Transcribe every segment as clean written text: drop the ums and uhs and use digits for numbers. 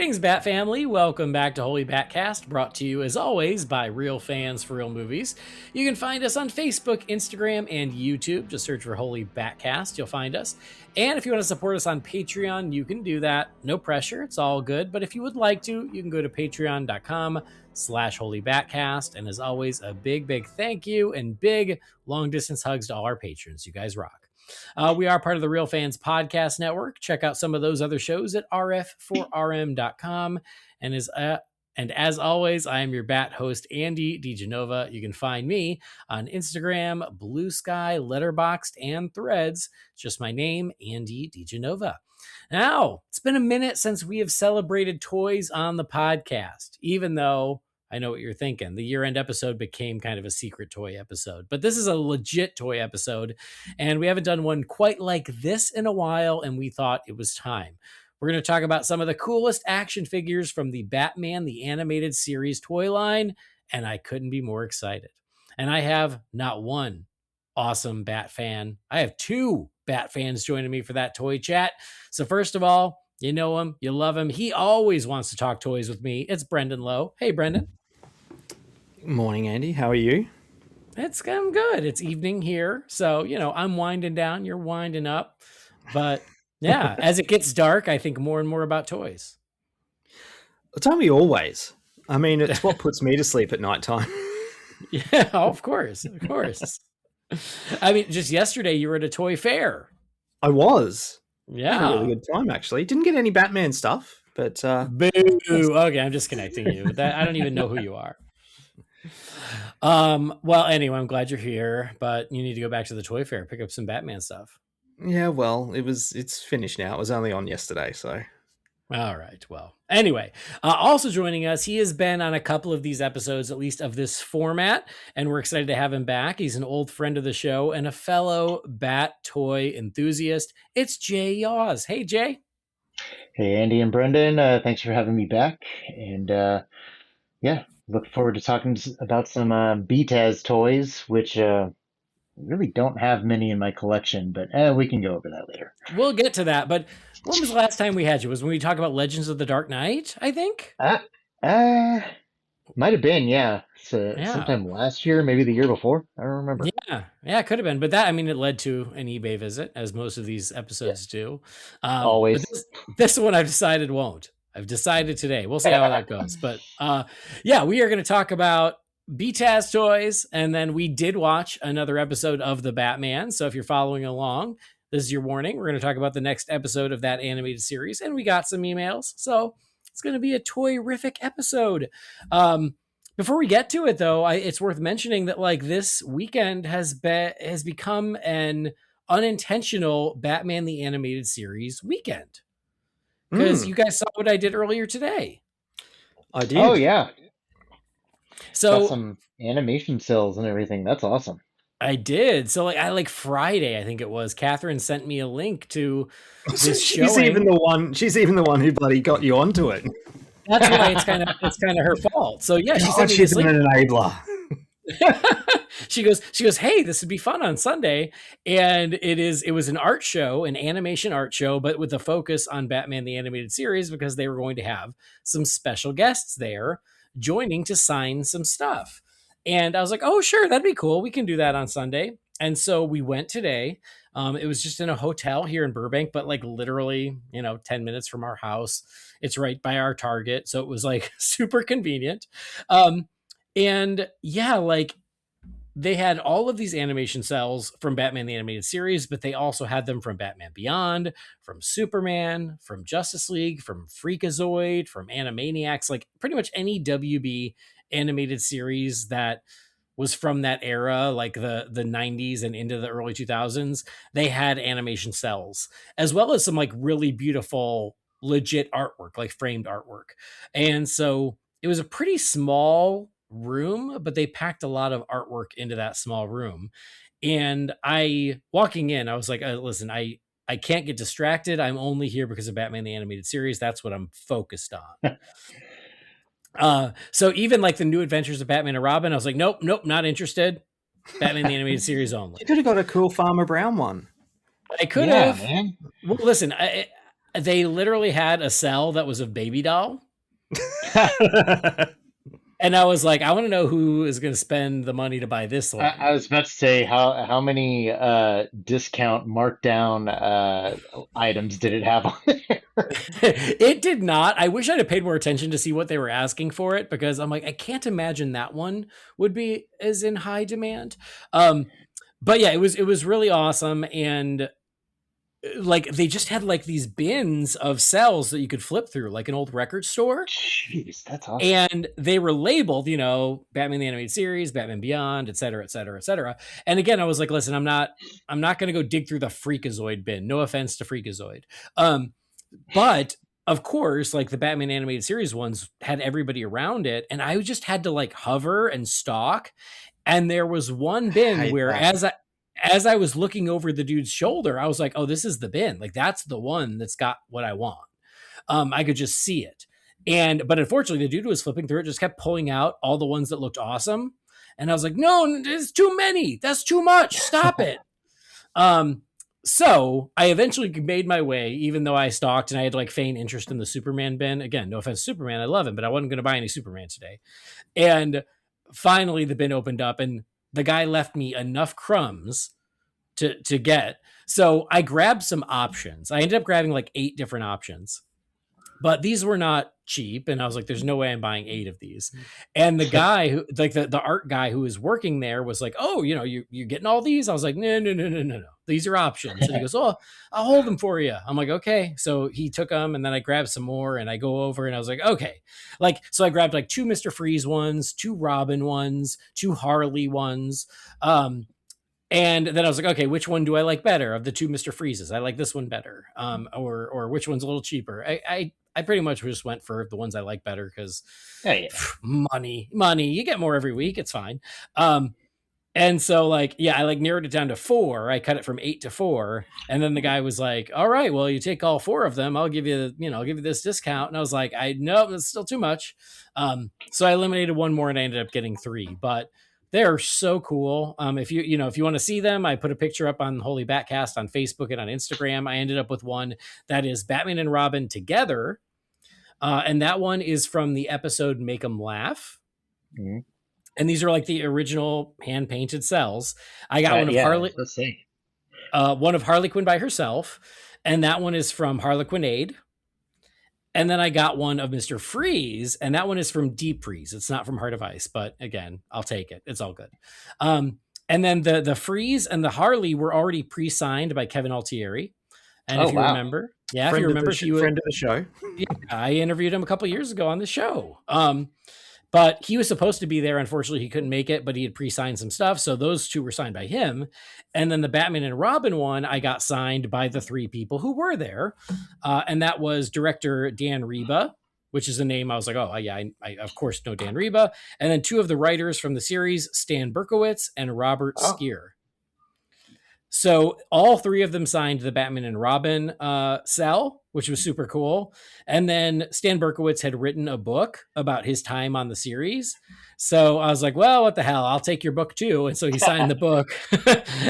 Greetings, Bat Family. Welcome back to Holy BatCast, brought to you, as always, by real fans for real movies. You can find us on Facebook, Instagram, and YouTube. Just search for Holy BatCast. You'll find us. And if you want to support us on Patreon, you can do that. No pressure. It's all good. But if you would like to, you can go to patreon.com/holybatcast. And as always, a big thank you and big long-distance hugs to all our patrons. You guys rock. We are part of the Real Fans Podcast Network. Check out some of those other shows at rf4rm.com. And as always, I am your Bat host, Andy DiGenova. You can find me on Instagram, Blue Sky, Letterboxd, and Threads. It's just my name, Andy DiGenova. Now, it's been a minute since we have celebrated toys on the podcast, even though I know what you're thinking. The year-end episode became kind of a secret toy episode, but this is a legit toy episode, and we haven't done one quite like this in a while, and we thought it was time. We're going to talk about some of the coolest action figures from the Batman the Animated Series toy line, and I couldn't be more excited. And I have not one awesome Bat fan. I have two Bat fans joining me for that toy chat. So first of all, you know him, you love him. He always wants to talk toys with me. It's Brendan Lowe. Hey, Brendan. Morning, Andy. How are you? I'm good. It's evening here. So, I'm winding down. You're winding up. But yeah, as it gets dark, I think more and more about toys. Don't we always? I mean, it's what puts me to sleep at nighttime. Yeah, of course. Of course. I mean, just yesterday you were at a toy fair. I was. Yeah. Had a really good time, actually. Didn't get any Batman stuff, but... Boo! Okay, I'm disconnecting you. I don't even know who you are. Well, anyway, I'm glad you're here, but you need to go back to the toy fair, pick up some Batman stuff. Yeah, well, it's finished now. It was only on yesterday, so... All right. Well, anyway, also joining us, he has been on a couple of these episodes, at least of this format, and we're excited to have him back. He's an old friend of the show and a fellow Bat toy enthusiast. It's Jay Yaws. Hey, Jay. Hey, Andy and Brendan. Thanks for having me back. And yeah, look forward to talking about some BTAS toys, which really don't have many in my collection, but we can go over that later. We'll get to that. But when was the last time we had you? Was when we talked about Legends of the Dark Knight, I think? Might have been, yeah. So sometime last year, maybe the year before. I don't remember. Yeah, it could have been. But it led to an eBay visit, as most of these episodes do. Always. But this one I've decided won't. I've decided today. We'll see how that goes. But yeah, we are going to talk about BTAS toys, and then we did watch another episode of The Batman. So if you're following along, this is your warning. We're going to talk about the next episode of that animated series, and we got some emails. So it's going to be a toy-rific episode. Before we get to it, though, it's worth mentioning that this weekend has become an unintentional Batman the Animated Series weekend. Because you guys saw what I did earlier today. I did. Oh, yeah. So got some animation cells and everything. That's awesome. I did. So I Friday, I think it was, Catherine sent me a link to this showing. She's even the one who bloody got you onto it. That's why it's kind of her fault. So yeah, she's an enabler. She goes, hey, this would be fun on Sunday. And it was an art show, an animation art show, but with a focus on Batman the Animated Series, because they were going to have some special guests there joining to sign some stuff. And I was like, oh, sure, that'd be cool. We can do that on Sunday. And so we went today. It was just in a hotel here in Burbank, but literally, 10 minutes from our house. It's right by our Target. So it was super convenient. And yeah, they had all of these animation cells from Batman the Animated Series, but they also had them from Batman Beyond, from Superman, from Justice League, from Freakazoid, from Animaniacs, pretty much any WB animated series that was from that era, the 90s and into the early 2000s. They had animation cells, as well as some really beautiful, legit artwork, framed artwork. And so it was a pretty small room, but they packed a lot of artwork into that small room. And walking in, I was like, listen, I can't get distracted. I'm only here because of Batman the Animated Series. That's what I'm focused on. So even the New Adventures of Batman and Robin, I was like, nope, not interested. Batman the Animated Series only. You could have got a cool Farmer Brown one. I could have. Man. Well, listen, they literally had a cell that was a baby doll. And I was like, I want to know who is going to spend the money to buy this one. I was about to say, how many discount markdown items did it have on there? It did not. I wish I'd have paid more attention to see what they were asking for it, because I'm like, I can't imagine that one would be as in high demand. But yeah, it was really awesome. And like, they just had like these bins of cells that you could flip through, like an old record store. Jeez, that's awesome. And they were labeled, Batman the Animated Series, Batman Beyond, et cetera, et cetera, et cetera. And again, I was like, listen, I'm not going to go dig through the Freakazoid bin. No offense to Freakazoid. But of course, like the Batman Animated Series ones had everybody around it. And I just had to like hover and stalk. And there was one bin where as I was looking over the dude's shoulder, I was like, oh, this is the bin. Like, that's the one that's got what I want. I could just see it. But unfortunately, the dude who was flipping through it just kept pulling out all the ones that looked awesome. And I was like, no, there's too many. That's too much. Stop it. So I eventually made my way, even though I stalked and I had like feign interest in the Superman bin. Again, no offense to Superman. I love him, but I wasn't going to buy any Superman today. And finally the bin opened up and the guy left me enough crumbs to get. So I grabbed some options. I ended up grabbing like 8 different options. But these were not cheap. And I was like, there's no way I'm buying 8 of these. And the guy who, like the art guy who was working there was like, oh, you're getting all these? I was like, no. These are options. And he goes, oh, I'll hold them for you. I'm like, okay. So he took them and then I grabbed some more and I go over and I was like, okay. So I grabbed like 2 Mr. Freeze ones, 2 Robin ones, 2 Harley ones. And then I was like, okay, which one do I like better of the 2 Mr. Freezes? I like this one better. Or which one's a little cheaper? I pretty much just went for the ones I like better because money, you get more every week. It's fine. And so I narrowed it down to 4. I cut it from 8 to 4. And then the guy was like, all right, well, you take all 4 of them. I'll give you this discount. And I was like, no, that's still too much. So I eliminated 1 more and I ended up getting 3, but they're so cool. If you want to see them, I put a picture up on Holy BatCast on Facebook and on Instagram. I ended up with one that is Batman and Robin together. And that one is from the episode Make 'em Laugh. Mm-hmm. And these are like the original hand painted cells. I got one of Harley. Let's see. One of Harley Quinn by herself. And that one is from Harlequinade. And then I got one of Mr. Freeze, and that one is from Deep Freeze. It's not from Heart of Ice, but again, I'll take it. It's all good. And then the Freeze and the Harley were already pre-signed by Kevin Altieri. And if you remember, friend of the show. Yeah, I interviewed him a couple years ago on the show. But he was supposed to be there. Unfortunately, he couldn't make it, but he had pre-signed some stuff. So those 2 were signed by him. And then the Batman and Robin one, I got signed by the 3 people who were there. And that was director Dan Reba, which is a name I was like, oh, yeah, I of course know Dan Reba. And then 2 of the writers from the series, Stan Berkowitz and Robert Skier. So all 3 of them signed the Batman and Robin cell, which was super cool. And then Stan Berkowitz had written a book about his time on the series. So I was like, well, what the hell? I'll take your book too. And so he signed the book.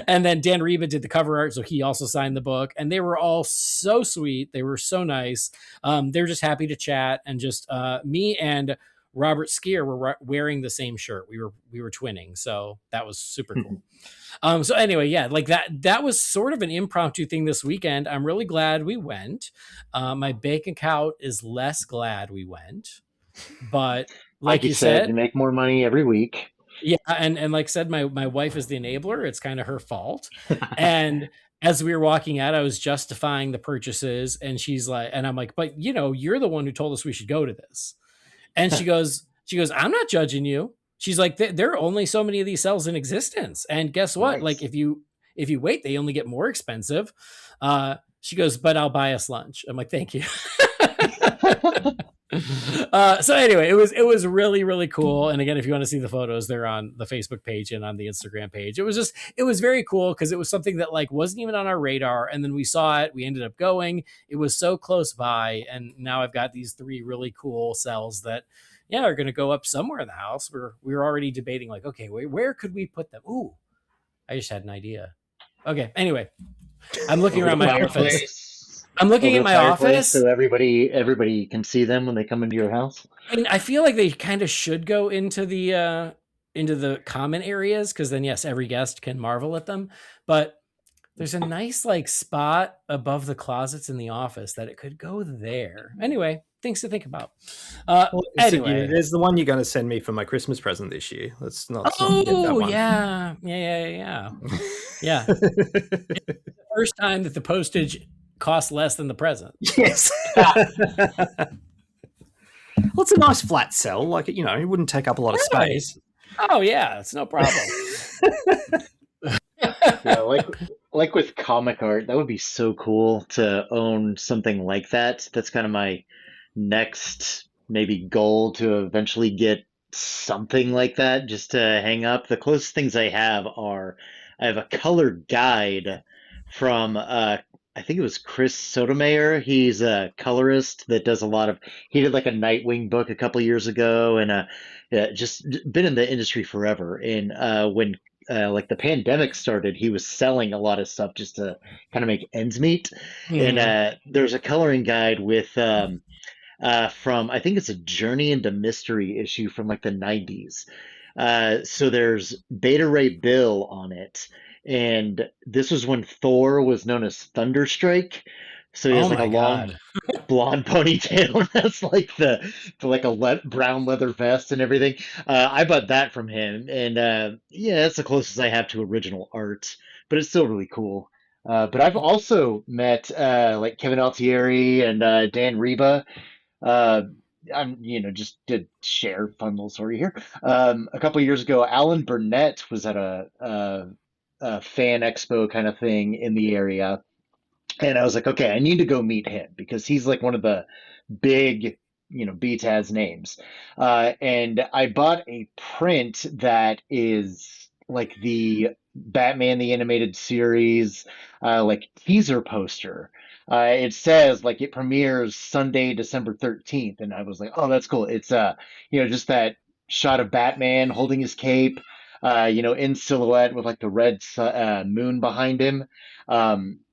And then Dan Reba did the cover art. So he also signed the book. And they were all so sweet. They were so nice. They were just happy to chat. And just me and Robert Skier were wearing the same shirt. We were twinning. So that was super cool. So anyway, yeah, like that was sort of an impromptu thing this weekend. I'm really glad we went. My bank account is less glad we went, but like you said, you make more money every week. Yeah. And like I said, my wife is the enabler. It's kind of her fault. And as we were walking out, I was justifying the purchases and she's like, and I'm like, but you're the one who told us we should go to this. And she goes, I'm not judging you. She's like, there are only so many of these cells in existence. And guess what? Nice. Like if you wait, they only get more expensive. She goes, but I'll buy us lunch. I'm like, thank you. So anyway, it was really, really cool. And again, if you want to see the photos, they're on the Facebook page and on the Instagram page. It was very cool because it was something that like wasn't even on our radar. And then we saw it, we ended up going, it was so close by. And now I've got these 3 really cool cells that are going to go up somewhere in the house. We were already debating like, okay, where could we put them? Ooh, I just had an idea. Okay. Anyway, I'm looking around my office. I'm looking over at the my fireplace office. so everybody can see them when they come into your house? I mean, I feel like they kind of should go into the common areas because then yes, every guest can marvel at them. But there's a nice like spot above the closets in the office that it could go there. Anyway, things to think about. Well, Anyway. there's the one you're going to send me for my Christmas present this year. Let's not forget that Oh one. yeah. Yeah. The first time that the postage costs less than the present. Yes. Well, it's a nice flat cell. Like, it wouldn't take up a lot of Right. space. Oh yeah, it's no problem. Yeah, like with comic art, that would be so cool to own something like that. That's kind of my next maybe goal, to eventually get something like that just to hang up. The closest things I have a color guide from I think it was Chris Sotomayor. He's a colorist that does a lot of, he did like a Nightwing book a couple years ago, and yeah, just been in the industry forever. And when like the pandemic started, he was selling a lot of stuff just to kind of make ends meet. And Mhm. there's a coloring guide with from, I think it's a Journey into Mystery issue from like the 90s. So there's Beta Ray Bill on it. And this was when Thor was known as Thunderstrike. So he Oh has like a my long god. blonde ponytail. That's like the like a brown leather vest and everything. I bought that from him, and yeah, that's the closest I have to original art, but it's still really cool. But I've also met like Kevin Altieri and Dan Reba. Uh, I'm, just to share fun little story here. A couple of years ago, Alan Burnett was at a fan expo kind of thing in the area, and I was like, okay, I need to go meet him because he's like one of the big, BTAS names. And I bought a print that is like the Batman the Animated Series, like teaser poster. It says like it premieres Sunday, December 13th, and I was like, oh, that's cool. It's just that shot of Batman holding his cape, in silhouette with like the red moon behind him.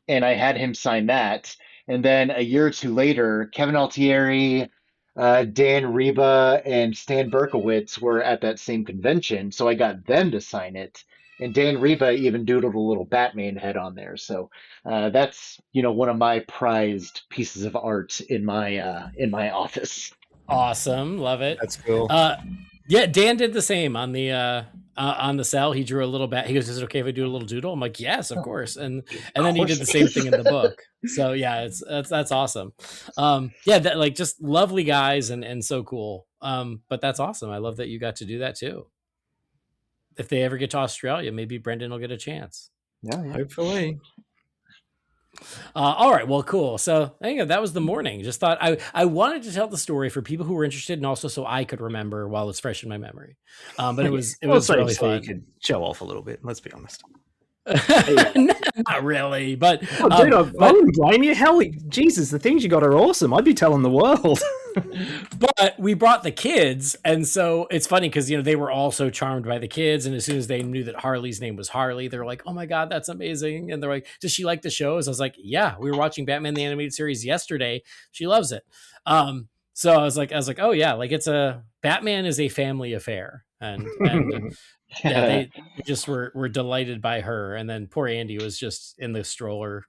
And I had him sign that. And then a year or two later, Kevin Altieri, Dan Reba, and Stan Berkowitz were at that same convention. So I got them to sign it. And Dan Reba even doodled a little Batman head on there. So that's, one of my prized pieces of art in my office. Awesome. Love it. That's cool. Yeah, Dan did the same on the cell. He drew a little bat. He goes, "Is it okay if I do a little doodle?" I'm like, "Yes, of course." And then he did the same thing in the book. So yeah, that's awesome. Yeah, that like just lovely guys and so cool. But that's awesome. I love that you got to do that too. If they ever get to Australia, maybe Brendan will get a chance. Yeah, Hopefully. All right, well, cool. So that was the morning. Just thought I wanted to tell the story for people who were interested, and also so I could remember while it's fresh in my memory. But it was Also, really so you fun. could show off a little bit. Let's be honest. Not really, but Oh, dude, I wouldn't blame you. Hell, Jesus, the things you got are awesome. I'd be telling the world. but we brought the kids, and so it's funny because they were all so charmed by the kids, and as soon as they knew that Harley's name was Harley, they were like, "Oh my god, that's amazing!" And they're like, "Does she like the shows?" I was like, "Yeah, we were watching Batman the Animated Series yesterday. She loves it." So I was like, "Oh yeah, like it's a Batman is a family affair," and yeah, they just were delighted by her, and then poor Andy was just in the stroller,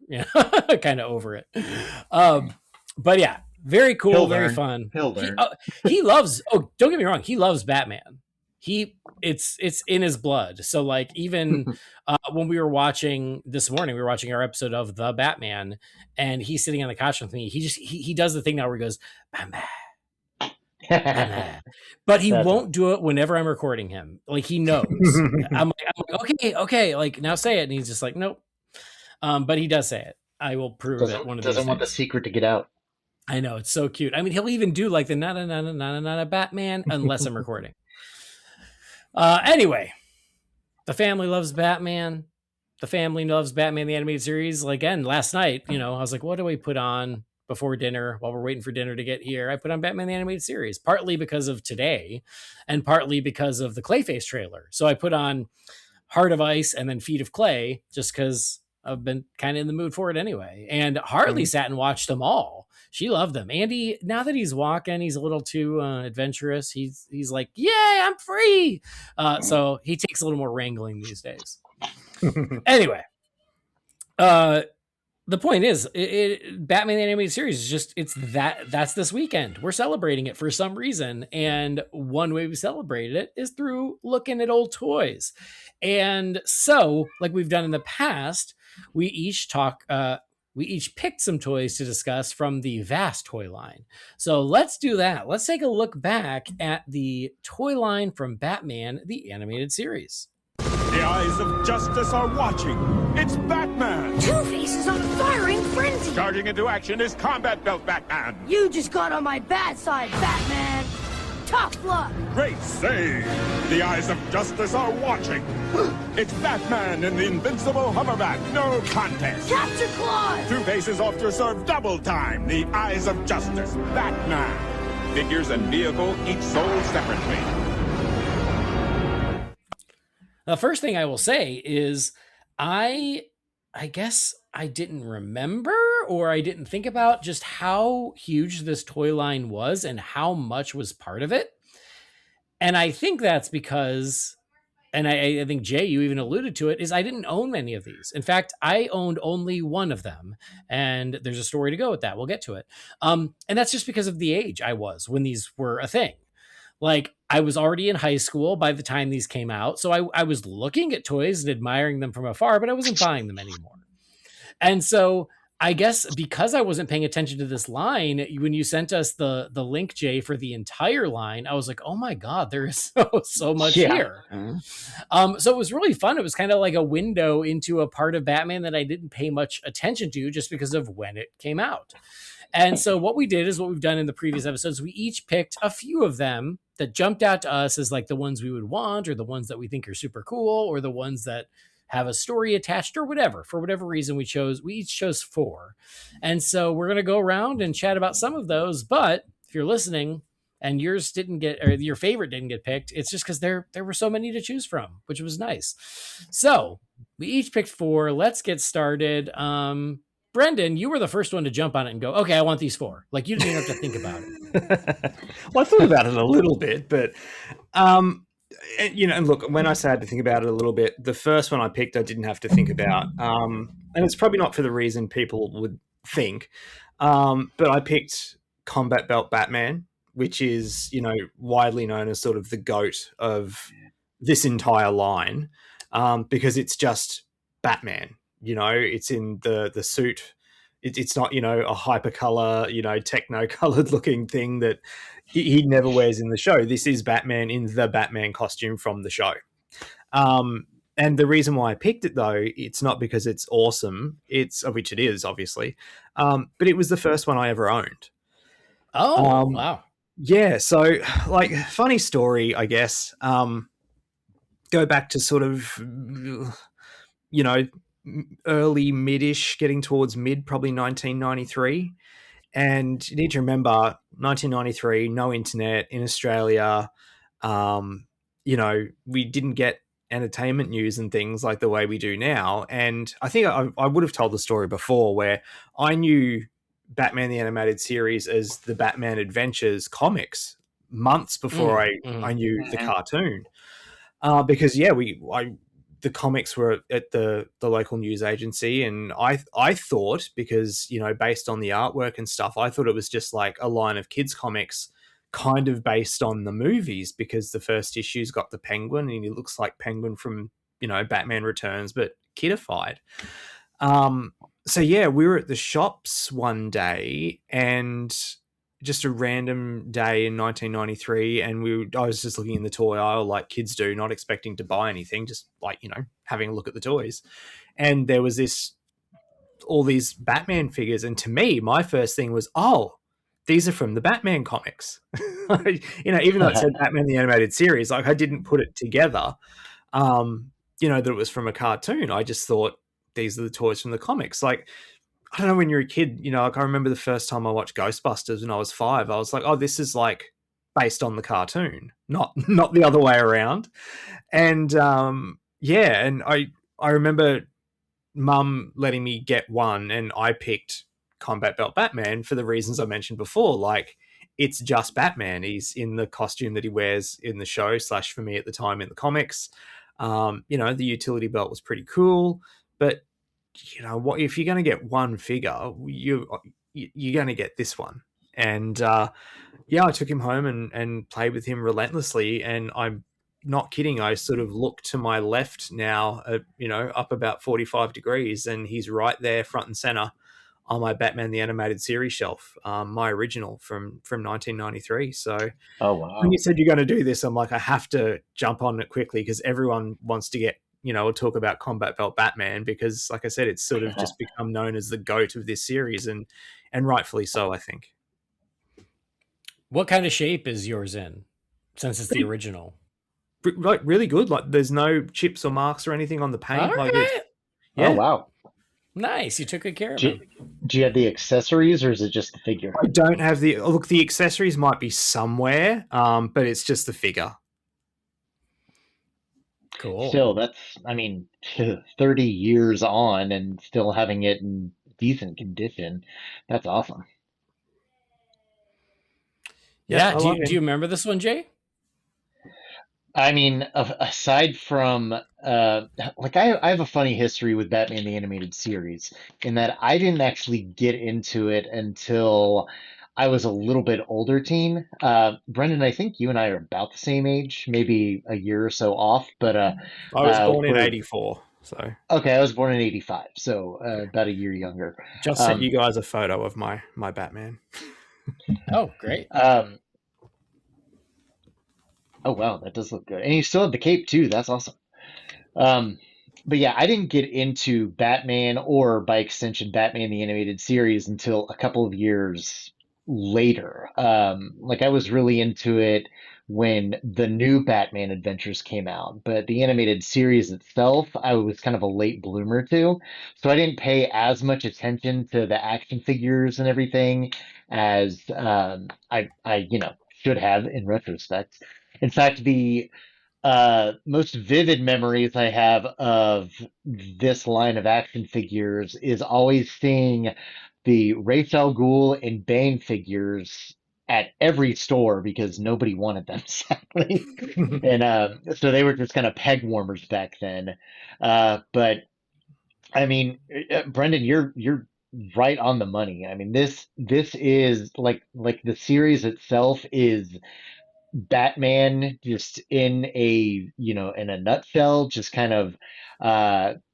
kind of over it. But yeah, very cool, He'll very learn. fun. He'll learn. He loves. Oh, don't get me wrong, he loves Batman. It's in his blood. So like even when we were watching this morning, we were watching our episode of The Batman, and he's sitting on the couch with me. He does the thing now where he goes, Batman. But he won't do it whenever I'm recording him. Like he knows. I'm like, okay, like now say it, and he's just like, nope. But he does say it. I will prove it one of these Doesn't want the days. secret to get out. I know, it's so cute. I mean, he'll even do like the na na na na na na Batman unless I'm recording. Anyway, the family loves Batman. The family loves Batman the Animated Series. Like, again, last night, I was like, what do we put on before dinner while we're waiting for dinner to get here? I put on Batman the Animated Series, partly because of today and partly because of the Clayface trailer. So I put on Heart of Ice and then Feet of Clay just because I've been kind of in the mood for it anyway. And Harley sat and watched them all. She loved them. Andy, now that he's walking, he's a little too adventurous. He's like, yay, I'm free. So he takes a little more wrangling these days. Anyway, the point is, Batman the Animated Series is just, that's this weekend. We're celebrating it for some reason. And one way we celebrated it is through looking at old toys. And so, like we've done in the past, we each picked some toys to discuss from the vast toy line. So let's do that. Let's take a look back at the toy line from Batman the Animated Series. The eyes of justice are watching. It's Batman! Two-Face is on a firing frenzy! Charging into action is Combat Belt Batman! You just got on my bad side, Batman! Tough luck! Great save! The eyes of justice are watching. It's Batman in the invincible hoverback. No contest! Capture Claude! Two-Face is off to serve double time. The eyes of justice. Batman. Figures and vehicle each sold separately. The first thing I will say is I guess I didn't remember, or I didn't think about just how huge this toy line was and how much was part of it. And I think that's because, and I think Jay, you even alluded to it, is I didn't own many of these. In fact, I owned only one of them, and there's a story to go with that. We'll get to it. And that's just because of the age I was when these were a thing. Like, I was already in high school by the time these came out. So I was looking at toys and admiring them from afar, but I wasn't buying them anymore. And so I guess because I wasn't paying attention to this line, when you sent us the link, Jay, for the entire line, I was like, oh my God, there is so much here. So it was really fun. It was kind of like a window into a part of Batman that I didn't pay much attention to just because of when it came out. And so what we did is what we've done in the previous episodes. We each picked a few of them that jumped out to us as like the ones we would want, or the ones that we think are super cool, or the ones that have a story attached, or whatever. For whatever reason we each chose 4. And so we're going to go around and chat about some of those. But if you're listening and yours didn't get, or your favorite didn't get picked, it's just because there were so many to choose from, which was nice. So we each picked 4. Let's get started. Brendan, you were the first one to jump on it and go, okay, I want these 4. Like, you didn't even have to think about it. Well, I thought about it a little bit, but, and look, when I say I had to think about it a little bit, the first one I picked, I didn't have to think about. And it's probably not for the reason people would think. But I picked Combat Belt Batman, which is, widely known as sort of the GOAT of this entire line, because it's just Batman. It's in the suit. It's not, a hypercolor, techno-colored looking thing that he never wears in the show. This is Batman in the Batman costume from the show. And the reason why I picked it, though, it's not because it's awesome. Which it is, obviously. But it was the first one I ever owned. Oh, wow. Yeah. So, like, funny story, I guess. Go back to sort of, early mid-ish, getting towards mid, probably 1993. And you need to remember 1993, no internet in Australia. We didn't get entertainment news and things like the way we do now. And I think I would have told the story before where I knew Batman the Animated Series as the Batman Adventures comics months before I knew the cartoon. Because the comics were at the local news agency, and I thought, because based on the artwork and stuff, I thought it was just like a line of kids comics kind of based on the movies, because the first issue's got the Penguin and he looks like Penguin from Batman Returns but kidified. So yeah, we were at the shops one day, and just a random day in 1993, and I was just looking in the toy aisle like kids do, not expecting to buy anything, just like, having a look at the toys. And there was all these Batman figures. And to me, my first thing was, oh, these are from the Batman comics. Even though it said Batman the Animated Series, like I didn't put it together, that it was from a cartoon. I just thought these are the toys from the comics. Like, I don't know, when you're a kid, like I remember the first time I watched Ghostbusters when I was 5, I was like, oh, this is like based on the cartoon, not the other way around. And and I remember Mum letting me get one, and I picked Combat Belt Batman for the reasons I mentioned before. Like, it's just Batman. He's in the costume that he wears in the show, slash for me at the time in the comics. You know, the utility belt was pretty cool, but you know what? If you're going to get one figure, you're going to get this one. And yeah, I took him home and played with him relentlessly. And I'm not kidding. I sort of look to my left now, you know, up about 45 degrees, and he's right there, front and center, on my Batman the Animated Series shelf, my original from 1993. So Oh, when wow. you said you're going to do this, I'm like, I have to jump on it quickly because everyone wants to get, you know, talk about Combat Belt Batman because, like I said, it's sort of just become known as the GOAT of this series, and rightfully so, I think. What kind of shape is yours in, since it's the original? Like really good. Like there's no chips or marks or anything on the paint. All Like right. it's, yeah. Oh, wow. Nice. You took good care of Do him. do you have the accessories, or is it just the figure? I don't have the look. The accessories might be somewhere, but it's just the figure. Cool. Still, that's, I mean, 30 years on and still having it in decent condition. That's awesome. Yeah. I like Do you remember this one, Jay? I mean, aside from, like, I have a funny history with Batman the Animated Series in that I didn't actually get into it until I was a little bit older teen. Brendan, I think you and I are about the same age, maybe a year or so off, but I was born in we're '84, so okay. I was born in '85, so about a year younger. just sent you guys a photo of my Batman. Oh, great. Oh wow, that does look good. And you still have the cape too. That's awesome. But yeah, I didn't get into Batman or by extension Batman the Animated Series until a couple of years later. Like I was really into it when the new Batman Adventures came out, but the animated series itself, I was kind of a late bloomer to. So I didn't pay as much attention to the action figures and everything as you know, should have in retrospect. In fact, the most vivid memories I have of this line of action figures is always seeing the Ra's al Ghul and Bane figures at every store because nobody wanted them, sadly. And so they were just kind of peg warmers back then. But I mean, Brendan, you're right on the money. I mean, this is like the series itself is Batman just in a, you know, in a nutshell, just kind of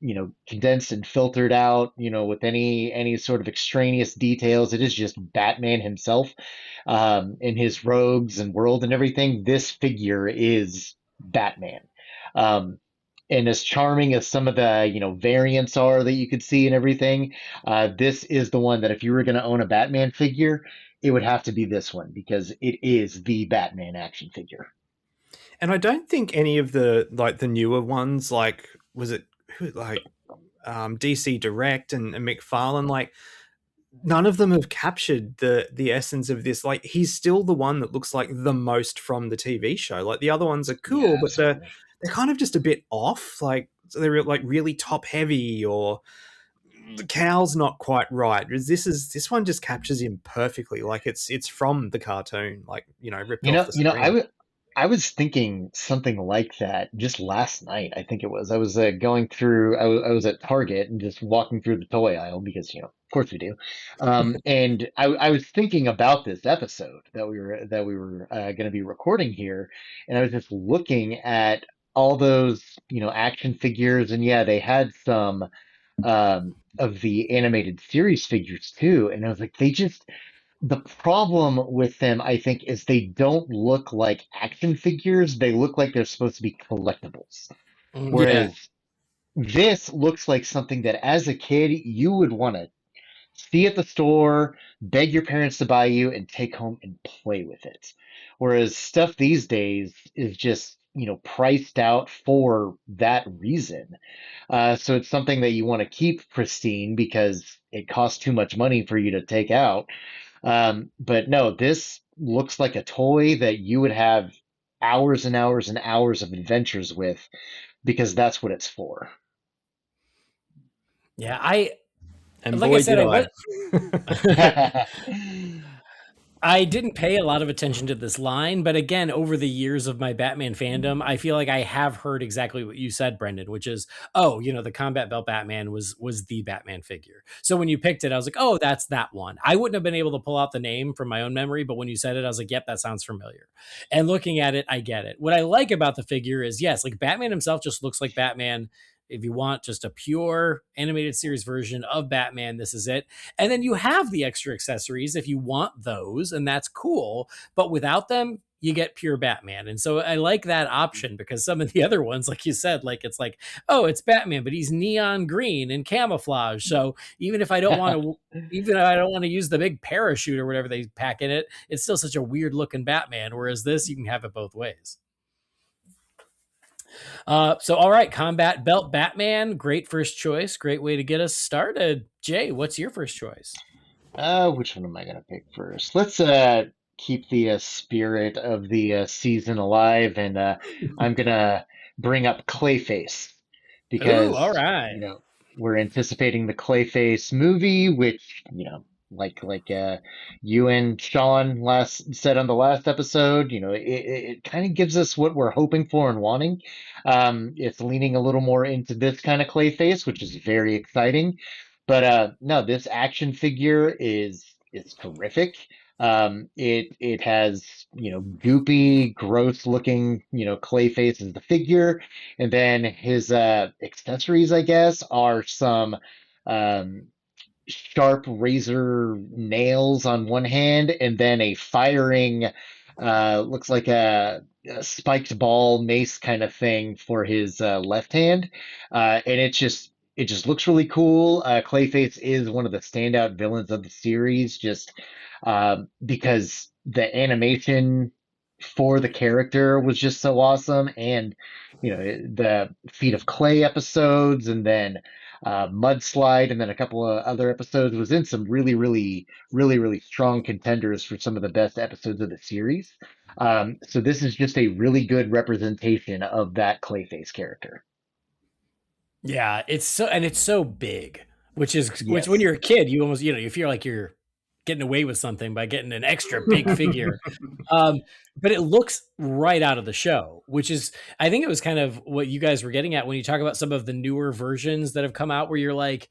you know, condensed and filtered out, you know, with any sort of extraneous details. It is just Batman himself in his robes and world and everything. This figure is Batman. Um and as charming as some of the, you know, variants are that you could see and everything, this is the one that if you were going to own a Batman figure, it would have to be this one because it is the Batman action figure. And I don't think any of the like the newer ones, like was it like DC Direct and McFarlane, like none of them have captured the essence of this. Like he's still the one that looks like the most from the TV show. Like the other ones are cool, Yeah, but they're kind of just a bit off. Like so they're like really top heavy, or the cow's not quite right. This one just captures him perfectly. Like it's from the cartoon, like, you know, ripped off the screen. I was thinking something like that just last night. I think it was. I was going through. I was at Target and just walking through the toy aisle because, you know, of course we do. And I was thinking about this episode that we were going to be recording here, and I was just looking at all those, you know, action figures, and yeah, they had some of the animated series figures too, and I was like, the problem with them, I think, is they don't look like action figures. They look like they're supposed to be collectibles. Yeah. Whereas this looks like something that as a kid you would want to see at the store, beg your parents to buy you, and take home and play with it. Whereas stuff these days is just, you know, priced out for that reason. So it's something that you want to keep pristine because it costs too much money for you to take out. But no, this looks like a toy that you would have hours and hours and hours of adventures with because that's what it's for. Yeah, And like boy, I said, did I. I didn't pay a lot of attention to this line, but again, over the years of my Batman fandom, I feel like I have heard exactly what you said, Brendan, which is, oh, the combat belt Batman was the Batman figure. So when you picked it, I was like, oh, that's that one. I wouldn't have been able to pull out the name from my own memory, but when you said it, I was like, yep, that sounds familiar. And looking at it, I get it. What I like about the figure is, yes, like Batman himself just looks like Batman. If you want just a pure animated series version of Batman, this is it. And then you have the extra accessories if you want those, and that's cool. But without them, you get pure Batman. And so I like that option because some of the other ones, like you said, like it's like, oh, it's Batman, but he's neon green and camouflage. So even if I don't want to use the big parachute or whatever they pack in it, it's still such a weird looking Batman. Whereas this, you can have it both ways. So, all right, combat belt Batman, great first choice, great way to get us started. Jay, what's your first choice? Which one am I gonna pick first? Let's keep the spirit of the season alive, and I'm gonna bring up Clayface Ooh, because all right. we're anticipating the Clayface movie, which like you and Sean last said on the last episode, it kind of gives us what we're hoping for and wanting. It's leaning a little more into this kind of Clayface, which is very exciting. But no, this action figure is terrific. It has goopy, gross looking Clayface as the figure, and then his accessories, I guess, are some um, sharp razor nails on one hand, and then a firing, looks like a spiked ball mace kind of thing for his left hand, and it just looks really cool. Clayface is one of the standout villains of the series, just because the animation for the character was just so awesome, and the Feet of Clay episodes, and then Mudslide, and then a couple of other episodes was in some really, really, really, really strong contenders for some of the best episodes of the series. So this is just a really good representation of that Clayface character. Yeah, it's so big, which Yes. when you're a kid, you almost, you feel like you're getting away with something by getting an extra big figure. But it looks right out of the show, which is, I think it was kind of what you guys were getting at when you talk about some of the newer versions that have come out where you're like,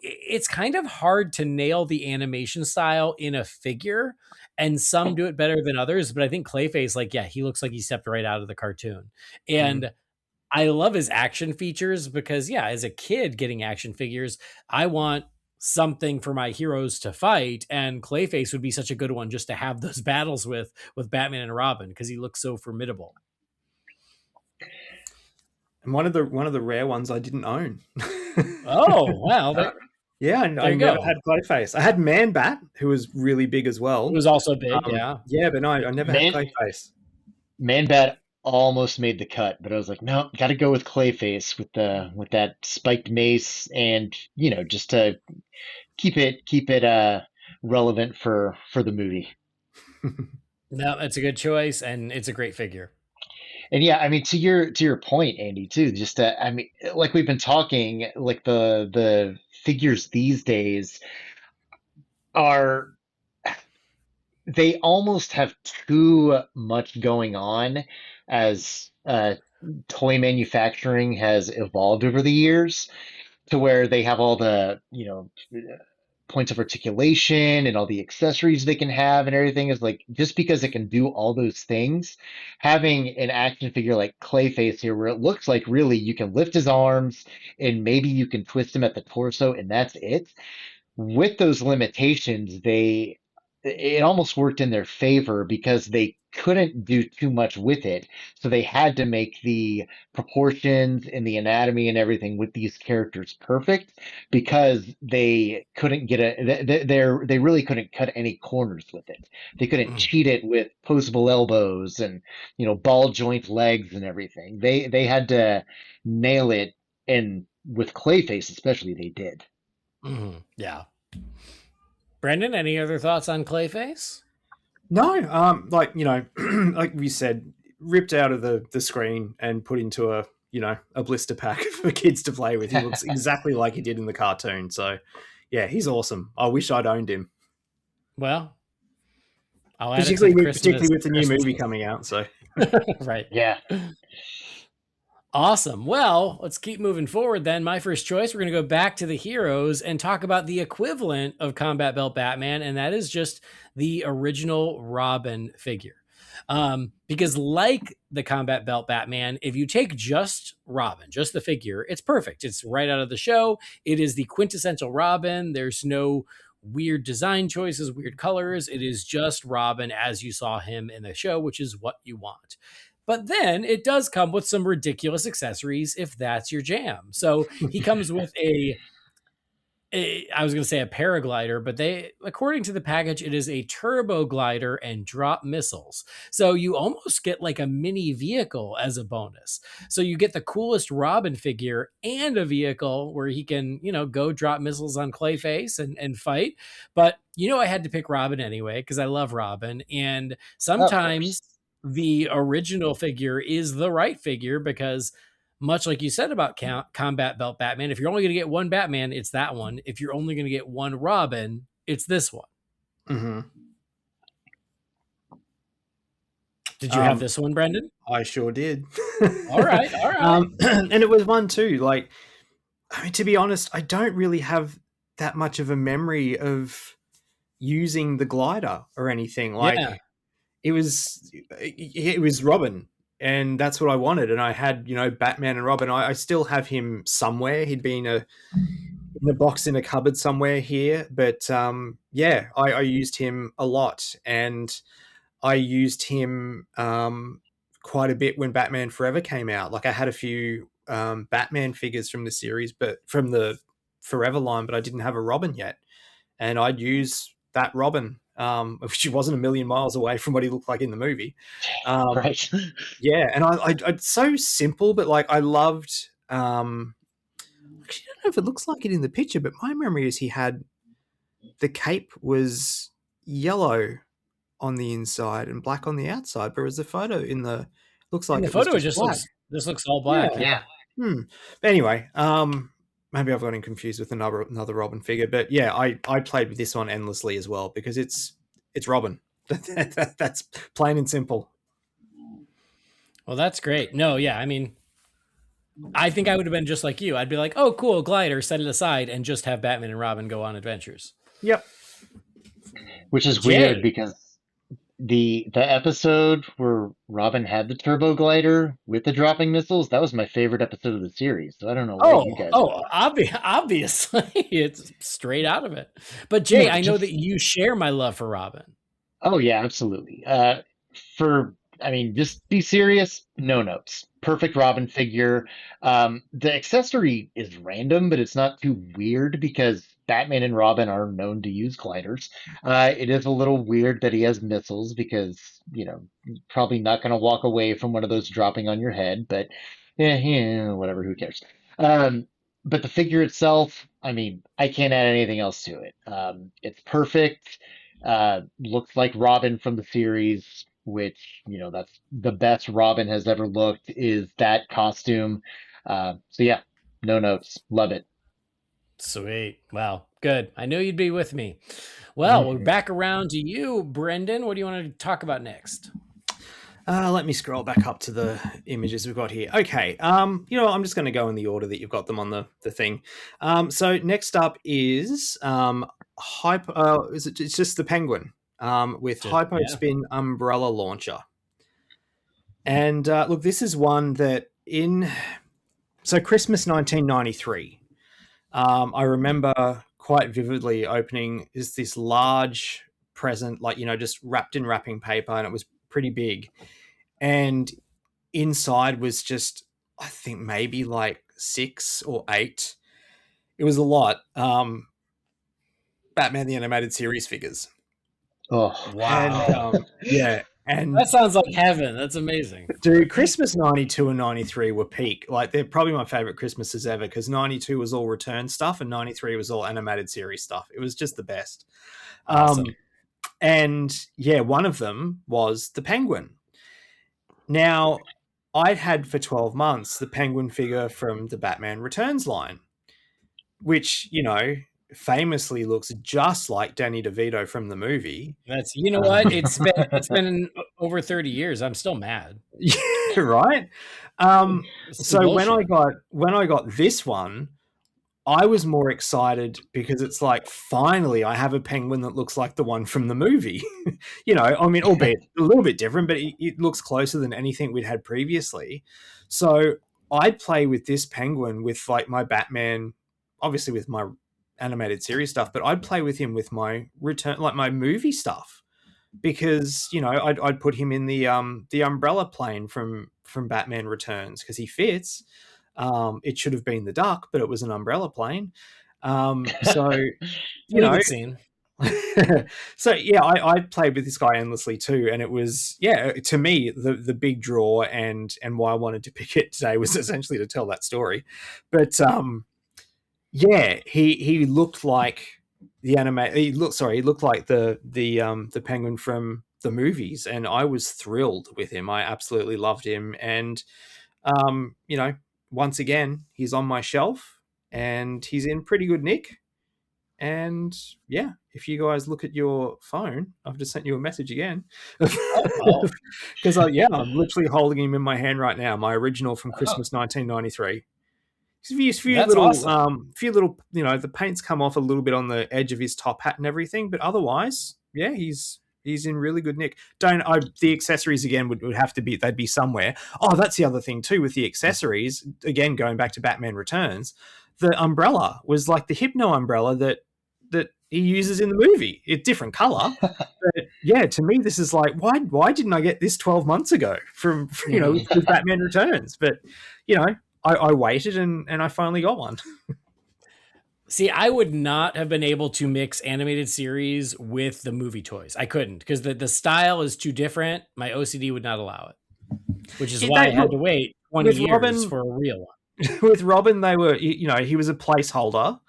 it's kind of hard to nail the animation style in a figure, and some do it better than others. But I think Clayface, like, yeah, he looks like he stepped right out of the cartoon. And I love his action features because, yeah, as a kid getting action figures, I want something for my heroes to fight, and Clayface would be such a good one just to have those battles with Batman and Robin because he looks so formidable. And one of the rare ones I didn't own. Oh, wow. Yeah, I never had Clayface. I had Man Bat, who was really big as well. It was also big, yeah. Yeah, but no, I never had Clayface. Man Bat almost made the cut, but I was like, no, got to go with Clayface with that spiked mace, and just to keep it relevant for the movie. No, that's a good choice, and it's a great figure. And yeah, I mean, to your point, Andy, too, just I mean, like we've been talking, like the figures these days are, they almost have too much going on as toy manufacturing has evolved over the years, to where they have all the points of articulation and all the accessories they can have and everything. Is like, just because it can do all those things, having an action figure like Clayface here, where it looks like really you can lift his arms and maybe you can twist him at the torso and that's it. With those limitations, it almost worked in their favor because they couldn't do too much with it. So they had to make the proportions and the anatomy and everything with these characters perfect, because they couldn't they really couldn't cut any corners with it. They couldn't cheat it with posable elbows and ball joint legs and everything. They had to nail it, and with Clayface especially, they did. Yeah. Brendan, any other thoughts on Clayface? No, like we said, ripped out of the screen and put into a a blister pack for kids to play with. He looks exactly like he did in the cartoon. So, yeah, he's awesome. I wish I'd owned him. Well, I'll add it to the particularly with the new movie coming out. So, right. Yeah. Awesome. Well, let's keep moving forward then. My first choice, we're going to go back to the heroes and talk about the equivalent of Combat Belt Batman, and that is just the original Robin figure. Because like the Combat Belt Batman, if you take just Robin, just the figure, it's perfect. It's right out of the show. It is the quintessential Robin. There's no weird design choices, weird colors. It is just Robin as you saw him in the show, which is what you want. But then it does come with some ridiculous accessories if that's your jam. So he comes with I was going to say a paraglider, but according to the package, it is a turbo glider and drop missiles. So you almost get like a mini vehicle as a bonus. So you get the coolest Robin figure and a vehicle where he can, go drop missiles on Clayface and fight. But, I had to pick Robin anyway, because I love Robin. And sometimes the original figure is the right figure because, much like you said about Combat Belt Batman, if you're only going to get one Batman, it's that one. If you're only going to get one Robin, it's this one. Mm-hmm. Did you have this one, Brendan? I sure did. All right. And it was one too. Like, to be honest, I don't really have that much of a memory of using the glider or anything. Like, it was Robin. And that's what I wanted. And I had, Batman and Robin. I still have him somewhere. He'd been in a box in a cupboard somewhere here. But I used him a lot. And I used him quite a bit when Batman Forever came out. Like I had a few Batman figures from the series, but from the Forever line, but I didn't have a Robin yet. And I'd use that Robin. Which wasn't a million miles away from what he looked like in the movie. Right. Yeah, and I it's so simple, but like I loved. Actually, I don't know if it looks like it in the picture, but my memory is he had the cape was yellow on the inside and black on the outside, whereas the photo looks like the photo just looks all black. Yeah. But anyway, maybe I've gotten confused with another Robin figure, but yeah, I played with this one endlessly as well because it's Robin. That's plain and simple. Well, that's great. No, yeah, I mean, I think I would have been just like you. I'd be like, oh, cool, glider, set it aside, and just have Batman and Robin go on adventures. Yep. Which is weird because the episode where Robin had the turbo glider with the dropping missiles, that was my favorite episode of the series. So I don't know what you guys obviously it's straight out of it. But Jay, I know that you share my love for Robin. Oh yeah, absolutely. Just be serious, no notes. Perfect Robin figure. The accessory is random, but it's not too weird because Batman and Robin are known to use gliders. It is a little weird that he has missiles because, probably not going to walk away from one of those dropping on your head, but whatever, who cares? But the figure itself, I can't add anything else to it. It's perfect. Looks like Robin from the series, which, that's the best Robin has ever looked is that costume. So yeah, no notes. Love it. Sweet. Wow. Good. I knew you'd be with me. Well, we're back around to you, Brendan. What do you want to talk about next? Let me scroll back up to the images we've got here. Okay. I'm just going to go in the order that you've got them on the thing. So next up is it's just the Penguin with Hypo Spin Umbrella Launcher. And look, this is one that Christmas 1993. I remember quite vividly opening this large present, just wrapped in wrapping paper, and it was pretty big. And inside was just, I think maybe like 6 or 8. It was a lot. Batman the Animated Series figures. Oh, wow. And, and that sounds like heaven. That's amazing. Dude, Christmas 92 and 93 were peak. Like, they're probably my favorite Christmases ever because 92 was all return stuff and 93 was all animated series stuff. It was just the best. Awesome. And yeah, one of them was the Penguin. Now, I'd had for 12 months the Penguin figure from the Batman Returns line, which, famously looks just like Danny DeVito from the movie. That's, you know what? It's been over 30 years. I'm still mad. Right? So when I got this one, I was more excited because it's like, finally, I have a Penguin that looks like the one from the movie. Albeit a little bit different, but it looks closer than anything we'd had previously. So I'd play with this Penguin with like my Batman, obviously with my animated series stuff, but I'd play with him with my my movie stuff, because I'd put him in the umbrella plane from Batman Returns because he fits. It should have been the duck, but it was an umbrella plane. So good scene. So yeah, I played with this guy endlessly too, and it was, to me, the big draw and why I wanted to pick it today was essentially to tell that story. But he looked like the anime. He looked like the Penguin from the movies, and I was thrilled with him. I absolutely loved him, and once again, he's on my shelf, and he's in pretty good nick. And yeah, if you guys look at your phone, I've just sent you a message again, because I'm literally holding him in my hand right now. My original from Christmas 1993. Awesome. Few little, the paint's come off a little bit on the edge of his top hat and everything, but otherwise, yeah, he's in really good nick. The accessories again would have to be, they'd be somewhere. Oh, that's the other thing too with the accessories. Again, going back to Batman Returns, the umbrella was like the Hypno umbrella that he uses in the movie. It's different color, but yeah, to me, this is like, why didn't I get this 12 months ago from with Batman Returns? But I waited and I finally got one. See, I would not have been able to mix animated series with the movie toys. I couldn't, because the style is too different. My OCD would not allow it, which is why I had to wait 20 years for a real one. With Robin, they were, he was a placeholder.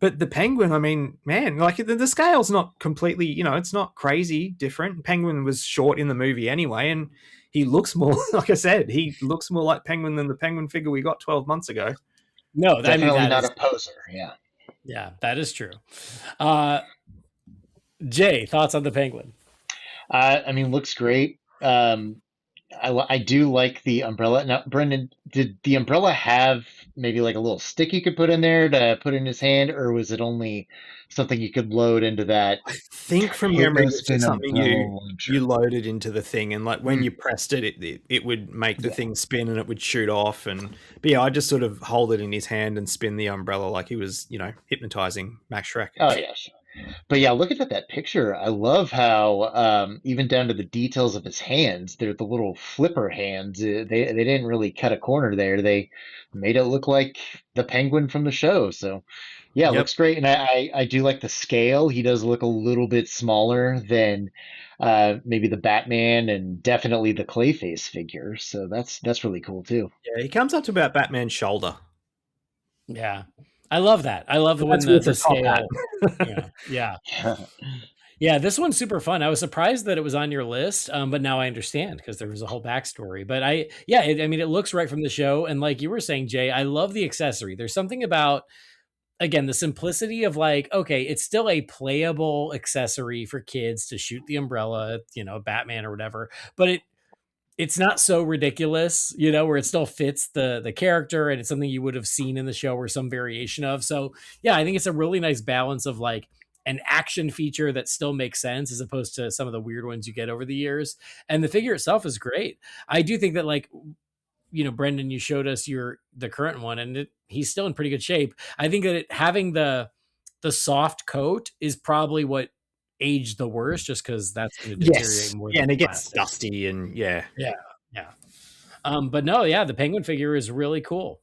But the Penguin, I mean, man, like the scale's not completely, it's not crazy different. Penguin was short in the movie anyway, and he looks more, like I said, he looks more like Penguin than the Penguin figure we got 12 months ago. No, definitely not a poser. Yeah. Yeah, that is true. Jay, thoughts on the Penguin? Looks great. I do like the umbrella. Now, Brendan, did the umbrella have maybe like a little stick you could put in there to put in his hand, or was it only something you could load into that? I think from memory, it's just something you loaded into the thing, and like when you pressed it would make the thing spin and it would shoot off. But yeah, I just sort of hold it in his hand and spin the umbrella like he was, hypnotizing Max Schreck. Oh yeah, sure. But yeah, looking at that picture, I love how even down to the details of his hands, they're the little flipper hands. They didn't really cut a corner there. They made it look like the Penguin from the show. So yeah, it looks great. And I do like the scale. He does look a little bit smaller than maybe the Batman and definitely the Clayface figure. So that's really cool too. Yeah, he comes up to about Batman's shoulder. Yeah. I love that. I love the scale. Yeah. Yeah, this one's super fun. I was surprised that it was on your list, but now I understand because there was a whole backstory. But it looks right from the show. And like you were saying, Jay, I love the accessory. There's something about, again, the simplicity of like, okay, it's still a playable accessory for kids to shoot the umbrella, Batman or whatever, but it's not so ridiculous, where it still fits the character and it's something you would have seen in the show or some variation of. So yeah, I think it's a really nice balance of like an action feature that still makes sense as opposed to some of the weird ones you get over the years. And the figure itself is great. I do think that like, Brendan, you showed us the current one and he's still in pretty good shape. I think that having the soft coat is probably what aged the worst, just because that's going to deteriorate more. Yeah, and it gets dusty and yeah. But no, the Penguin figure is really cool.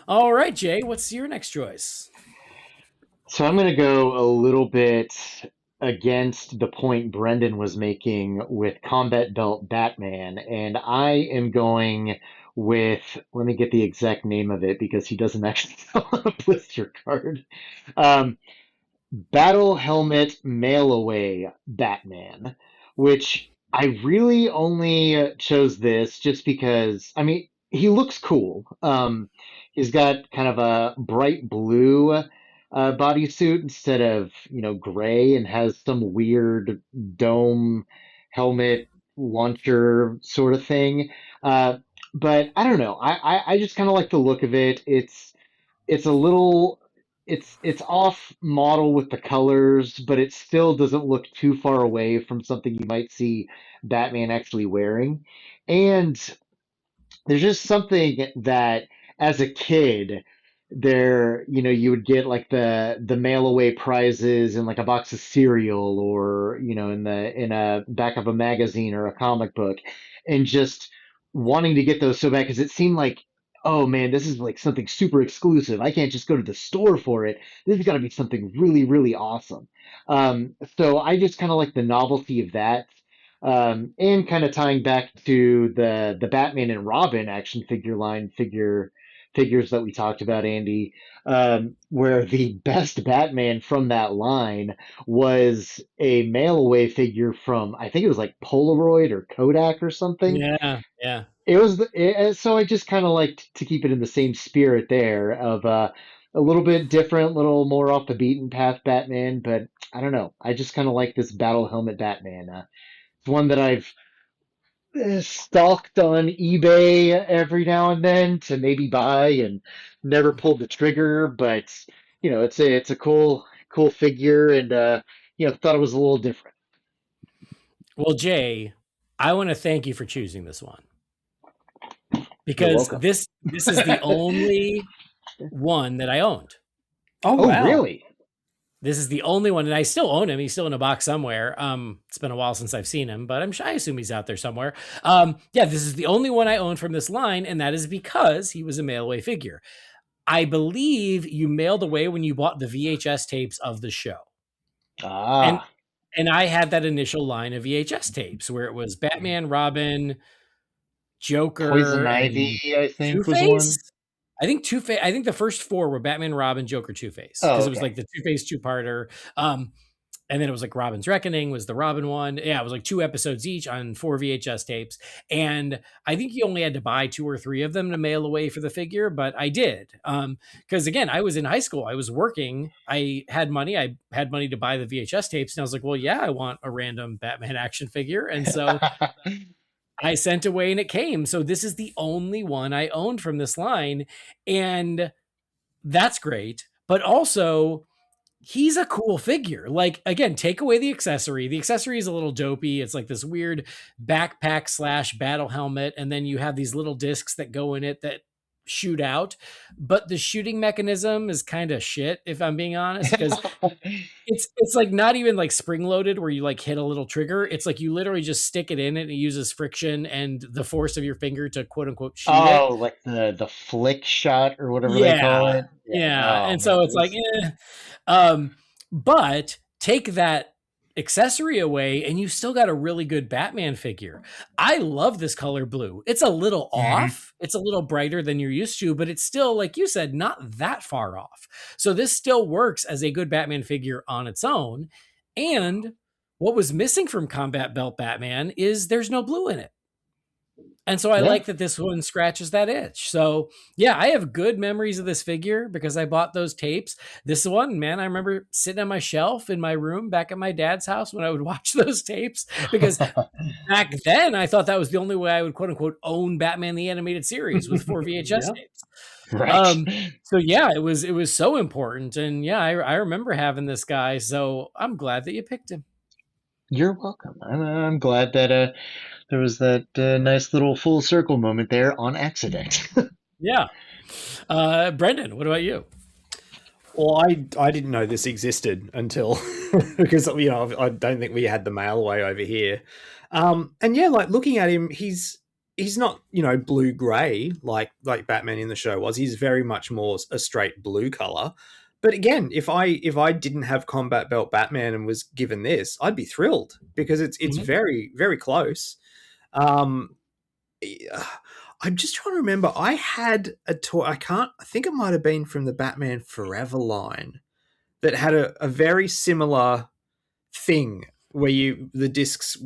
All right, Jay, what's your next choice? So I'm going to go a little bit against the point Brendan was making with Combat Belt Batman, and I am going with, let me get the exact name of it because he doesn't actually sell on a blister card. Battle Helmet Mail Away Batman, which I really only chose this just because, I mean, he looks cool. He's got kind of a bright blue bodysuit instead of, gray, and has some weird dome helmet launcher sort of thing. Uh, but I don't know. I just kind of like the look of it. It's a little it's off model with the colors, but it still doesn't look too far away from something you might see Batman actually wearing. And there's just something that as a kid there, you would get like the mail away prizes in like a box of cereal, or in a back of a magazine or a comic book, and just wanting to get those so bad because it seemed like, oh man, this is like something super exclusive. I can't just go to the store for it. This has got to be something really, really awesome. So I just kind of like the novelty of that. And kind of tying back to the Batman and Robin action figure line figures that we talked about, Andy, where the best Batman from that line was a mail away figure from, I think it was like Polaroid or Kodak or something. Yeah, yeah. It was so I just kind of liked to keep it in the same spirit there of a little bit different, little more off the beaten path Batman, but I don't know. I just kind of like this battle helmet Batman. It's one that I've stalked on eBay every now and then to maybe buy, and never pulled the trigger. But it's a cool figure, and thought it was a little different. Well, Jay, I want to thank you for choosing this one, You're because welcome. this is the only one that I owned. Oh, wow. really? This is the only one, and I still own him. He's still in a box somewhere. It's been a while since I've seen him, but I assume he's out there somewhere. Yeah, this is the only one I own from this line, and that is because he was a mail away figure. I believe you mailed away when you bought the VHS tapes of the show. Ah, And I had that initial line of VHS tapes where it was Batman, Robin, Joker, Poison and Ivy, I think, was one. Two-Face. I think Two-Face. I think the first four were Batman, Robin, Joker, Two-Face, Oh, because it was okay. like the Two-Face two-parter. And then it was like Robin's Reckoning was the Robin one. Yeah, it was like 2 episodes each on 4 VHS tapes. And I think you only had to buy 2 or 3 of them to mail away for the figure, but I did. Because again, I was in high school. I was working. I had money. I had money to buy the VHS tapes. And I was like, well, yeah, I want a random Batman action figure. And so I sent away and it came. So this is the only one I owned from this line. And that's great. But also, he's a cool figure. Like, again, take away the accessory. The accessory is a little dopey. It's like this weird backpack / battle helmet. And then you have these little discs that go in it that shoot out. But the shooting mechanism is kind of shit, if I'm being honest, because it's like not even like spring loaded where you like hit a little trigger. It's like you literally just stick it in and it uses friction and the force of your finger to quote unquote shoot it. Oh, like the flick shot or whatever they call it. Yeah. Oh, And so man, it's like, but take that accessory away and you still got a really good Batman figure. I love this color blue. It's a little off. It's a little brighter than you're used to, but it's still, like you said, not that far off. So this still works as a good Batman figure on its own. And what was missing from Combat Belt Batman is there's no blue in it. And so I like that this one scratches that itch. So yeah, I have good memories of this figure because I bought those tapes. This one, man, I remember sitting on my shelf in my room back at my dad's house when I would watch those tapes, because back then I thought that was the only way I would quote unquote own Batman the Animated Series, with 4 VHS tapes. Right. So yeah, it was so important. And yeah, I remember having this guy. So I'm glad that you picked him. You're welcome. I'm glad that there was that nice little full circle moment there on accident. Yeah. Brendan, what about you? Well, I didn't know this existed until because I don't think we had the mail away over here. And yeah, like looking at him, he's not blue gray like Batman in the show was. He's very much more a straight blue color. But again, if I didn't have Combat Belt Batman and was given this, I'd be thrilled because it's very, very close. I'm just trying to remember. I had a toy. I think it might have been from the Batman Forever line that had a very similar thing. where the discs,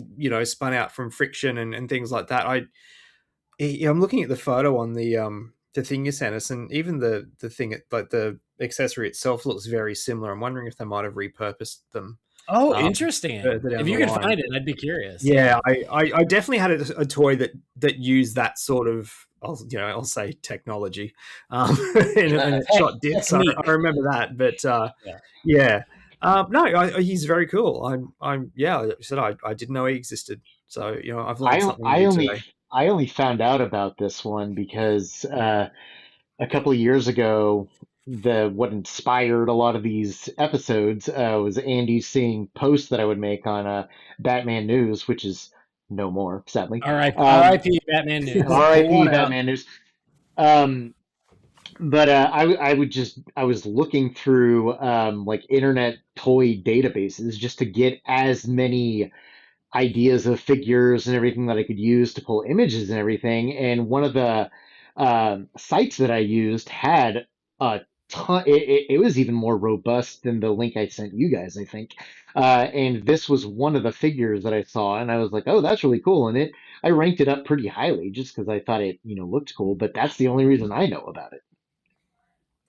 spun out from friction and things like that. I'm looking at the photo on the thing you sent us, and even the thing, like the accessory itself, looks very similar. I'm wondering if they might have repurposed them. Oh, interesting. further down If you the could line. find it, I'd be curious. Yeah, I definitely had a toy that used that sort of, I'll say technology, and it shot discs. I remember that, but yeah. No, he's very cool. I didn't know he existed. So I've learned something new today. I only found out about this one because a couple of years ago, what inspired a lot of these episodes was Andy seeing posts that I would make on Batman News, which is no more, sadly. R.I.P. Batman News. R.I.P. Batman News. But I was looking through like internet toy databases just to get as many ideas of figures and everything that I could use to pull images and everything. And one of the sites that I used had a ton. It was even more robust than the link I sent you guys, I think. And this was one of the figures that I saw, and I was like, "Oh, that's really cool." And I ranked it up pretty highly just because I thought it, looked cool. But that's the only reason I know about it.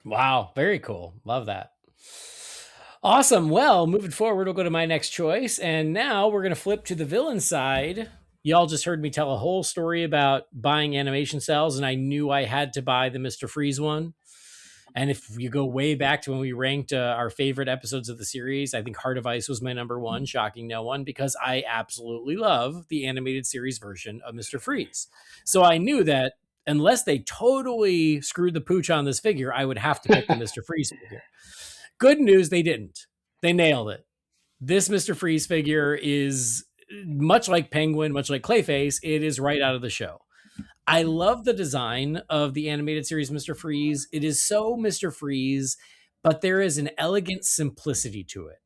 Wow, very cool. Love that. Awesome. Well, moving forward, we'll go to my next choice. And now we're going to flip to the villain side. Y'all just heard me tell a whole story about buying animation cells, and I knew I had to buy the Mr. Freeze one. And if you go way back to when we ranked our favorite episodes of the series, I think Heart of Ice was my number one, shocking no one, because I absolutely love the animated series version of Mr. Freeze. So I knew that unless they totally screwed the pooch on this figure, I would have to pick the Mr. Freeze figure. Good news, they didn't. They nailed it. This Mr. Freeze figure is much like Penguin, much like Clayface. It is right out of the show. I love the design of the animated series Mr. Freeze. It is so Mr. Freeze, but there is an elegant simplicity to it.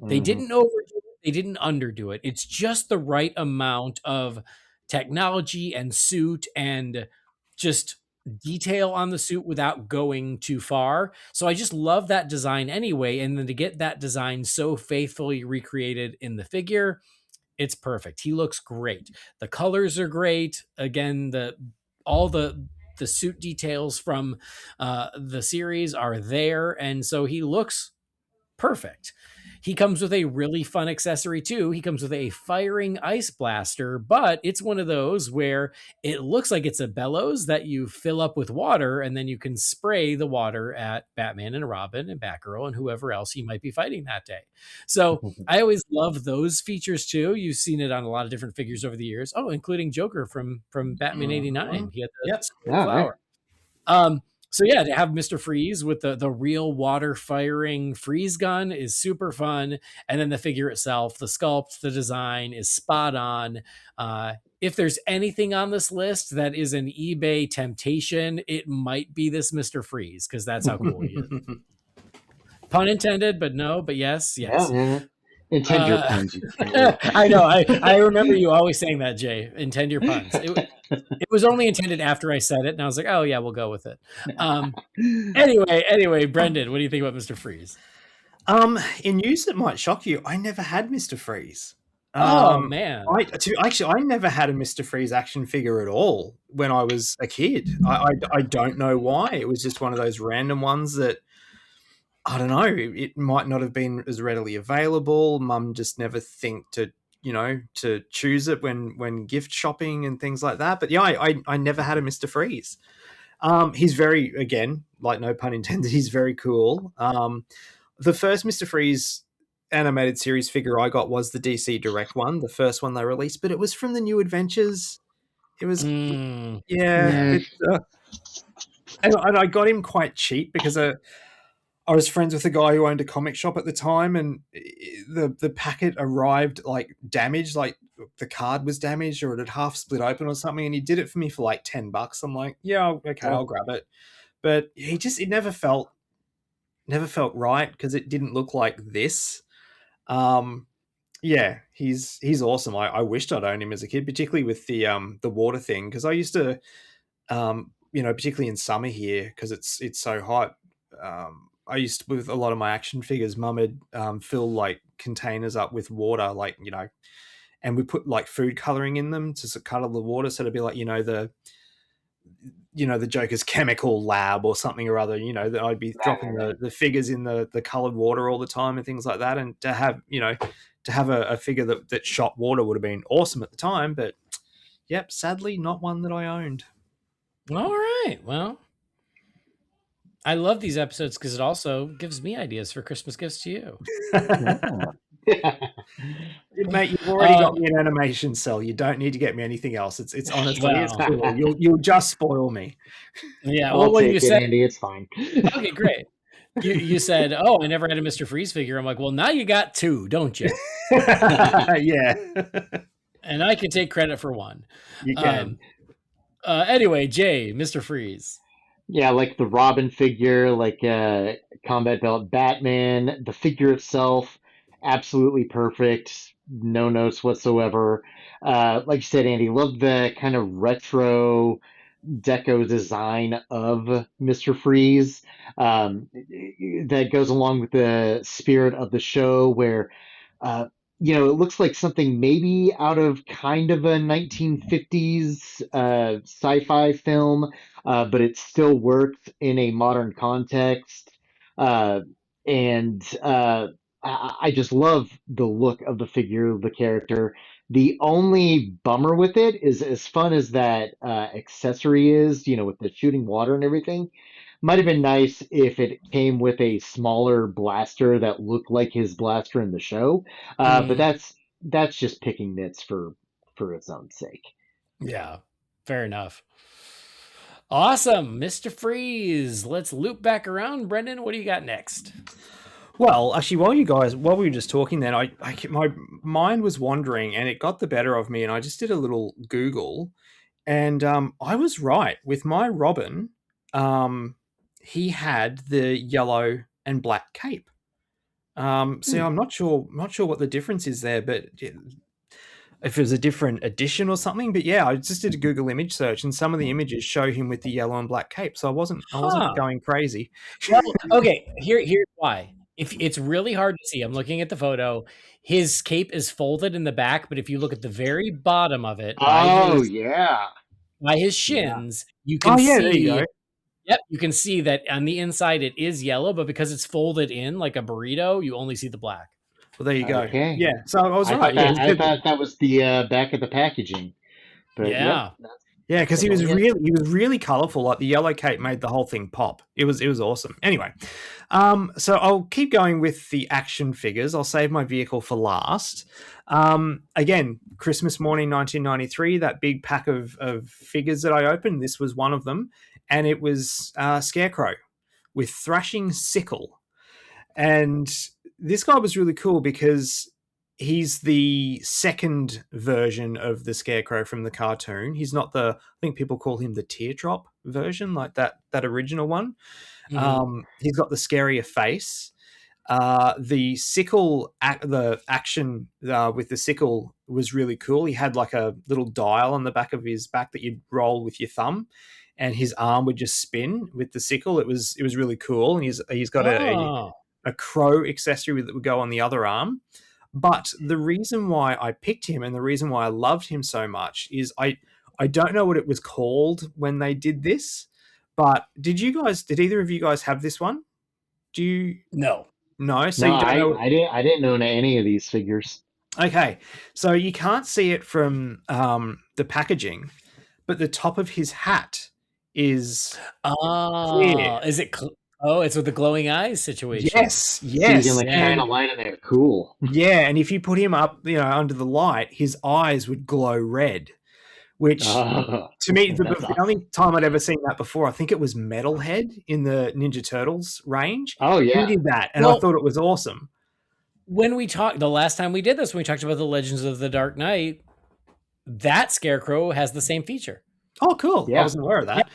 They didn't overdo it. They didn't underdo it. It's just the right amount of technology and suit and just detail on the suit without going too far. So I just love that design anyway. And then to get that design so faithfully recreated in the figure, it's perfect. He looks great. The colors are great. Again, all the suit details from the series are there. And so he looks perfect. He comes with a really fun accessory too. He comes with a firing ice blaster, but it's one of those where it looks like it's a bellows that you fill up with water, and then you can spray the water at Batman and Robin and Batgirl and whoever else he might be fighting that day. So I always love those features too. You've seen it on a lot of different figures over the years. Oh, including Joker from Batman '89. He had the flower. So yeah, to have Mr. Freeze with the real water firing freeze gun is super fun. And then the figure itself, the sculpt, the design is spot on. If there's anything on this list that is an eBay temptation, it might be this Mr. Freeze, because that's how cool he is. Pun intended, but no, but yes. Yeah. Intend your puns. I know. I remember you always saying that, Jay. Intend your puns. It was only intended after I said it, and I was like, oh, yeah, we'll go with it. Anyway, Brendan, what do you think about Mr. Freeze? In news that might shock you, I never had Mr. Freeze. Oh, man. I never had a Mr. Freeze action figure at all when I was a kid. I don't know why. It was just one of those random ones that, I don't know, it might not have been as readily available. Mum just never think to choose it when gift shopping and things like that. But yeah, I never had a Mr. Freeze. He's very, again, like no pun intended, he's very cool. The first Mr. Freeze animated series figure I got was the DC Direct one, the first one they released, but it was from the New Adventures. It was, and I got him quite cheap because I was friends with a guy who owned a comic shop at the time, and the packet arrived like damaged, like the card was damaged or it had half split open or something, and he did it for me for like $10. I'm like, yeah, okay, I'll grab it. But it never felt right because it didn't look like this. Yeah, he's awesome. I wished I'd owned him as a kid, particularly with the water thing, because I used to, particularly in summer here because it's so hot. I used to, with a lot of my action figures, Mum would fill like containers up with water, like, you know, and we put like food coloring in them to color the water, so it'd be like, the Joker's chemical lab or something or other. That I'd be dropping the figures in the colored water all the time and things like that, and to have a figure that shot water would have been awesome at the time, but yep, sadly not one that I owned. All right, well, I love these episodes because it also gives me ideas for Christmas gifts to you. Mate, you've already got me an animation cell. You don't need to get me anything else. It's honestly, it's cool. You'll just spoil me. Yeah, well, when you said, Andy, it's fine. Okay, great. You said, "Oh, I never had a Mr. Freeze figure." I'm like, "Well, now you got two, don't you?" Yeah. And I can take credit for one. You can. Anyway, Jay, Mr. Freeze. Yeah, like the Robin figure, like Combat Belt Batman, the figure itself, absolutely perfect. No notes whatsoever. Like you said, Andy, love the kind of retro deco design of Mr. Freeze. That goes along with the spirit of the show where it looks like something maybe out of kind of a 1950s sci-fi film, but it still works in a modern context. And I just love the look of the figure, the character. The only bummer with it is, as fun as that accessory is, with the shooting water and everything, might have been nice if it came with a smaller blaster that looked like his blaster in the show. But that's just picking nits for its own sake. Yeah, fair enough. Awesome, Mr. Freeze. Let's loop back around. Brendan, what do you got next? Well, actually, while we were just talking then, my mind was wandering and it got the better of me, and I just did a little Google, and I was right. With my Robin, he had the yellow and black cape. So I'm not sure what the difference is there, but if it was a different edition or something. But yeah, I just did a Google image search, and some of the images show him with the yellow and black cape. So I wasn't going crazy. Well, okay, here's why. If it's really hard to see, I'm looking at the photo. His cape is folded in the back, but if you look at the very bottom of it, by his shins, you can see. There you go. Yep, you can see that on the inside it is yellow, but because it's folded in like a burrito, you only see the black. Well, there you go. Okay. Yeah, so I was right. I thought that was the back of the packaging. But yeah. Yeah, because he was really colorful. Like the yellow cape made the whole thing pop. It was awesome. Anyway, so I'll keep going with the action figures. I'll save my vehicle for last. Again, Christmas morning, 1993. That big pack of figures that I opened. This was one of them, and it was Scarecrow with thrashing sickle, and this guy was really cool because he's the second version of the Scarecrow from the cartoon. He's not I think people call him the teardrop version, like that original one. Mm-hmm. He's got the scarier face. The sickle, the action with the sickle was really cool. He had like a little dial on the back of his back that you'd roll with your thumb, and his arm would just spin with the sickle. It was really cool, and he's got a crow accessory that would go on the other arm. But the reason why I picked him and the reason why I loved him so much is I don't know what it was called when they did this, but did either of you guys have this one? Do you? No. No? So no, I didn't own any of these figures. Okay. So you can't see it from the packaging, but the top of his hat is clear. Is it it's with the glowing eyes situation. Yes. So you can like shine a light in there. Cool. Yeah, and if you put him up, under the light, his eyes would glow red, which to me, the only time I'd ever seen that before, I think it was Metalhead in the Ninja Turtles range. Oh yeah, he did that, and I thought it was awesome. When we talked the last time we did this, when we talked about the Legends of the Dark Knight, that Scarecrow has the same feature. Oh, cool! Yeah. I wasn't aware of that.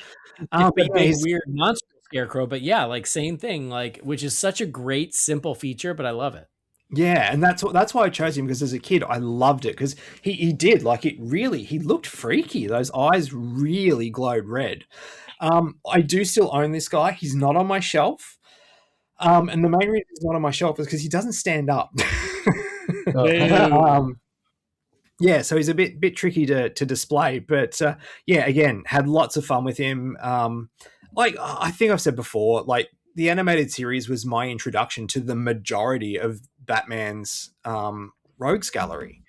Yeah. It's a big, weird monster Scarecrow, but yeah, like same thing, like which is such a great simple feature, but I love it. Yeah, and that's why I chose him, because as a kid I loved it, because he did like it really. He looked freaky. Those eyes really glowed red. I do still own this guy. He's not on my shelf. And the main reason he's not on my shelf is because he doesn't stand up. Oh. Yeah, so he's a bit tricky to display, but yeah, again, had lots of fun with him. Like I think I've said before, like the animated series was my introduction to the majority of Batman's rogues gallery,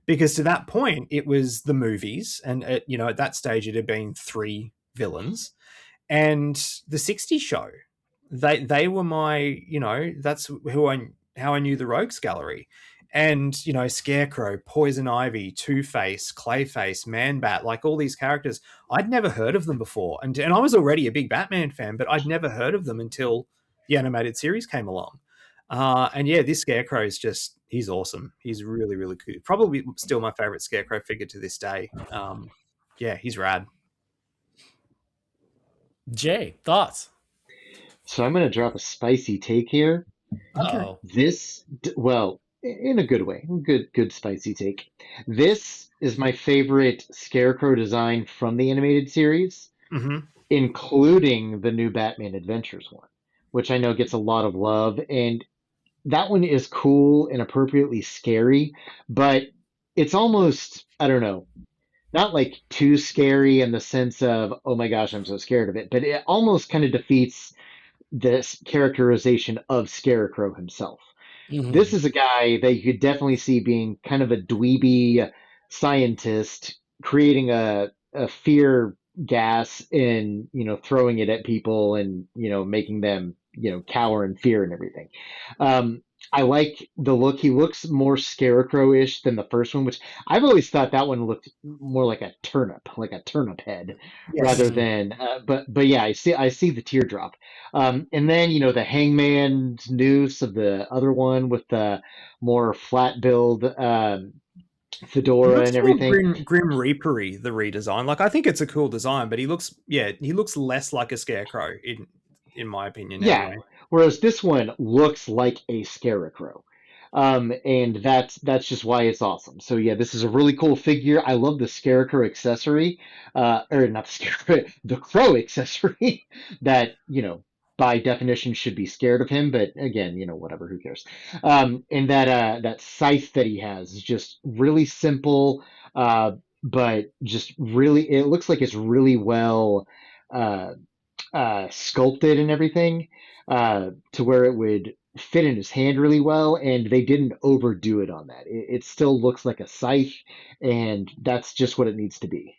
because to that point it was the movies, and at that stage it had been 3 villains, and the '60s show. They were my, that's how I knew the rogues gallery. And Scarecrow, Poison Ivy, Two-Face, Clayface, Man-Bat, like all these characters, I'd never heard of them before, and I was already a big Batman fan, but I'd never heard of them until the animated series came along. And yeah, this Scarecrow is he's awesome. He's really, really cool. Probably still my favorite Scarecrow figure to this day. Yeah, he's rad. Jay, thoughts? So I'm going to drop a spicy take here. Uh-oh. Well, in a good way, good spicy take. This is my favorite Scarecrow design from the animated series, including the new Batman Adventures one, which I know gets a lot of love. And that one is cool and appropriately scary, but it's almost, I don't know, not like too scary in the sense of, oh my gosh, I'm so scared of it, but it almost kind of defeats this characterization of Scarecrow himself. This is a guy that you could definitely see being kind of a dweeby scientist, creating a fear gas and throwing it at people and making them cower in fear and everything. I like the look. He looks more Scarecrow-ish than the first one, which I've always thought that one looked more like a turnip head, rather than. But yeah, I see the teardrop, and then the Hangman's noose of the other one with the more flat build fedora and everything. Grim Reaper-y, the redesign. Like I think it's a cool design, but he looks less like a Scarecrow in my opinion. Yeah. Anyway. Whereas this one looks like a Scarecrow. And that's just why it's awesome. So yeah, this is a really cool figure. I love the Scarecrow accessory, or not the Scarecrow, the Crow accessory that, by definition should be scared of him. But again, whatever, who cares? And that scythe that he has is just really simple, but just really, it looks like it's really well, sculpted and everything, to where it would fit in his hand really well, and they didn't overdo it on that. It still looks like a scythe, and that's just what it needs to be.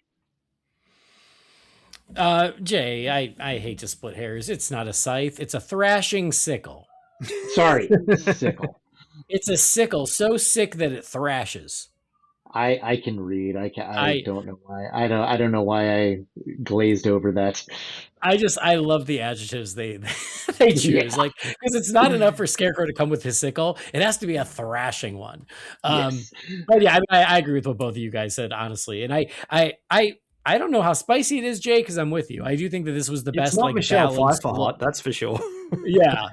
Jay, I hate to split hairs. It's not a scythe. It's a thrashing sickle. Sorry, sickle. It's a sickle so sick that it thrashes. I can read. I don't know why. I don't know why I glazed over that. I love the adjectives they choose. Yeah. Like, because it's not enough for Scarecrow to come with his sickle. It has to be a thrashing one. Yes. But yeah, I agree with what both of you guys said, honestly. And I don't know how spicy it is, Jay, because I'm with you. I do think that this was the best. It's not like Michelle Pfeiffer hot, that's for sure. Yeah.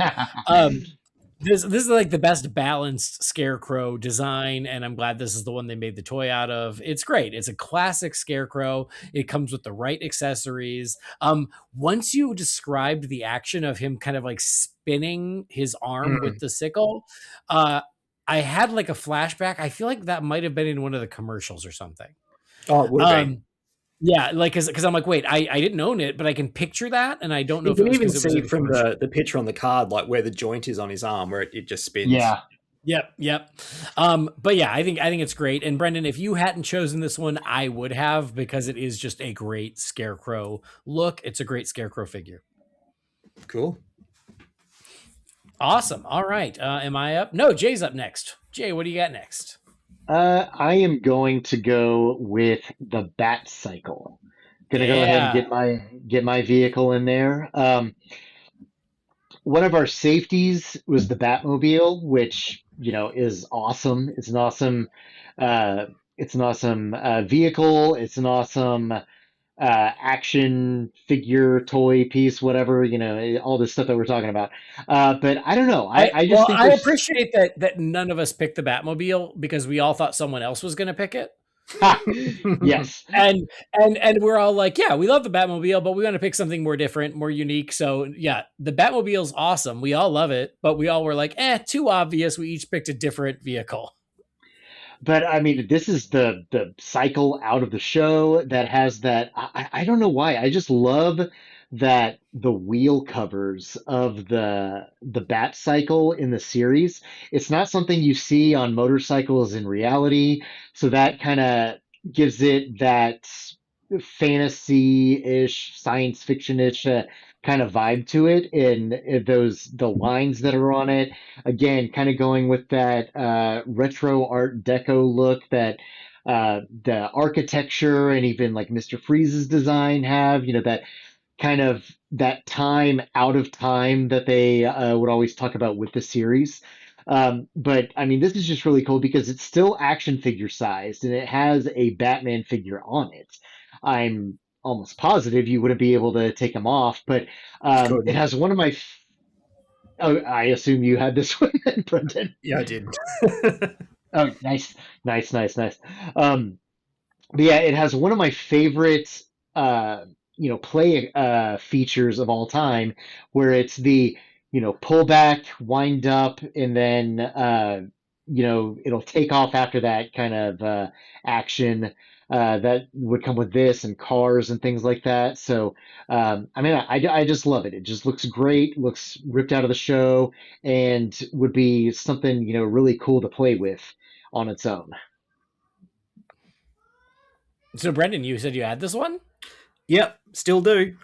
This is like the best balanced Scarecrow design, and I'm glad this is the one they made the toy out of. It's great. It's a classic Scarecrow. It comes with the right accessories. Once you described the action of him kind of like spinning his arm with the sickle, I had like a flashback. I feel like that might have been in one of the commercials or something. Oh, it would have been. Yeah, like because I'm like, wait, I didn't own it, but I can picture that, and I don't know. You can even see from the picture on the card, like where the joint is on his arm, where it just spins. Yeah. Yep. But yeah, I think it's great. And Brendan, if you hadn't chosen this one, I would have, because it is just a great Scarecrow look. It's a great Scarecrow figure. Cool. Awesome. All right. Am I up? No, Jay's up next. Jay, what do you got next? I am going to go with the Bat Cycle. Gonna go ahead and get my vehicle in there. One of our safeties was the Batmobile, which is awesome. It's an awesome vehicle. It's an awesome action figure, toy piece, whatever, all this stuff that we're talking about. But I don't know. I appreciate that none of us picked the Batmobile, because we all thought someone else was going to pick it. Yes. And we're all like, yeah, we love the Batmobile, but we want to pick something more different, more unique. So yeah, the Batmobile's awesome. We all love it, but we all were like, too obvious. We each picked a different vehicle. But I mean, this is the cycle out of the show that has that. I don't know why. I just love that the wheel covers of the Bat Cycle in the series. It's not something you see on motorcycles in reality, so that kind of gives it that fantasy-ish, science fiction-ish kind of vibe to it. And the lines that are on it, again, kind of going with that retro Art Deco look that the architecture and even like Mr. Freeze's design have, that kind of that time out of time that they would always talk about with the series. But I mean, this is just really cool because it's still action figure sized and it has a Batman figure on it. I'm almost positive you wouldn't be able to take them off, but it has one of my. Oh, I assume you had this one, Brendan. Yeah, I did. Oh, nice, nice, nice, nice. But yeah, it has one of my favorite, play features of all time, where it's the, pull back, wind up, and then, it'll take off after that kind of action that would come with this and cars and things like that. So, I mean, I just love it. It just looks great, looks ripped out of the show, and would be something, really cool to play with on its own. So Brendan, you said you had this one? Yep, still do.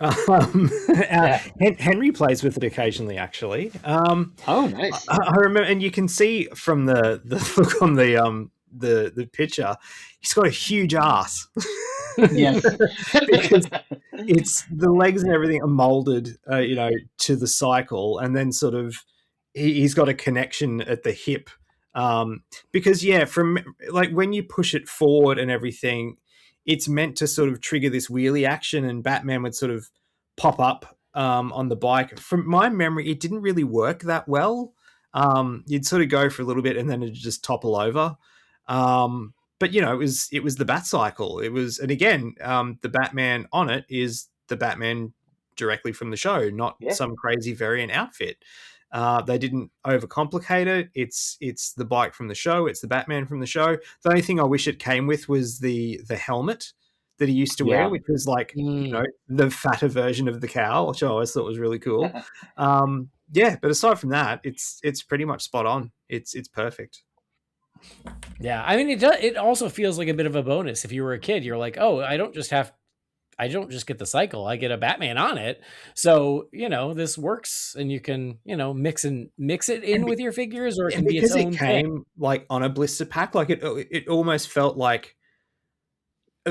Henry plays with it occasionally, actually. Oh, nice. I remember, and you can see from the look on the picture, he's got a huge ass. Yes, because it's the legs and everything are molded, to the cycle, and then sort of he's got a connection at the hip. Because from like when you push it forward and everything, it's meant to sort of trigger this wheelie action, and Batman would sort of pop up on the bike. From my memory, it didn't really work that well. You'd sort of go for a little bit and then it'd just topple over. But it was the Bat Cycle. It was, and again, the Batman on it is the Batman directly from the show, not some crazy variant outfit. They didn't overcomplicate it. It's the bike from the show. It's the Batman from the show. The only thing I wish it came with was the helmet that he used to wear, which was like the fatter version of the cowl, which I always thought was really cool. But aside from that, it's pretty much spot on. It's perfect. Yeah, I mean, it also feels like a bit of a bonus. If you were a kid, you're like, oh, I don't just get the cycle, I get a Batman on it. So, this works, and you can, mix it in with your figures, or it can be its own thing. Because it came like on a blister pack, like it almost felt like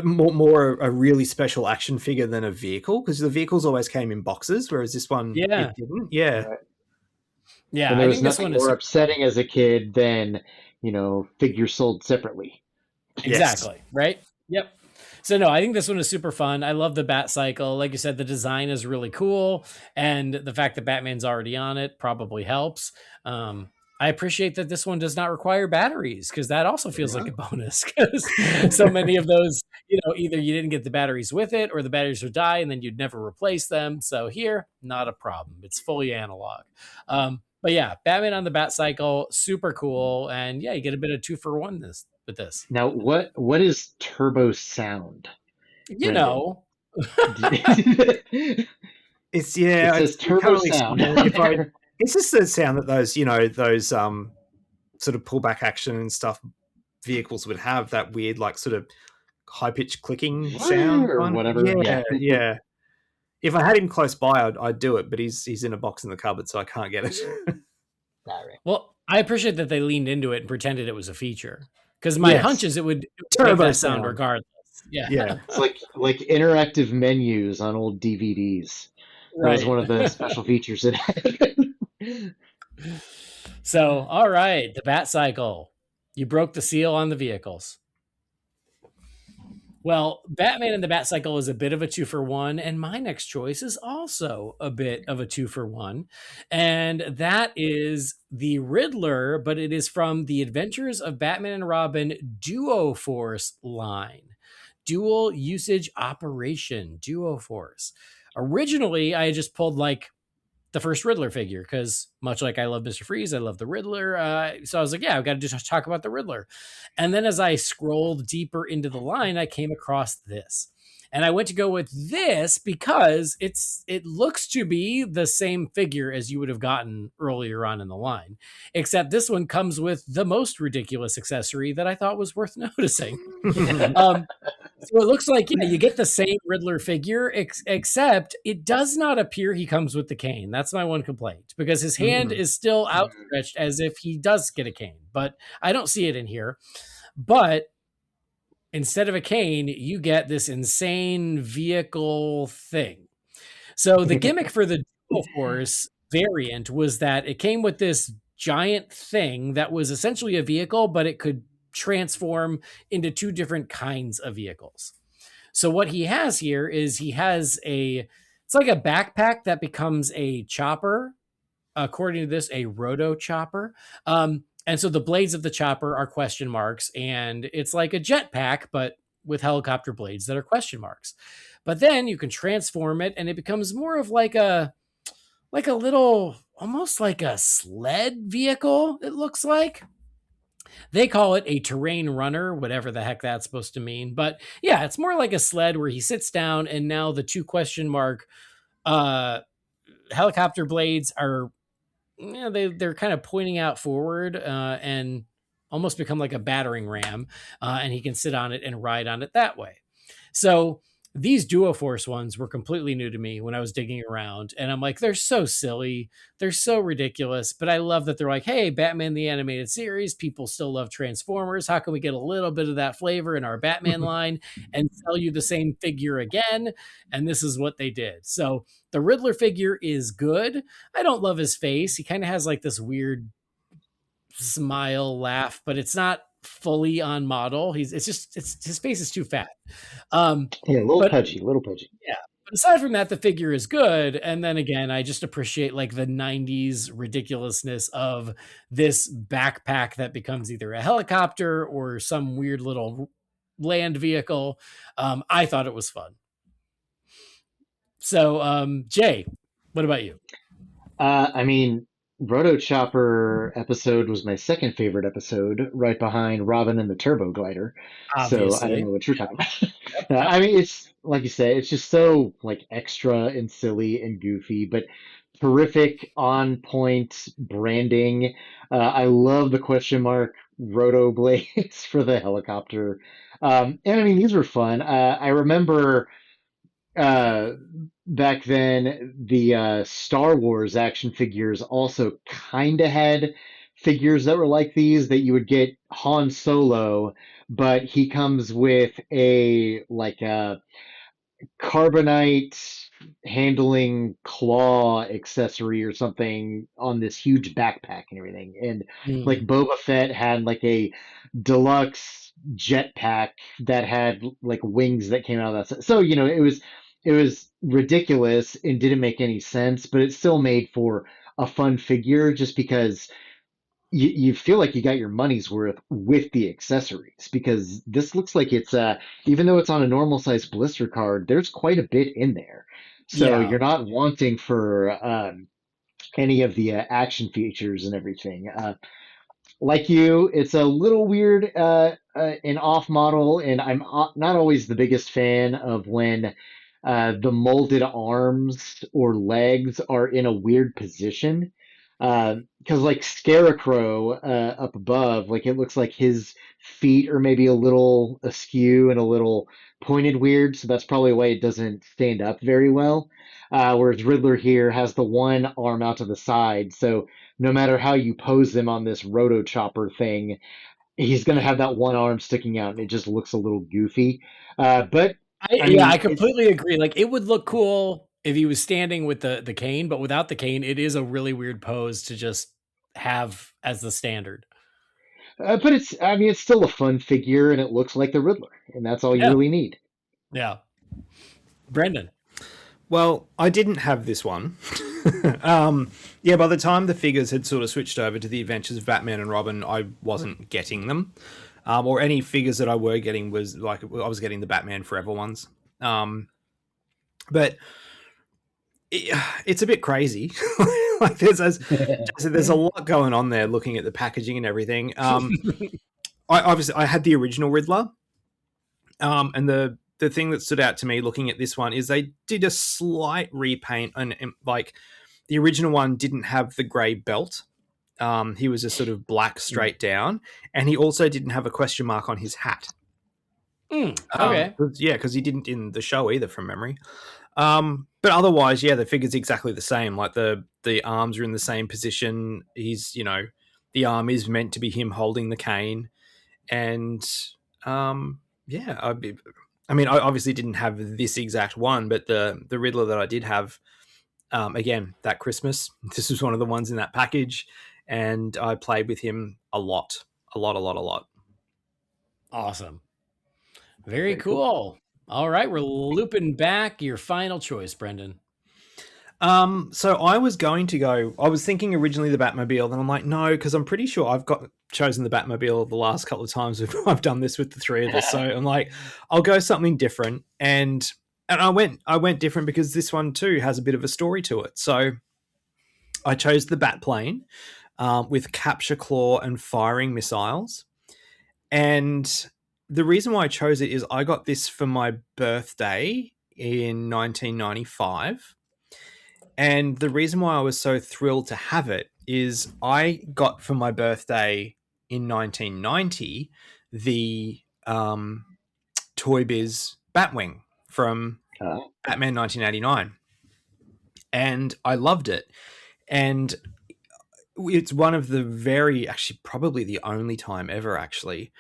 more a really special action figure than a vehicle, because the vehicles always came in boxes, whereas this one it didn't. Yeah. Right. Yeah. And there was nothing more upsetting as a kid than, figures sold separately. Exactly. Yes. Right. Yep. So no, I think this one is super fun. I love the Bat Cycle. Like you said, the design is really cool, and the fact that Batman's already on it probably helps. I appreciate that this one does not require batteries, because that also feels like a bonus, because so many of those, either you didn't get the batteries with it, or the batteries would die and then you'd never replace them. So here, not a problem. It's fully analog. But yeah, Batman on the Bat Cycle, super cool. And yeah, you get a bit of 2-for-1 with this. Now, what is turbo sound? It's it says turbo sound. It's just the sound that those sort of pullback action and stuff vehicles would have, that weird like sort of high pitched clicking sound or whatever. Yeah. If I had him close by, I'd do it, but he's in a box in the cupboard, so I can't get it. Well, I appreciate that they leaned into it and pretended it was a feature, because my hunch is it would make that sound regardless. Yeah. It's like interactive menus on old DVDs. That was one of the special features it had. So, all right, the Bat Cycle. You broke the seal on the vehicles. Well, Batman and the Bat Cycle is a bit of a 2-for-1, and my next choice is also a bit of a 2-for-1. And that is the Riddler, but it is from the Adventures of Batman and Robin Duo Force line. Dual Usage Operation, Duo Force. Originally, I just pulled like the first Riddler figure because much like I love Mr. Freeze, I love the Riddler. So I was like, yeah, I've got to just talk about the Riddler. And then as I scrolled deeper into the line, I came across this. And I went to go with this because it looks to be the same figure as you would have gotten earlier on in the line, except this one comes with the most ridiculous accessory that I thought was worth noticing. So it looks like you get the same Riddler figure, except it does not appear he comes with the cane. That's my one complaint, because his hand is still outstretched as if he does get a cane, but I don't see it in here. But instead of a cane, you get this insane vehicle thing. So the gimmick for the Dual Force variant was that it came with this giant thing that was essentially a vehicle, but it could transform into two different kinds of vehicles. So what he has here is it's like a backpack that becomes a chopper. According to this, a roto chopper. And so the blades of the chopper are question marks, and it's like a jetpack, but with helicopter blades that are question marks. But then you can transform it, and it becomes more of like a little, almost like a sled vehicle, it looks like. They call it a terrain runner, whatever the heck that's supposed to mean. But yeah, it's more like a sled where he sits down, and now the two question mark helicopter blades are, they're kind of pointing out forward and almost become like a battering ram, and he can sit on it and ride on it that way. So these Duo Force ones were completely new to me when I was digging around, and I'm like, they're so silly, they're so ridiculous, but I love that they're like, hey, Batman the Animated Series, people still love Transformers, how can we get a little bit of that flavor in our Batman line and sell you the same figure again? And this is what they did. So the Riddler figure is good. I don't love his face. He kind of has like this weird smile laugh, but it's not fully on model. His face is too fat. Yeah, a little pudgy. Yeah. But aside from that, the figure is good. And then again, I just appreciate like the 90s ridiculousness of this backpack that becomes either a helicopter or some weird little land vehicle. I thought it was fun. So, Jay, what about you? I mean, Roto Chopper episode was my second favorite episode, right behind Robin and the Turbo Glider. Obviously. So I don't know what you're talking about. I mean, it's like you say, it's just so like extra and silly and goofy, but terrific on point branding. I love the question mark roto blades for the helicopter. And I mean, these were fun. I remember uh, back then the Star Wars action figures also kind of had figures that were like these, that you would get Han Solo, but he comes with a like a carbonite handling claw accessory or something on this huge backpack and everything. And like Boba Fett had like a deluxe jetpack that had like wings that came out of that. So, you know, it was ridiculous and didn't make any sense, but it still made for a fun figure just because you feel like you got your money's worth with the accessories, because this looks like it's even though it's on a normal size blister card, there's quite a bit in there. So you're not wanting for any of the action features and everything. Like you, it's a little weird and off model, and I'm not always the biggest fan of when the molded arms or legs are in a weird position. Because like Scarecrow up above, like it looks like his feet are maybe a little askew and a little pointed weird, so that's probably why it doesn't stand up very well. Whereas Riddler here has the one arm out to the side, so no matter how you pose him on this roto chopper thing, he's going to have that one arm sticking out, and it just looks a little goofy. But I completely agree. Like it would look cool if he was standing with the cane, but without the cane, it is a really weird pose to just have as the standard. But it's still a fun figure, and it looks like the Riddler, and that's all you Yeah. really need. Yeah. Brendan. Well, I didn't have this one. By the time the figures had sort of switched over to the Adventures of Batman and Robin, I wasn't getting them. Or any figures that I were getting was like I was getting the Batman Forever ones. But it's a bit crazy. Like there's a lot going on there. Looking at the packaging and everything. I had the original Riddler, and the thing that stood out to me looking at this one is they did a slight repaint, and like the original one didn't have the grey belt. He was a sort of black straight down, and he also didn't have a question mark on his hat. Okay. Because he didn't in the show either, from memory. But otherwise, the figure's exactly the same. Like the arms are in the same position. He's, the arm is meant to be him holding the cane, and I obviously didn't have this exact one, but the Riddler that I did have, again, that Christmas, this was one of the ones in that package, and I played with him a lot. Awesome. Very cool. All right, we're looping back. Your final choice, Brendan. So I was thinking originally the Batmobile, then I'm like, no, because I'm pretty sure I've chosen the Batmobile the last couple of times I've done this with the three of us. So I'm like, I'll go something different. And I went different because this one too has a bit of a story to it. So I chose the Batplane with capture claw and firing missiles. And the reason why I chose it is I got this for my birthday in 1995. And the reason why I was so thrilled to have it is I got for my birthday in 1990 the Toy Biz Batwing from Batman 1989. And I loved it. And it's one of the probably the only time ever, actually.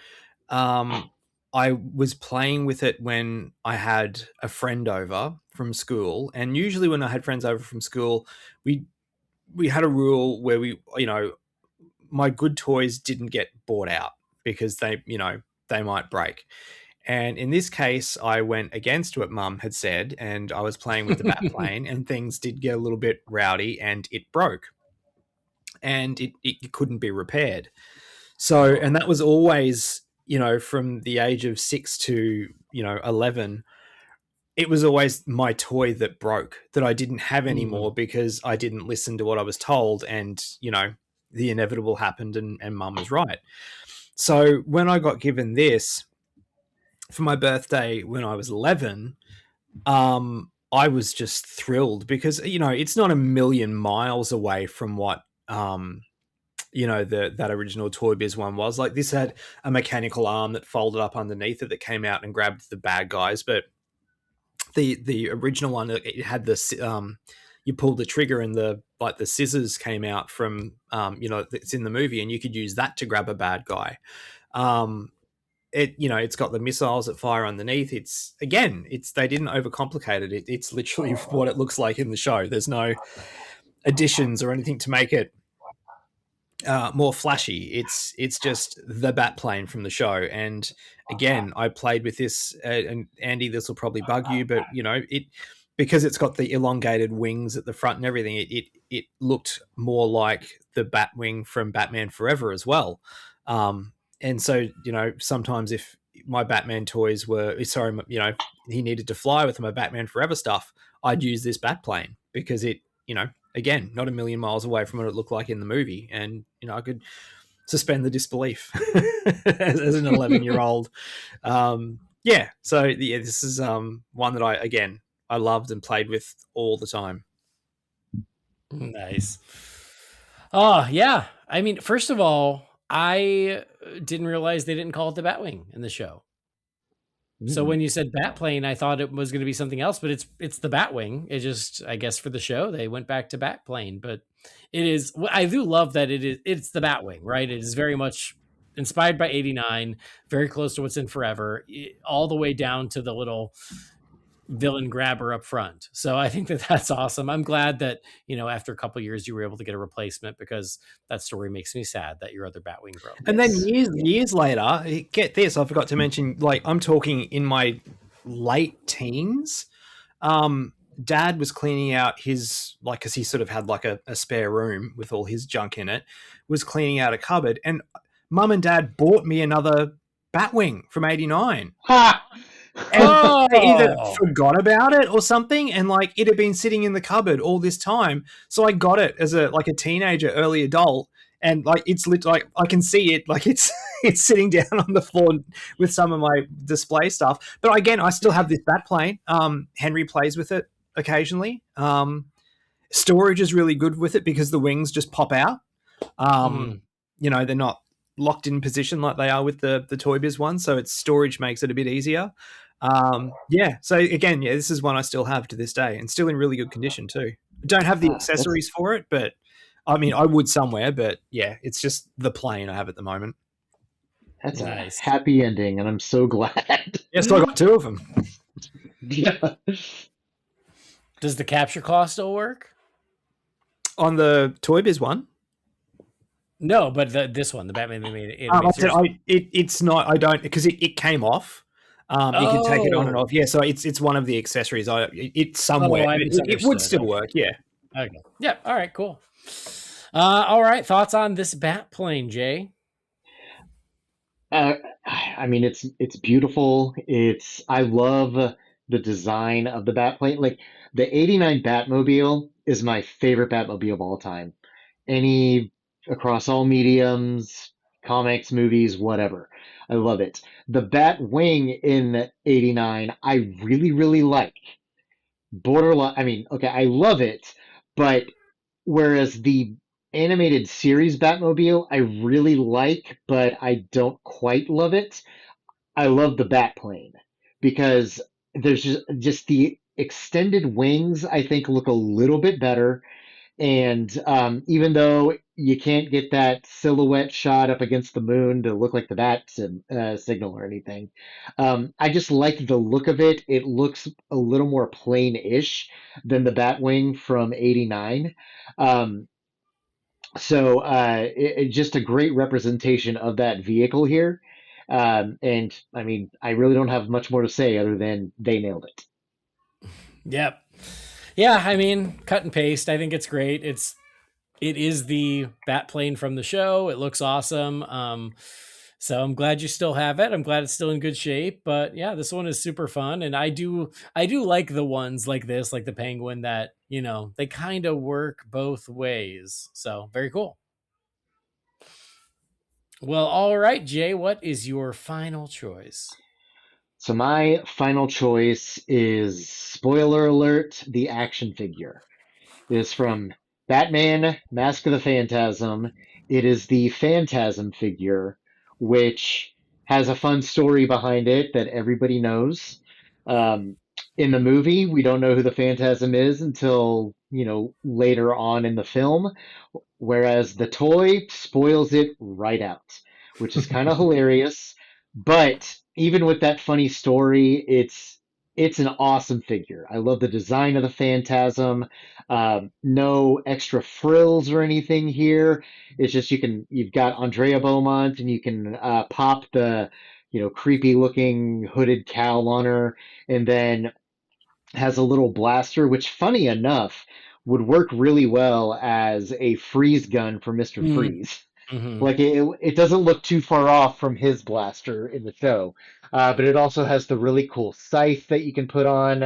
I was playing with it when I had a friend over from school, and usually when I had friends over from school, we had a rule where my good toys didn't get bought out because they might break. And in this case, I went against what Mum had said, and I was playing with the Batplane, and things did get a little bit rowdy, and it broke, and it couldn't be repaired. So, and that was always, from the age of 6 to 11, it was always my toy that broke, that I didn't have anymore because I didn't listen to what I was told, and the inevitable happened, and Mum was right. So when I got given this for my birthday when I was 11, I was just thrilled because it's not a million miles away from what that original Toy Biz one was. Like, this had a mechanical arm that folded up underneath it that came out and grabbed the bad guys, but the original one, it had this you pulled the trigger and the scissors came out from it's in the movie, and you could use that to grab a bad guy. It's got the missiles that fire underneath. They didn't overcomplicate it. It's literally what it looks like in the show. There's no additions or anything to make it more flashy. It's just the Batplane from the show. And again, I played with this, and Andy, this will probably bug you, but because it's got the elongated wings at the front and everything, it looked more like the Batwing from Batman Forever as well. And so, sometimes if my Batman toys he needed to fly with my Batman Forever stuff, I'd use this Batplane because it, again, not a million miles away from what it looked like in the movie. And, I could suspend the disbelief as an 11-year-old. So this is one that I loved and played with all the time. Nice. Oh, yeah. I mean, first of all, I didn't realize they didn't call it the Batwing in the show. So when you said Batplane, I thought it was going to be something else, but it's the Batwing. It just, I guess for the show, they went back to Batplane, but it is, I do love that it's the Batwing, right? It is very much inspired by 89, very close to what's in Forever, all the way down to the little villain grabber up front. So I think that that's awesome. I'm glad that, after a couple of years, you were able to get a replacement, because that story makes me sad that your other Batwing broke. And then years later, get this, I forgot to mention, like, I'm talking in my late teens. Dad was cleaning out his, like, because he sort of had like a spare room with all his junk in it, was cleaning out a cupboard, and Mum and Dad bought me another Batwing from '89. Ha! And they either forgot about it or something, and like it had been sitting in the cupboard all this time. So I got it as a teenager, early adult, and like it's like I can see it, like it's sitting down on the floor with some of my display stuff. But again, I still have this Batplane. Henry plays with it occasionally. Storage is really good with it because the wings just pop out. They're not locked in position like they are with the Toy Biz one, so its storage makes it a bit easier. So again, this is one I still have to this day, and still in really good condition too. I don't have the accessories for it, but I mean, I would somewhere, but yeah, it's just the plane I have at the moment. That's nice. A happy ending, and I'm so glad. Yeah, so I got 2 of them. Yeah. Does the capture claw still work On the Toy Biz one? No, but this one, the Batman animated it's not. I don't, because it came off. You can take it on and off. Yeah, so it's one of the accessories. It's somewhere. It would still work. Yeah. Okay. Yeah. All right. Cool. All right. Thoughts on this Batplane, Jay? I mean, it's beautiful. I love the design of the Batplane. Like, the '89 Batmobile is my favorite Batmobile of all time. Across all mediums, comics, movies, whatever. I love it. The Batwing in '89, I really, really like. Borderline, I mean, okay, I love it, but whereas the animated series Batmobile, I really like, but I don't quite love it. I love the Batplane because there's just the extended wings, I think, look a little bit better. And even though you can't get that silhouette shot up against the moon to look like the bat signal or anything, I just like the look of it. It looks a little more plain-ish than the Batwing from '89. It's just a great representation of that vehicle here. And I mean, I really don't have much more to say other than they nailed it. Yep. Yeah, I mean, cut and paste. I think it's great. It is the Batplane from the show. It looks awesome. So I'm glad you still have it. I'm glad it's still in good shape. But yeah, this one is super fun, and I do like the ones like this, like the Penguin, that they kind of work both ways. So very cool. Well, all right, Jay, what is your final choice? So my final choice is, spoiler alert, the action figure. It is from Batman, Mask of the Phantasm. It is the Phantasm figure, which has a fun story behind it that everybody knows. In the movie, we don't know who the Phantasm is until, later on in the film, whereas the toy spoils it right out, which is kind of hilarious. But even with that funny story, it's an awesome figure. I love the design of the Phantasm. No extra frills or anything here. It's just you've got Andrea Beaumont, and you can pop the creepy looking hooded cowl on her, and then has a little blaster, which, funny enough, would work really well as a freeze gun for Mr. Freeze. Mm-hmm. Like, it doesn't look too far off from his blaster in the show, but it also has the really cool scythe that you can put on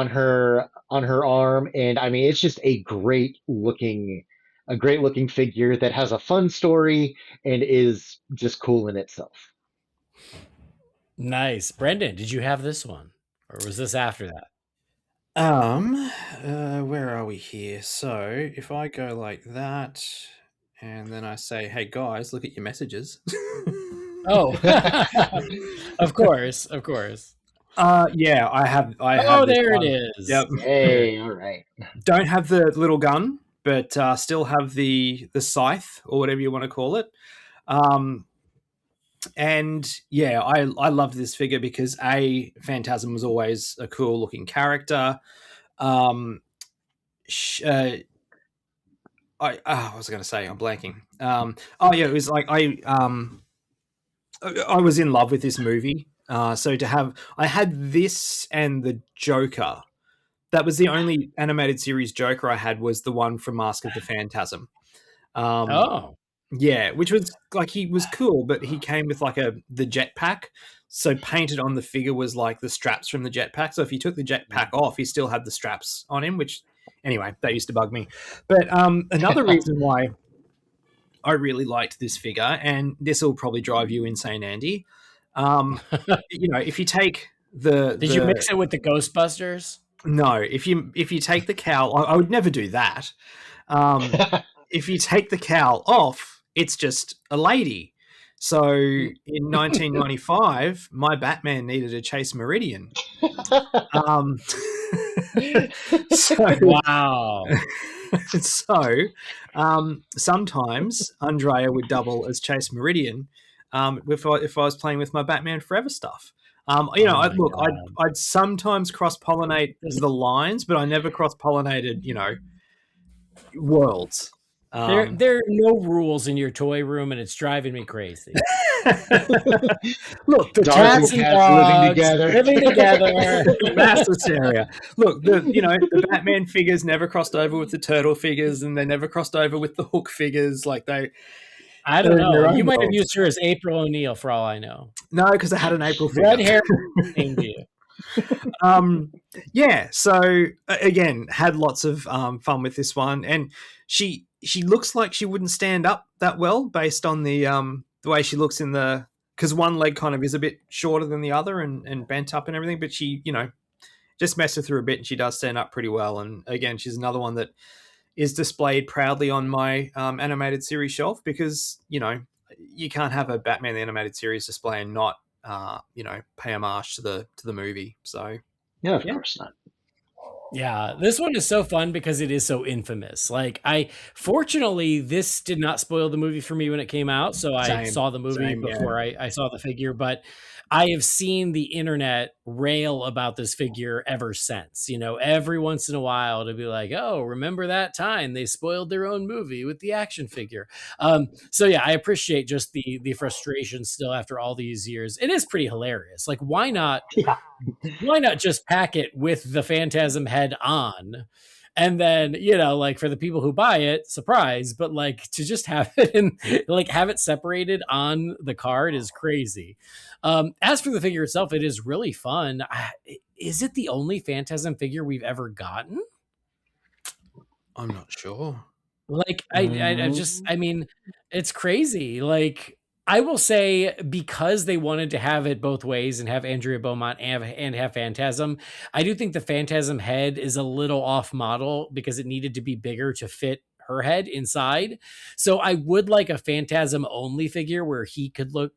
her arm, and I mean, it's just a great looking figure that has a fun story and is just cool in itself. Nice. Brendan, did you have this one, or was this after that? Where are we here? So if I go like that, and then I say, "Hey guys, look at your messages." Oh, of course. Yeah, I have. Oh, there it is. Yep. Hey, all right. Don't have the little gun, but still have the scythe, or whatever you want to call it. And yeah, I loved this figure because Phantasm was always a cool looking character. Um, what was I going to say? I'm blanking. Oh yeah, it was like I was in love with this movie. So to have, I had this and the Joker. That was the only animated series Joker I had, was the one from Mask of the Phantasm. Oh, Yeah, which was like, he was cool, but he came with like the jetpack. So painted on the figure was like the straps from the jetpack. So if you took the jetpack off, he still had the straps on him, which anyway, that used to bug me. But another reason why I really liked this figure, and this will probably drive you insane, Andy. If you take did you mix it with the Ghostbusters? No, if you take the cowl, I would never do that. If you take the cowl off, it's just a lady. So in 1995, my Batman needed a Chase Meridian. Wow. So sometimes Andrea would double as Chase Meridian if I was playing with my Batman Forever stuff. I'd sometimes cross-pollinate the lines, but I never cross-pollinated, worlds. There are no rules in your toy room, and it's driving me crazy. Look, the cats and dogs living together. Mass hysteria. Look, the Batman figures never crossed over with the Turtle figures, and they never crossed over with the Hook figures. Like I don't know. You might have used her as April O'Neil for all I know. No, because I had an April figure. Red hair named you. Yeah. So again, had lots of fun with this one, and she looks like she wouldn't stand up that well based on the way she looks in the, because one leg kind of is a bit shorter than the other and bent up and everything, but she, just messed her through a bit, and she does stand up pretty well. And again, she's another one that is displayed proudly on my animated series shelf, because you can't have a Batman the Animated Series display and not pay homage to the movie. So yeah, of course not. Yeah, this one is so fun because it is so infamous. Like, fortunately, this did not spoil the movie for me when it came out, so I saw the movie before I saw the figure, but I have seen the internet rail about this figure ever since. Every once in a while to be like, oh, remember that time they spoiled their own movie with the action figure. So yeah, I appreciate just the frustration still after all these years. It is pretty hilarious. Like, why not just pack it with the Phantasm head on? And then, like, for the people who buy it, surprise, but like to just have it have it separated on the card is crazy. As for the figure itself, it is really fun. Is it the only Phantasm figure we've ever gotten? I'm not sure. Like, I mean, it's crazy. Like, I will say, because they wanted to have it both ways and have Andrea Beaumont and have Phantasm, I do think the Phantasm head is a little off model because it needed to be bigger to fit her head inside. So I would like a Phantasm only figure where he could look,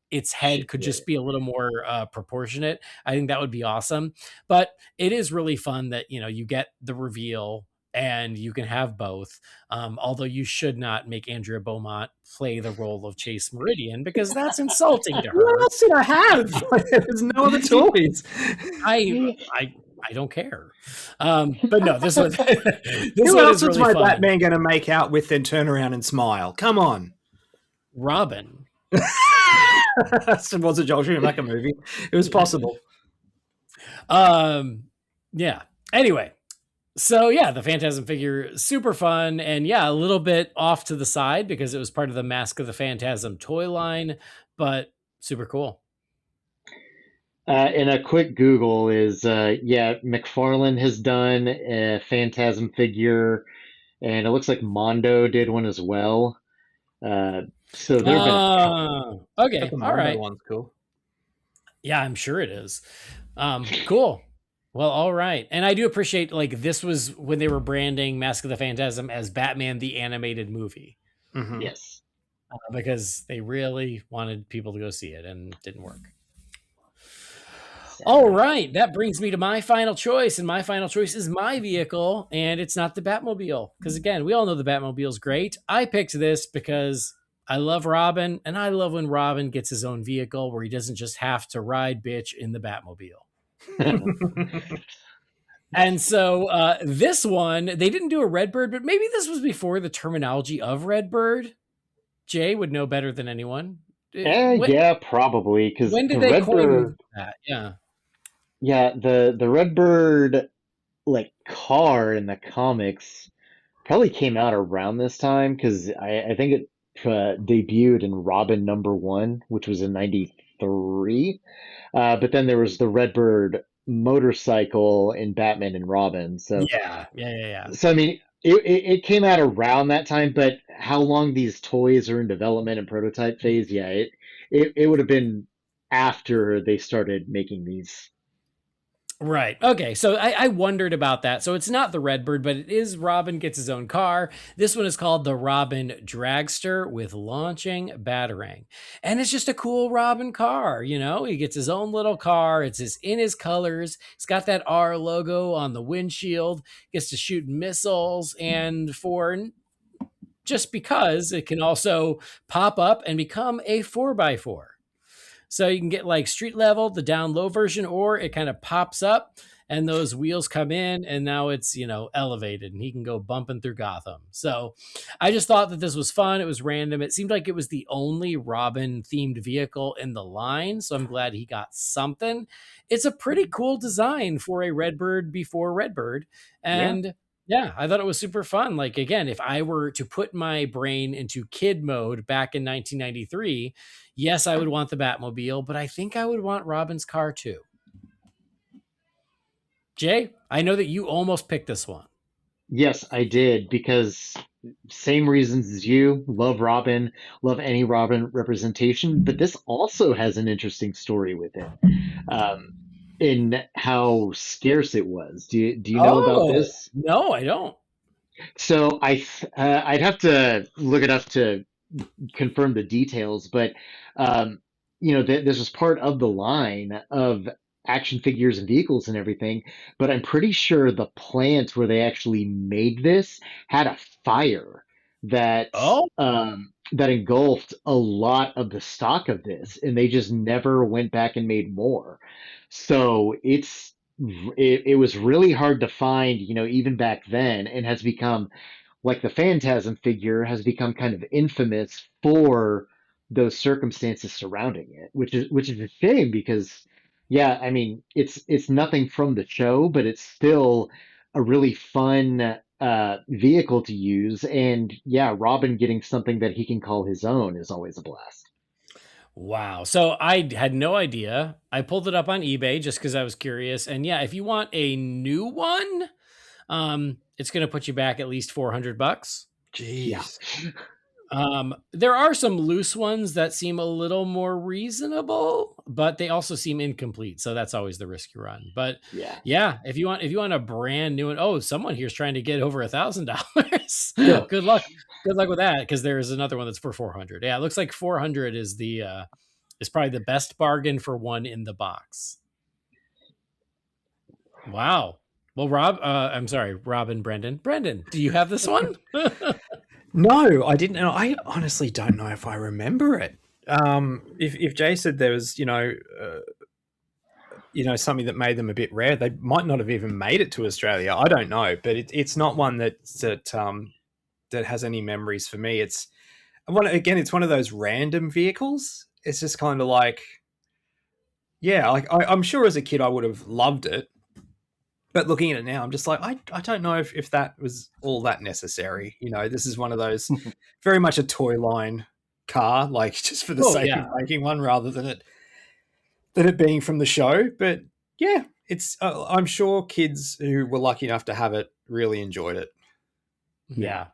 its head could just be a little more proportionate. I think that would be awesome. But it is really fun that, you get the reveal and you can have both. Although you should not make Andrea Beaumont play the role of Chase Meridian, because that's insulting to her. What else did I have? There's no other toys. I don't care. But no, this one. Who else is my Batman going to make out with, then turn around and smile? Come on, Robin. It was a Joel Schumacher movie. It was possible. Yeah. Anyway. So yeah, the Phantasm figure, super fun, and yeah, a little bit off to the side because it was part of the Mask of the Phantasm toy line, but super cool. And a quick Google is, McFarlane has done a Phantasm figure, and it looks like Mondo did one as well. So there have been a couple. Okay, all right. One's cool. Yeah, I'm sure it is. Cool. Well, all right. And I do appreciate, like, this was when they were branding Mask of the Phantasm as Batman the Animated Movie. Mm-hmm. Yes. Because they really wanted people to go see it, and it didn't work. All right. That brings me to my final choice, and my final choice is my vehicle, and it's not the Batmobile. Because, again, we all know the Batmobile is great. I picked this because I love Robin, and I love when Robin gets his own vehicle where he doesn't just have to ride bitch in the Batmobile. And so this one, they didn't do a Redbird, but maybe this was before the terminology of Redbird. Jay would know better than anyone. Yeah, probably, because When did the they coin Redbird, that? Yeah. yeah, the Redbird like car in the comics probably came out around this time because I think it debuted in Robin #1, which was in '93. But then there was the Redbird motorcycle in Batman and Robin. So I mean, it came out around that time, but how long these toys are in development and prototype phase, yeah, it would have been after they started making these. Right. Okay. So I wondered about that. So it's not the Redbird, but it is Robin gets his own car. This one is called the Robin Dragster with launching batarang. And it's just a cool Robin car. You know, he gets his own little car. In his colors. It's got that R logo on the windshield, gets to shoot missiles. And just because it can also pop up and become a 4x4. So you can get like street level, the down low version, or it kind of pops up and those wheels come in and now it's, elevated and he can go bumping through Gotham. So I just thought that this was fun. It was random. It seemed like it was the only Robin themed vehicle in the line. So I'm glad he got something. It's a pretty cool design for a Redbird before Redbird. And yeah, I thought it was super fun. Like, again, if I were to put my brain into kid mode back in 1993, yes, I would want the Batmobile, but I think I would want Robin's car too. Jay, I know that you almost picked this one. Yes, I did, because same reasons as you. Love Robin, love any Robin representation, but this also has an interesting story with it. In how scarce it was. Do you know about this? No, I don't. So I'd have to look it up to confirm the details, but this was part of the line of action figures and vehicles and everything. But I'm pretty sure the plant where they actually made this had a fire that that engulfed a lot of the stock of this, and they just never went back and made more. So it was really hard to find, even back then, and has become like the Phantasm figure has become kind of infamous for those circumstances surrounding it, which is a shame because, yeah, I mean, it's nothing from the show, but it's still a really fun vehicle to use, and yeah, Robin getting something that he can call his own is always a blast. Wow. So I had no idea. I pulled it up on eBay just because I was curious. And yeah, if you want a new one, it's going to put you back at least $400. Jeez. There are some loose ones that seem a little more reasonable, but they also seem incomplete. So that's always the risk you run. But yeah, if you want a brand new one, someone here's trying to get over $1,000. Yeah. Good luck with that, because there is another one that's for 400. Yeah, it looks like 400 is is probably the best bargain for one in the box. Wow. Well, I'm sorry, Robin, Brendan, do you have this one? No, I didn't. And I honestly don't know if I remember it. If Jay said there was, something that made them a bit rare, they might not have even made it to Australia. I don't know, but it's not one that has any memories for me. It's one of those random vehicles. It's just kind of like, yeah, like I'm sure as a kid I would have loved it. But looking at it now, I'm just like, I don't know if that was all that necessary. This is one of those very much a toy line car, like just for the sake of making one rather than it being from the show. But yeah, it's I'm sure kids who were lucky enough to have it really enjoyed it. Yeah.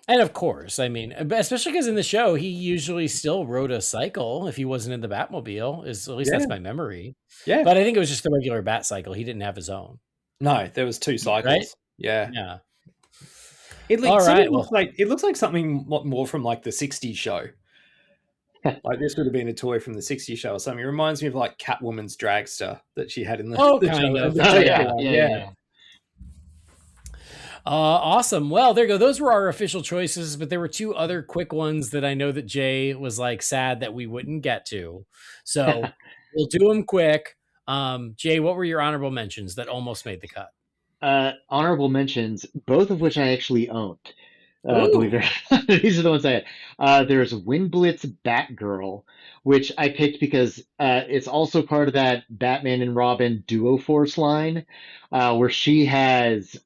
And of course, I mean, especially because in the show, he usually still rode a cycle if he wasn't in the Batmobile, at least that's my memory. Yeah. But I think it was just the regular Bat cycle. He didn't have his own. No, there was 2 cycles. Right? Yeah. Yeah. It looks like something more from like the 60s show. Like this would have been a toy from the 60s show or something. It reminds me of like Catwoman's dragster that she had in the kind show. of. Yeah. Awesome. Well, there you go. Those were our official choices, but there were two other quick ones that I know that Jay was like sad that we wouldn't get to. So we'll do them quick. Jay, what were your honorable mentions that almost made the cut? Honorable mentions, both of which I actually owned. Believe Ooh. it or not, these are the ones I had. There's Windblitz Batgirl, which I picked because it's also part of that Batman and Robin Duo Force line, where she has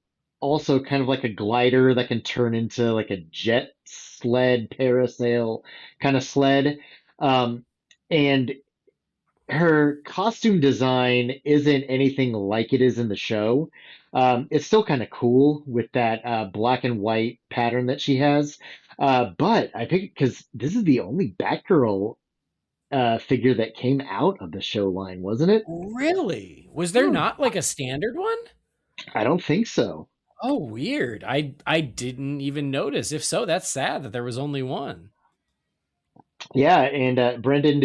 also kind of like a glider that can turn into like a jet sled, parasail kind of sled. And her costume design isn't anything like it is in the show. It's still kind of cool with that black and white pattern that she has. But I picked because this is the only Batgirl figure that came out of the show line, wasn't it? Really? Was there Hmm. not like a standard one? I don't think so. Oh, weird. I didn't even notice. If so, that's sad that there was only one. Yeah, and Brendan,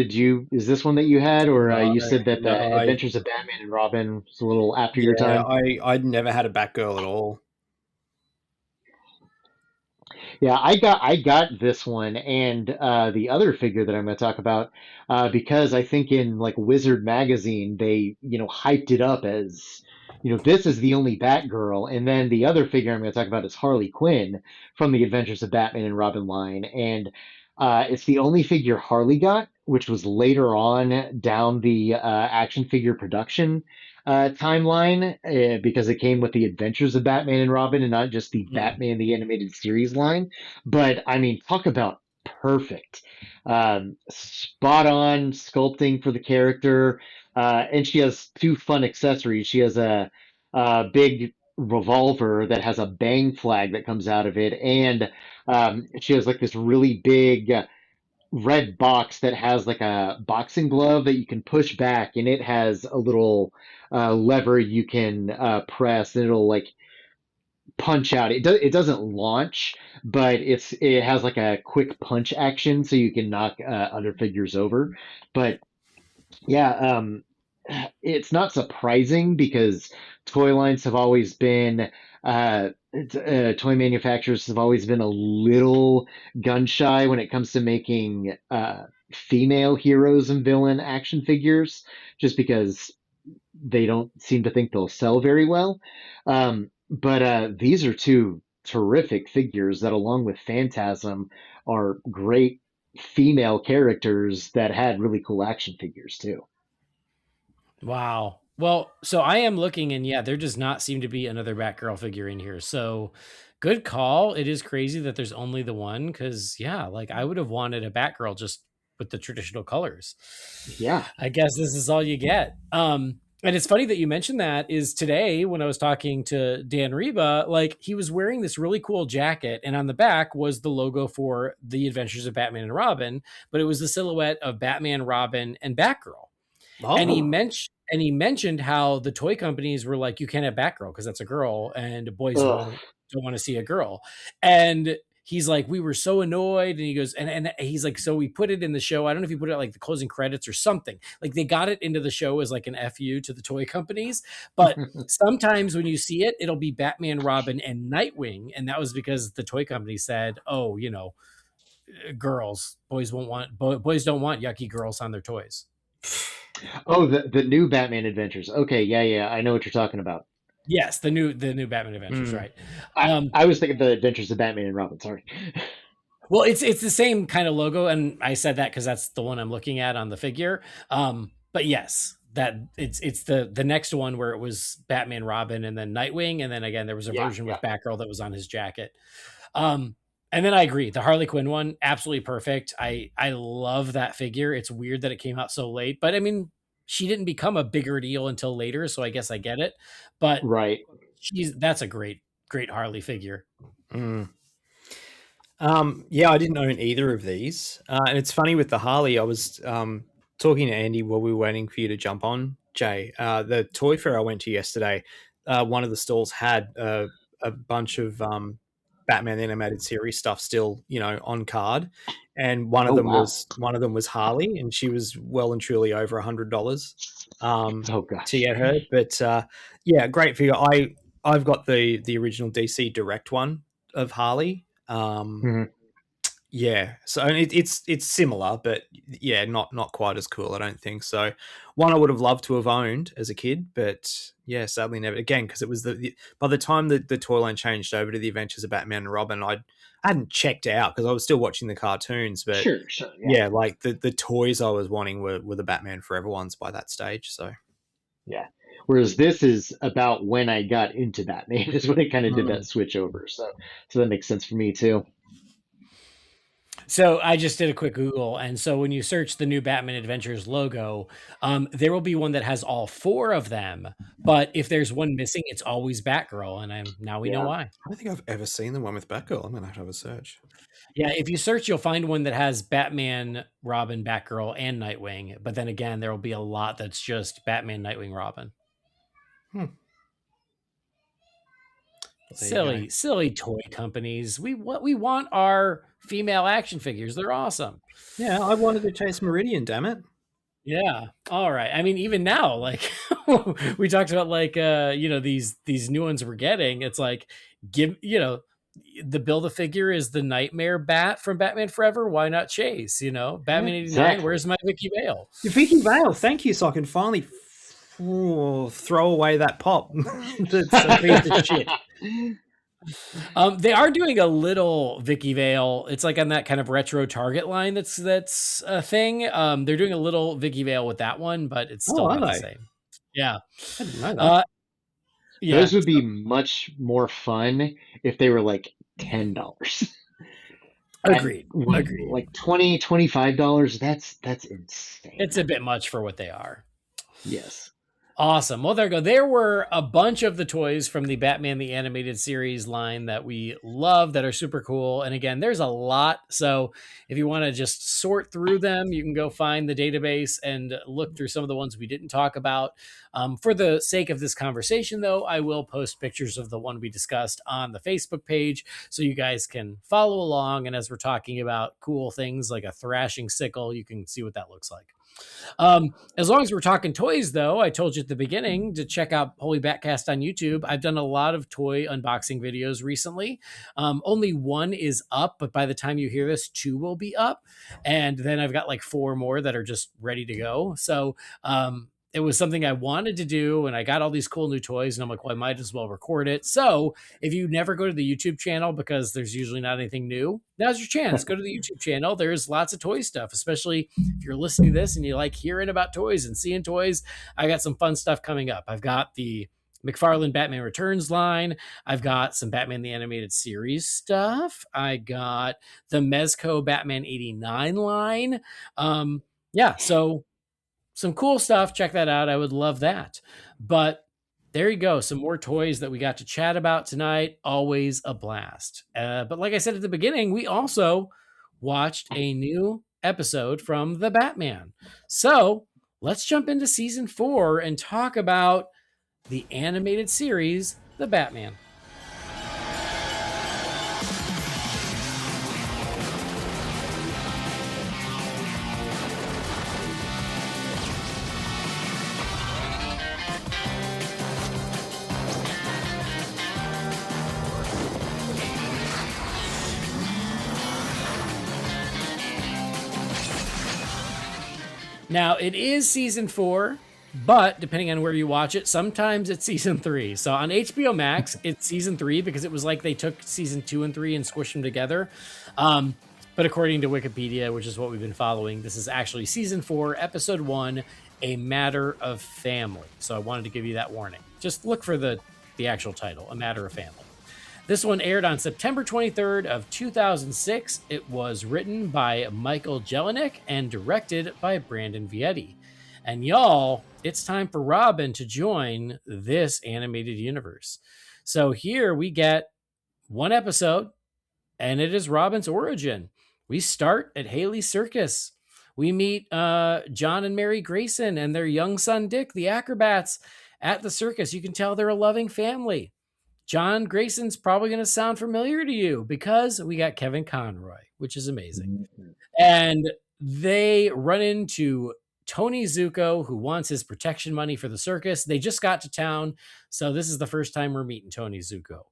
is this one that you had, or No, you said that no, the Adventures of Batman and Robin was a little after your time? I'd never had a Batgirl at all. Yeah, I got this one and the other figure that I'm going to talk about because I think in like Wizard magazine they hyped it up as this is the only Batgirl, and then the other figure I'm going to talk about is Harley Quinn from the Adventures of Batman and Robin line, and it's the only figure Harley got, which was later on down the action figure production timeline because it came with the Adventures of Batman and Robin and not just the Batman the Animated Series line. But I mean, talk about perfect, spot on sculpting for the character, and she has two fun accessories. She has a big revolver that has a bang flag that comes out of it, and she has like this really big red box that has like a boxing glove that you can push back, and it has a little lever you can press, and it'll like punch out. It doesn't launch, but it has like a quick punch action, so you can knock other figures over. But yeah, it's not surprising because toy lines have always been, toy manufacturers have always been a little gun shy when it comes to making female heroes and villain action figures, just because they don't seem to think they'll sell very well. But these are two terrific figures that, along with Phantasm, are great female characters that had really cool action figures too. Wow. Well, so I am looking, and yeah, there does not seem to be another Batgirl figure in here. So good call. It is crazy that there's only the one because, yeah, like I would have wanted a Batgirl just with the traditional colors. Yeah. I guess this is all you get. And it's funny that you mentioned that is today when I was talking to Dan Reba, like he was wearing this really cool jacket, and on the back was the logo for the Adventures of Batman and Robin, but it was the silhouette of Batman, Robin, and Batgirl. And he mentioned how the toy companies were like, you can't have Batgirl because that's a girl, and boys Ugh. don't want to see a girl. And he's like, we were so annoyed. And he goes, and he's like, so we put it in the show. I don't know if he put it like the closing credits or something. Like they got it into the show as like an FU to the toy companies. But sometimes when you see it, it'll be Batman, Robin, and Nightwing. And that was because the toy company said, oh, girls, boys don't want yucky girls on their toys. Oh, the new Batman Adventures. Okay, yeah, I know what you're talking about. Yes, the new Batman Adventures, right? I was thinking the Adventures of Batman and Robin. Sorry. Well, it's the same kind of logo, and I said that because that's the one I'm looking at on the figure. But yes, that it's the next one where it was Batman, Robin, and then Nightwing, and then again there was a version with Batgirl that was on his jacket. And then I agree, the Harley Quinn one, absolutely perfect. I love that figure. It's weird that it came out so late, but I mean, she didn't become a bigger deal until later, so I guess I get it. But Right. that's a great Harley figure. Yeah, I didn't own either of these. And it's funny with the Harley, I was talking to Andy while we were waiting for you to jump on, Jay. The toy fair I went to yesterday, one of the stalls had a bunch of Batman the Animated Series stuff still, on card. And one of them was Harley, and she was well and truly over $100 Oh gosh. to get her. But yeah, great figure. I I've got the original DC Direct one of Harley. Yeah, so it's similar, but yeah, not quite as cool, I don't think. So one I would have loved to have owned as a kid, but yeah, sadly never again, because it was by the time the toy line changed over to the Adventures of Batman and Robin, I hadn't checked out because I was still watching the cartoons, but Sure, yeah, like the toys I was wanting were the Batman Forever ones by that stage. So yeah. Whereas this is about when I got into Batman is when I kind of did that switch over. So that makes sense for me too. So I just did a quick Google, and so when you search the new Batman Adventures logo, there will be one that has all 4 of them. But if there's one missing, it's always Batgirl, and now we know why. I don't think I've ever seen the one with Batgirl. I'm gonna have to have a search. Yeah, if you search, you'll find one that has Batman, Robin, Batgirl, and Nightwing. But then again, there will be a lot that's just Batman, Nightwing, Robin. Silly toy companies. We want our female action figures. They're awesome. Yeah, I wanted to chase Meridian, damn it. Yeah. All right. I mean, even now, like we talked about, like these new ones we're getting. It's like the Build-A-Figure is the Nightmare Bat from Batman Forever. Why not Chase? Batman 89. Exactly. Where's my Vicky Vale? Vicky Vale, thank you. So I can finally throw away that pop. That's a piece of shit. They are doing a little Vicky Vale. It's like on that kind of retro Target line. That's a thing. They're doing a little Vicky Vale with that one, but it's still not the same. Yeah. I didn't know that. Yeah. Those would be much more fun if they were like $10. Agreed. Like $20, $25. That's insane. It's a bit much for what they are. Yes. Awesome. Well, there you go. There were a bunch of the toys from the Batman the Animated Series line that we love that are super cool. And again, there's a lot. So if you want to just sort through them, you can go find the database and look through some of the ones we didn't talk about. For the sake of this conversation, though, I will post pictures of the one we discussed on the Facebook page so you guys can follow along. And as we're talking about cool things like a thrashing sickle, you can see what that looks like. As long as we're talking toys, though, I told you at the beginning to check out Holy BatCast on YouTube. I've done a lot of toy unboxing videos recently. Only one is up, but by the time you hear this, 2 will be up. And then I've got like 4 more that are just ready to go. So, it was something I wanted to do, and I got all these cool new toys, and I'm like, well, I might as well record it. So if you never go to the YouTube channel because there's usually not anything new, now's your chance. Go to the YouTube channel. There's lots of toy stuff, especially if you're listening to this and you like hearing about toys and seeing toys. I got some fun stuff coming up. I've got the McFarlane Batman Returns line. I've got some Batman the Animated Series stuff. I got the Mezco Batman 89 line. So some cool stuff. Check that out. I would love that. But there you go. Some more toys that we got to chat about tonight. Always a blast. But like I said at the beginning, we also watched a new episode from The Batman. So let's jump into season 4 and talk about the animated series, The Batman. Now, it is season 4, but depending on where you watch it, sometimes it's season 3. So on HBO Max, it's season 3 because it was like they took season 2 and 3 and squished them together. But according to Wikipedia, which is what we've been following, this is actually season 4, episode 1, A Matter of Family. So I wanted to give you that warning. Just look for the actual title, A Matter of Family. This one aired on September 23rd of 2006. It was written by Michael Jelinek and directed by Brandon Vietti. And y'all, it's time for Robin to join this animated universe. So here we get one episode, and it is Robin's origin. We start at Haley's Circus. We meet John and Mary Grayson and their young son, Dick, the acrobats at the circus. You can tell they're a loving family. John Grayson's probably going to sound familiar to you because we got Kevin Conroy, which is amazing. And they run into Tony Zuko, who wants his protection money for the circus. They just got to town, so this is the first time we're meeting Tony Zuko.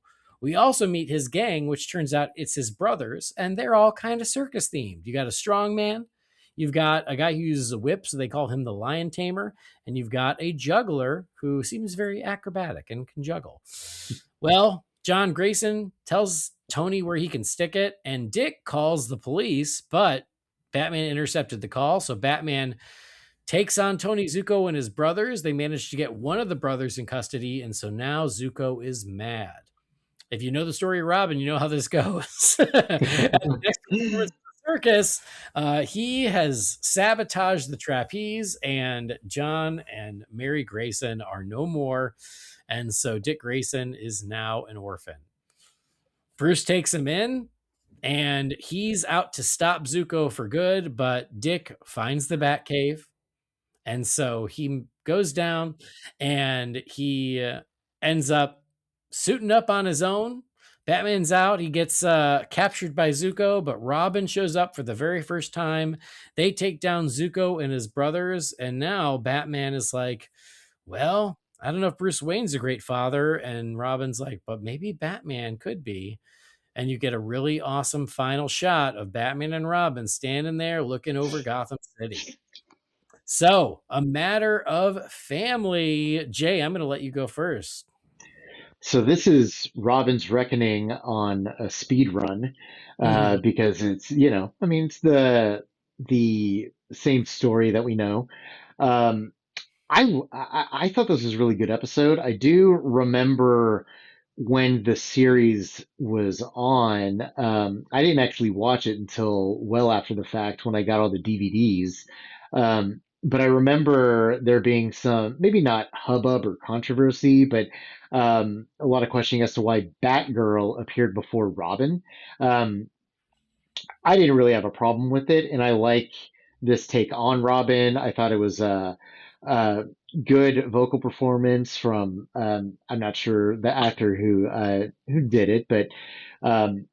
We also meet his gang, which turns out it's his brothers, and they're all kind of circus themed. You got a strong man, you've got a guy who uses a whip, so they call him the lion tamer, and you've got a juggler who seems very acrobatic and can juggle. Well, John Grayson tells Tony where he can stick it, and Dick calls the police, but Batman intercepted the call, so Batman takes on Tony Zuko and his brothers. They managed to get one of the brothers in custody, and so now Zuko is mad. If you know the story of Robin, you know how this goes. At the next performance of the circus, he has sabotaged the trapeze, and John and Mary Grayson are no more. And so Dick Grayson is now an orphan. Bruce takes him in, and he's out to stop Zuko for good, but Dick finds the Batcave. And so he goes down, and he ends up suiting up on his own. Batman's out. He gets captured by Zuko, but Robin shows up for the very first time. They take down Zuko and his brothers, and now Batman is like, well, I don't know if Bruce Wayne's a great father. And Robin's like, but maybe Batman could be. And you get a really awesome final shot of Batman and Robin standing there looking over Gotham City. So, A Matter of Family. Jay, I'm going to let you go first. So this is Robin's Reckoning on a speed run, because it's, it's the same story that we know. I thought this was a really good episode. I do remember when the series was on. I didn't actually watch it until well after the fact when I got all the DVDs. But I remember there being some, maybe not hubbub or controversy, but a lot of questioning as to why Batgirl appeared before Robin. I didn't really have a problem with it, and I like this take on Robin. I thought it was a good vocal performance from I'm not sure the actor who did it, but um,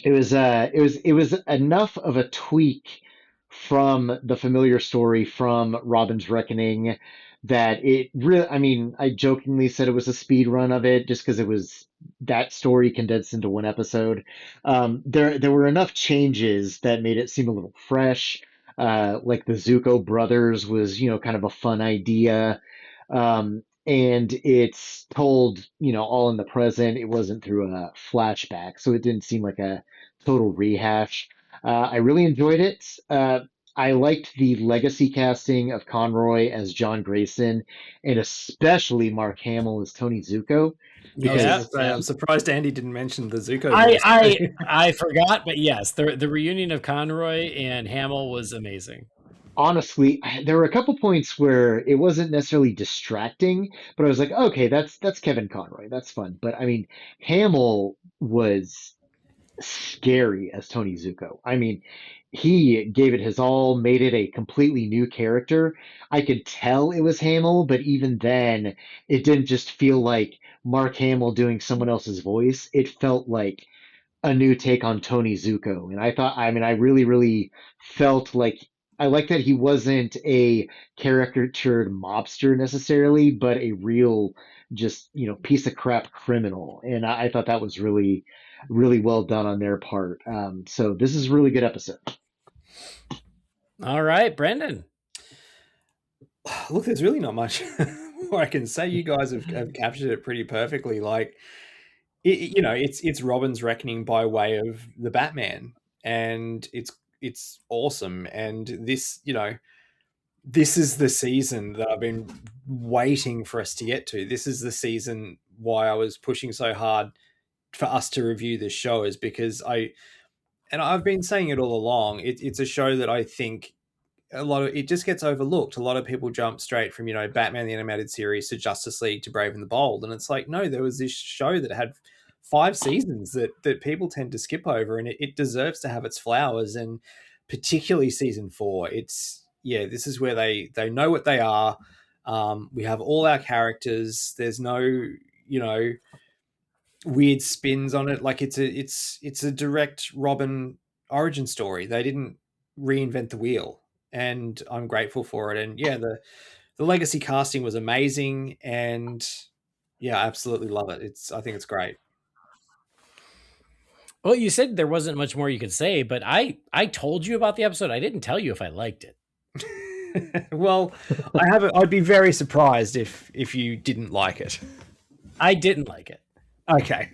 it was enough of a tweak from the familiar story from Robin's Reckoning that it really, I mean, I jokingly said it was a speed run of it just because it was that story condensed into one episode. There were enough changes that made it seem a little fresh. Like the Zuko brothers was, kind of a fun idea. And it's told, all in the present. It wasn't through a flashback, so it didn't seem like a total rehash. I really enjoyed it. I liked the legacy casting of Conroy as John Grayson, and especially Mark Hamill as Tony Zuko. Because I'm surprised Andy didn't mention the Zuko. I forgot, but yes, the reunion of Conroy and Hamill was amazing. Honestly, there were a couple points where it wasn't necessarily distracting, but I was like, okay, that's Kevin Conroy, that's fun. But I mean, Hamill was scary as Tony Zuko. I mean, he gave it his all, made it a completely new character. I could tell it was Hamill, but even then, it didn't just feel like Mark Hamill doing someone else's voice. It felt like a new take on Tony Zuko. And I really, really felt like I like that he wasn't a caricatured mobster necessarily, but a real just, piece of crap criminal. And I thought that was really, really well done on their part. So this is a really good episode. All right, Brendan. Look, there's really not much more I can say. You guys have captured it pretty perfectly. Like, it's Robin's Reckoning by way of the Batman, and it's awesome. And this, this is the season that I've been waiting for us to get to. This is the season why I was pushing so hard for us to review this show, is because I've been saying it all along. It's a show that I think it just gets overlooked. A lot of people jump straight from, Batman the Animated Series to Justice League to Brave and the Bold. And it's like, no, there was this show that had 5 seasons that people tend to skip over, and it deserves to have its flowers. And particularly season 4, this is where they know what they are. We have all our characters. There's no, weird spins on it. Like it's a direct Robin origin story. They didn't reinvent the wheel. and I'm grateful for it. And yeah, the legacy casting was amazing, and yeah, I absolutely love it. I think it's great. Well, you said there wasn't much more you could say, but I told you about the episode. I didn't tell you if I liked it. Well, I'd be very surprised if you didn't like it. I didn't like it. Okay.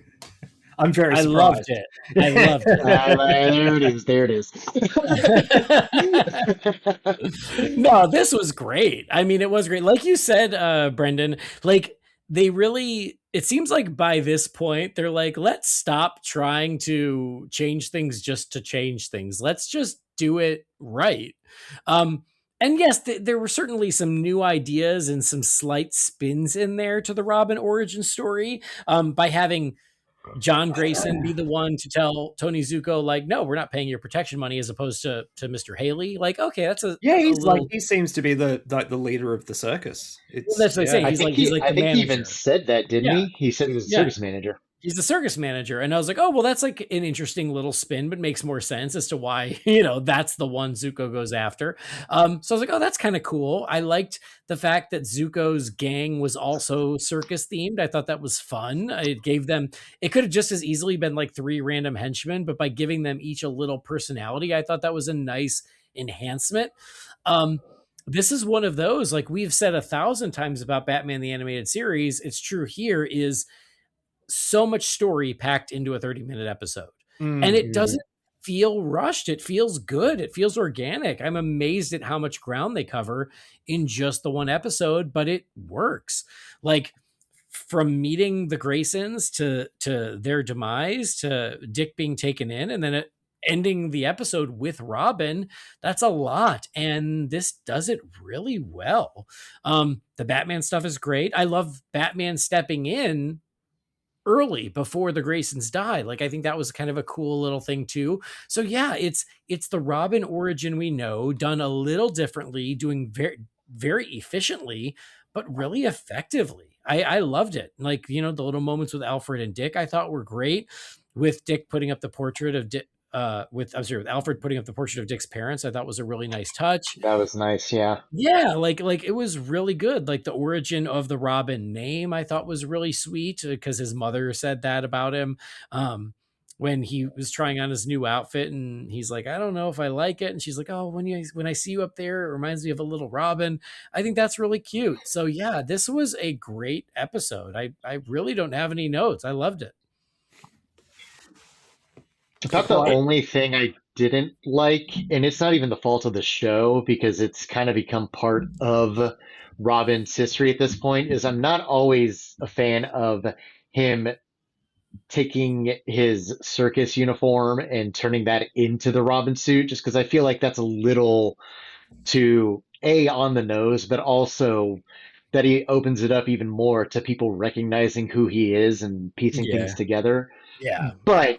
I'm very surprised. Loved it. I loved it. There it is. There it is. No, this was great. I mean, it was great. Like you said, Brendan, like it seems like by this point, they're like, let's stop trying to change things just to change things. Let's just do it right. And yes, there were certainly some new ideas and some slight spins in there to the Robin origin story, by having John Grayson be the one to tell Tony Zuko, like, no, we're not paying your protection money, as opposed to Mr. Haley. Like, okay, that's he seems to be the leader of the circus. That's what I say. I think he's like the manager. He even said that, didn't he? He said he was a circus manager. He's the circus manager. And I was like, oh, well, that's like an interesting little spin, but makes more sense as to why, that's the one Zuko goes after. So I was like, oh, that's kind of cool. I liked the fact that Zuko's gang was also circus themed. I thought that was fun. It could have just as easily been like 3 random henchmen, but by giving them each a little personality, I thought that was a nice enhancement. This is one of those, like we've said 1,000 times about Batman the Animated Series. It's true here, is so much story packed into a 30-minute episode. Mm-hmm. And it doesn't feel rushed. It feels good. It feels organic. I'm amazed at how much ground they cover in just the one episode, but it works. Like, from meeting the Graysons to their demise, to Dick being taken in, and then ending the episode with Robin, that's a lot. And this does it really well. The Batman stuff is great. I love Batman stepping in early before the Graysons die. Like, I think that was kind of a cool little thing too. So yeah, it's the Robin origin we know, done a little differently, doing very, very efficiently, but really effectively. I loved it. Like, the little moments with Alfred and Dick, I thought were great. With Dick putting up the portrait of with Alfred putting up the portrait of Dick's parents, I thought was a really nice touch. That was nice, yeah. Yeah, like it was really good. Like, the origin of the Robin name, I thought was really sweet, because his mother said that about him when he was trying on his new outfit, and he's like, I don't know if I like it, and she's like, oh, when I see you up there, it reminds me of a little Robin. I think that's really cute. So yeah, this was a great episode. I really don't have any notes. I loved it. About the only thing I didn't like, and it's not even the fault of the show because it's kind of become part of Robin's history at this point, is I'm not always a fan of him taking his circus uniform and turning that into the Robin suit, just because I feel like that's a little too on the nose, but also that he opens it up even more to people recognizing who he is and piecing things together. Yeah. But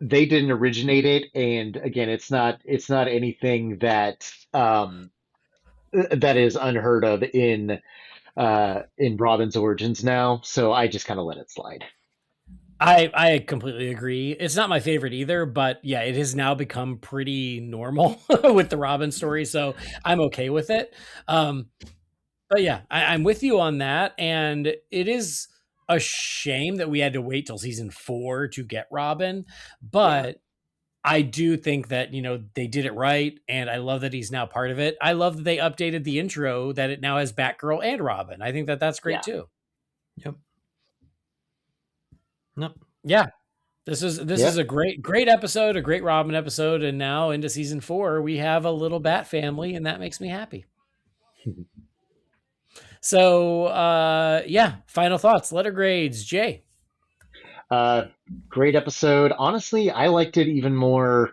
they didn't originate it, and again, it's not anything that that is unheard of in Robin's origins now. So I just kind of let it slide. I completely agree. It's not my favorite either, but yeah, it has now become pretty normal with the Robin story, so I'm okay with it. But yeah, I'm with you on that, and it is a shame that we had to wait till season 4 to get Robin, but I do think that, they did it right, and I love that he's now part of it. I love that they updated the intro, that it now has Batgirl and Robin. I think that that's great too. Yep. Nope. Yeah. This is a great episode, a great Robin episode, and now into season 4, we have a little Bat family, and that makes me happy. So, final thoughts, letter grades, Jay. Great episode. Honestly, I liked it even more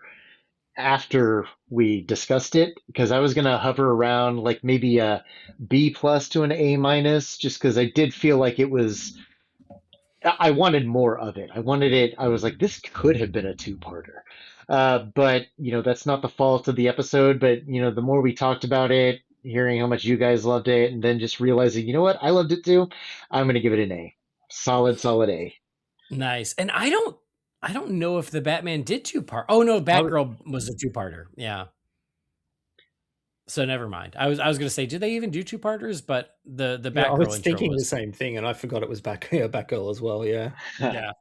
after we discussed it, because I was going to hover around like maybe a B+ to an A-, just because I did feel like I wanted more of it. I was like, this could have been a 2-parter. But, that's not the fault of the episode. But, the more we talked about it, hearing how much you guys loved it, and then just realizing, you know what, I loved it too, I'm going to give it an A. Solid A. Nice. And I don't know if the Batman did 2-part. Oh no, Batgirl was a 2-parter. Yeah. So never mind. I was going to say, did they even do 2-parters? But the Yeah, I Batgirl was intro thinking the was same thing, and I forgot it was Batgirl as well. Yeah, yeah.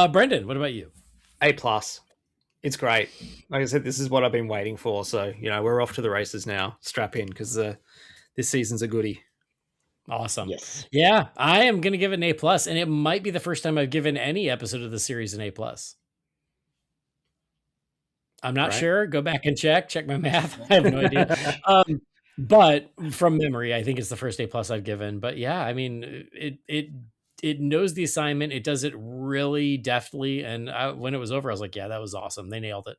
Brendan, what about you? A+. It's great. Like I said, this is what I've been waiting for. So we're off to the races now. Strap in, because this season's a goodie. Awesome. Yes. Yeah, I am going to give it an A+, and it might be the first time I've given any episode of the series an A+. I'm not sure. Go back and check my math. I have no idea. But from memory, I think it's the first A+ I've given. But yeah, I mean, it knows the assignment. It does it really deftly. And when it was over, I was like, yeah, that was awesome. They nailed it.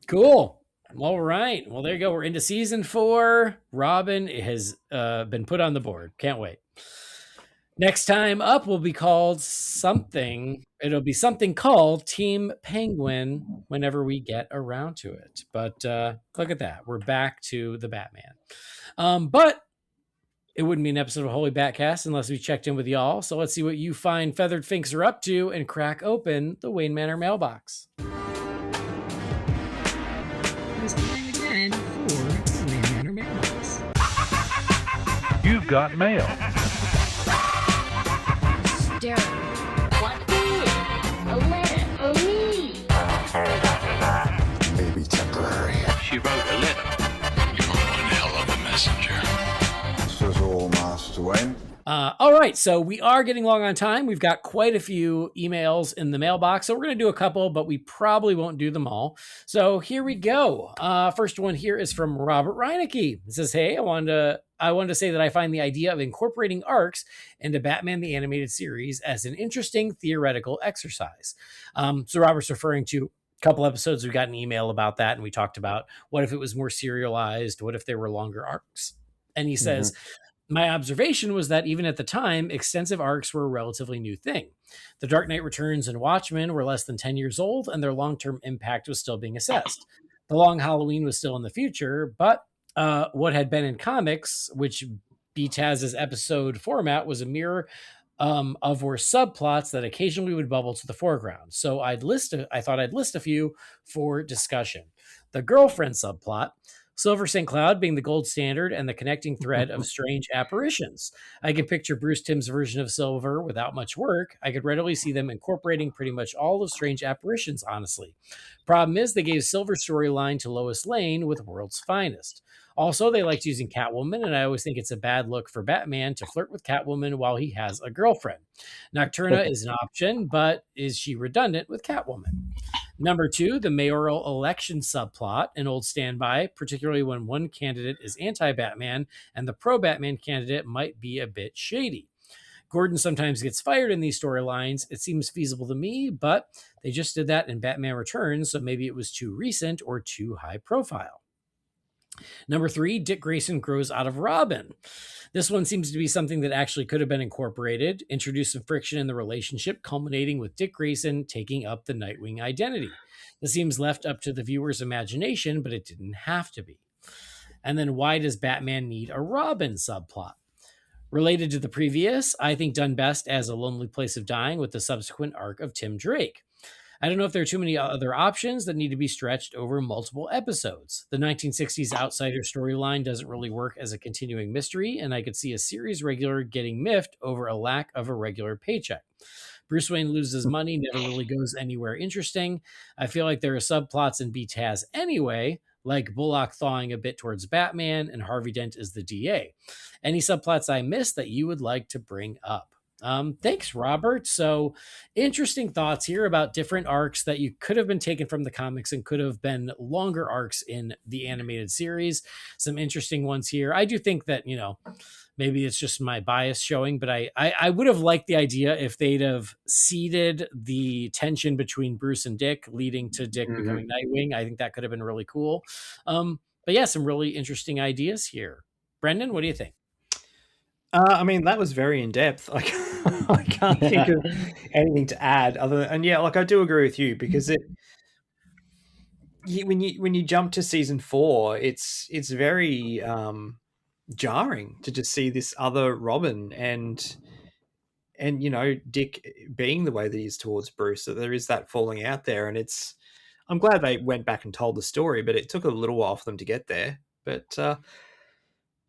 Cool. All right. Well, there you go. We're into season 4. Robin has been put on the board. Can't wait. Next time up will be called something. It'll be something called Team Penguin whenever we get around to it. But look at that. We're back to the Batman. But it wouldn't be an episode of Holy BatCast unless we checked in with y'all. So let's see what you fine feathered finks are up to and crack open the Wayne Manor mailbox. It's time again for the Wayne Manor mailbox. You've got mail. What is a letter for me? Maybe temporary. She wrote a letter. You're one hell of a messenger. This is all, Master Wayne. All right, so we are getting long on time. We've got quite a few emails in the mailbox, so we're going to do a couple, but we probably won't do them all. So here we go. First one here is from Robert Reinecke. It says, hey, I wanted to say that I find the idea of incorporating arcs into Batman the Animated Series as an interesting theoretical exercise. So Robert's referring to a couple episodes. We got an email about that, and we talked about what if it was more serialized? What if there were longer arcs? And he says, my observation was that even at the time, extensive arcs were a relatively new thing. The Dark Knight Returns and Watchmen were less than 10 years old, and their long-term impact was still being assessed. The Long Halloween was still in the future, but what had been in comics, which BTAS's episode format, was a mirror of were subplots that occasionally would bubble to the foreground. So I thought I'd list a few for discussion. The girlfriend subplot, Silver St. Cloud being the gold standard and the connecting thread of strange apparitions. I can picture Bruce Timm's version of Silver without much work. I could readily see them incorporating pretty much all of strange apparitions, honestly. Problem is, they gave Silver storyline to Lois Lane with World's Finest. Also, they liked using Catwoman, and I always think it's a bad look for Batman to flirt with Catwoman while he has a girlfriend. Nocturna is an option, but is she redundant with Catwoman? Number 2, the mayoral election subplot, an old standby, particularly when one candidate is anti-Batman and the pro-Batman candidate might be a bit shady. Gordon sometimes gets fired in these storylines. It seems feasible to me, but they just did that in Batman Returns, so maybe it was too recent or too high profile. Number 3, Dick Grayson grows out of Robin. This one seems to be something that actually could have been incorporated, introduce some friction in the relationship, culminating with Dick Grayson taking up the Nightwing identity. This seems left up to the viewer's imagination, but it didn't have to be. And then why does Batman need a Robin subplot? Related to the previous, I think done best as A Lonely Place of Dying with the subsequent arc of Tim Drake. I don't know if there are too many other options that need to be stretched over multiple episodes. The 1960s Outsider storyline doesn't really work as a continuing mystery, and I could see a series regular getting miffed over a lack of a regular paycheck. Bruce Wayne loses money, never really goes anywhere interesting. I feel like there are subplots in BTAS anyway, like Bullock thawing a bit towards Batman and Harvey Dent as the DA. Any subplots I missed that you would like to bring up? Thanks, Robert. So interesting thoughts here about different arcs that you could have been taken from the comics and could have been longer arcs in the animated series. Some interesting ones here. I do think that, maybe it's just my bias showing, but I would have liked the idea if they'd have seeded the tension between Bruce and Dick, leading to Dick becoming Nightwing. I think that could have been really cool. But yeah, some really interesting ideas here. Brendan, what do you think? I mean, that was very in depth. I can't think of anything to add other than, I do agree with you, because when you jump to season 4, it's very jarring to just see this other Robin and Dick being the way that he is towards Bruce. So there is that falling out there, and it's, I'm glad they went back and told the story, but it took a little while for them to get there. But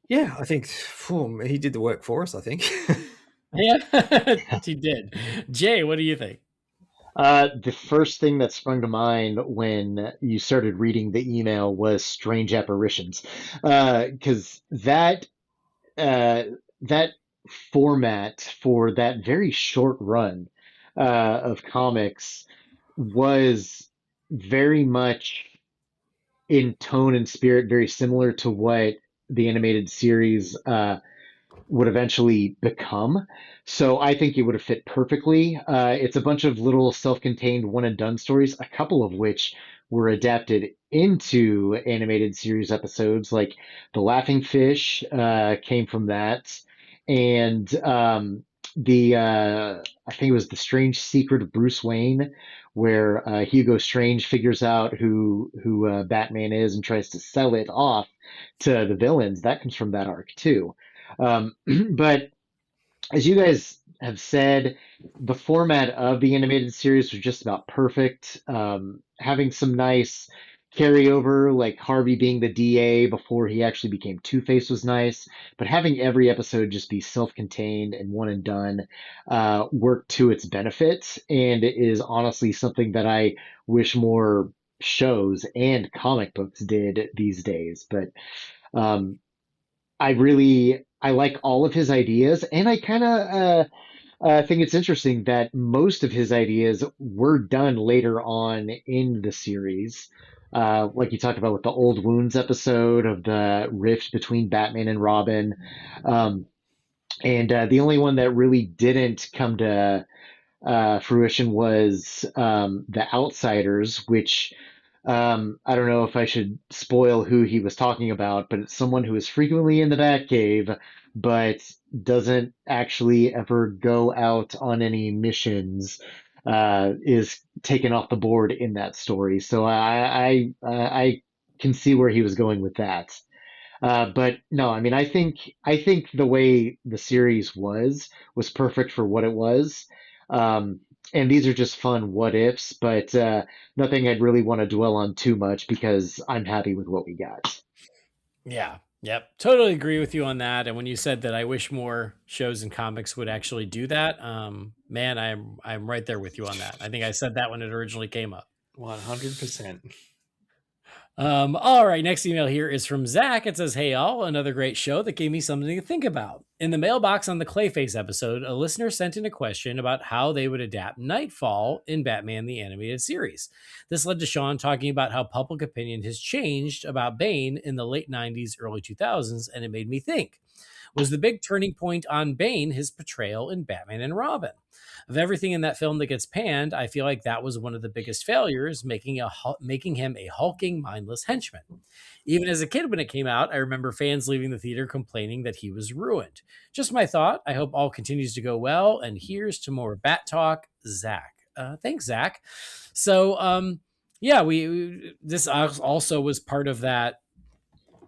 yeah, I think he did the work for us, I think. Yeah, he did. Jay, what do you think? The first thing that sprung to mind when you started reading the email was strange apparitions, because uh, that format for that very short run of comics was very much in tone and spirit, very similar to what the animated series would eventually become. So I think it would have fit perfectly. It's a bunch of little self-contained one and done stories, a couple of which were adapted into animated series episodes. Like The Laughing Fish came from that, and I think it was The Strange Secret of Bruce Wayne, where Hugo Strange figures out who Batman is and tries to sell it off to the villains. That comes from that arc too. But as you guys have said, the format of the animated series was just about perfect. Having some nice carryover, like Harvey being the DA before he actually became Two-Face was nice, but having every episode just be self-contained and one and done worked to its benefit, and it is honestly something that I wish more shows and comic books did these days. But um, I like all of his ideas, and I kind of think it's interesting that most of his ideas were done later on in the series. Like you talked about with the Old Wounds episode of the rift between Batman and Robin. And the only one that really didn't come to fruition was The Outsiders, which I don't know if I should spoil who he was talking about, but it's someone who is frequently in the Batcave, but doesn't actually ever go out on any missions. Is taken off the board in that story, so I can see where he was going with that. But no, I mean, I think the way the series was perfect for what it was. And these are just fun what ifs, but nothing I'd really want to dwell on too much because I'm happy with what we got. Yeah. Yep. Totally agree with you on that. And when you said that I wish more shows and comics would actually do that, man, I'm right there with you on that. I think I said that when it originally came up. 100%. All right, next email here is from Zach. It says, "Hey all, another great show that gave me something to think about. In the mailbox on the Clayface episode, a listener sent in a question about how they would adapt Nightfall in Batman the Animated Series. This led to Sean talking about how public opinion has changed about Bane in the late 90s, early 2000s, and it made me think. Was the big turning point on Bane his portrayal in Batman and Robin? Of everything in that film that gets panned, I feel like that was one of the biggest failures, making him a hulking, mindless henchman. Even as a kid when it came out, I remember fans leaving the theater complaining that he was ruined. Just my thought. I hope all continues to go well. And here's to more Bat Talk, Zach." Thanks, Zach. So, yeah, this also was part of that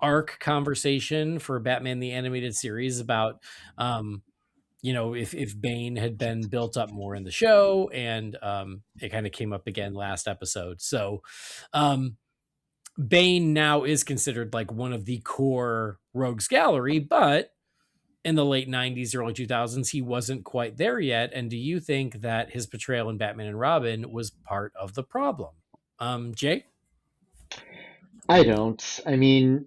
arc conversation for Batman the Animated Series about if Bane had been built up more in the show, and it kind of came up again last episode. So Bane now is considered like one of the core rogues gallery, but in the late 90s, early 2000s, he wasn't quite there yet. And do you think that his portrayal in Batman and Robin was part of the problem? Jay? I don't. I mean,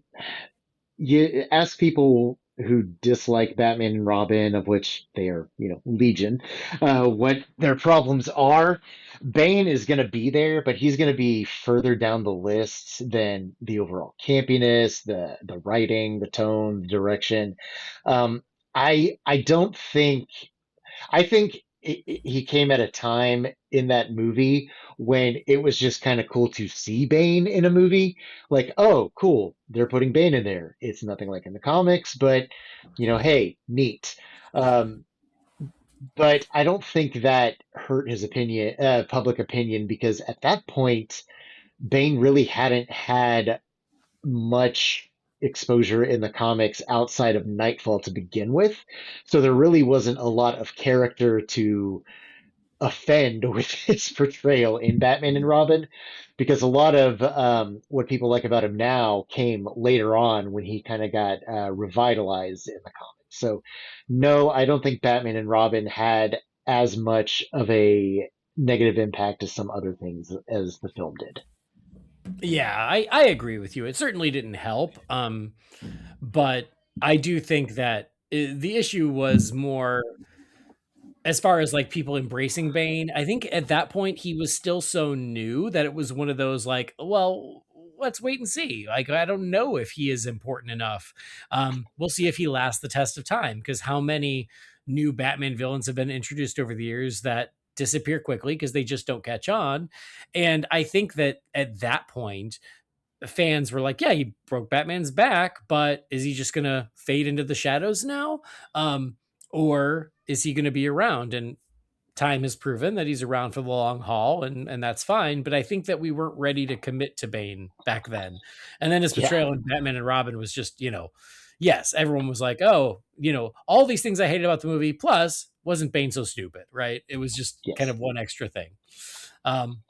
you ask people who dislike Batman and Robin, of which they are, legion, what their problems are. Bane is going to be there, but he's going to be further down the list than the overall campiness, the writing, the tone, the direction. I don't think. I think he came at a time in that movie when it was just kind of cool to see Bane in a movie. Like, oh, cool, they're putting Bane in there. It's nothing like in the comics, but hey, neat. Um, but I don't think that hurt his opinion, public opinion, because at that point, Bane really hadn't had much exposure in the comics outside of Nightfall to begin with. So there really wasn't a lot of character to offend with his portrayal in Batman and Robin, because a lot of what people like about him now came later on when he kind of got revitalized in the comics. So, no, I don't think Batman and Robin had as much of a negative impact as some other things as the film did. Yeah, I agree with you. It certainly didn't help. But I do think that the issue was more as far as like people embracing Bane. I think at that point he was still so new that it was one of those like, well, let's wait and see. Like, I don't know if he is important enough. We'll see if he lasts the test of time, because how many new Batman villains have been introduced over the years that disappear quickly because they just don't catch on. And I think that at that point, fans were like, yeah, he broke Batman's back, but is he just going to fade into the shadows now? Or is he going to be around? And time has proven that he's around for the long haul, and that's fine. But I think that we weren't ready to commit to Bane back then. And then his portrayal in Batman and Robin was just, yes, everyone was like, oh, all these things I hated about the movie, plus wasn't Bane so stupid, right? It was just kind of one extra thing.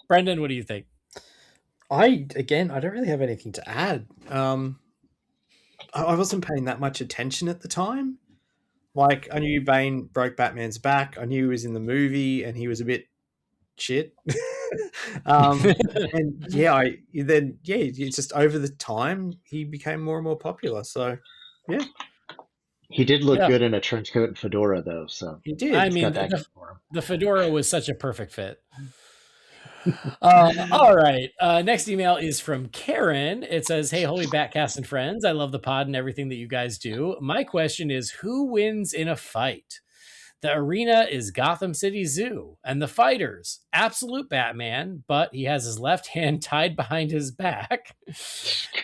Brendan, what do you think? I don't really have anything to add. I wasn't paying that much attention at the time. Like, I knew Bane broke Batman's back. I knew he was in the movie, and he was a bit shit. And it's just over the time he became more and more popular. So, yeah, he did look good in a trench coat and fedora, though. So he did. I mean, the fedora was such a perfect fit. All right. Next email is from Karen. It says, hey, Holy BatCast and friends. I love the pod and everything that you guys do. My question is, who wins in a fight? The arena is Gotham City Zoo, and the fighters, absolute Batman, but he has his left hand tied behind his back.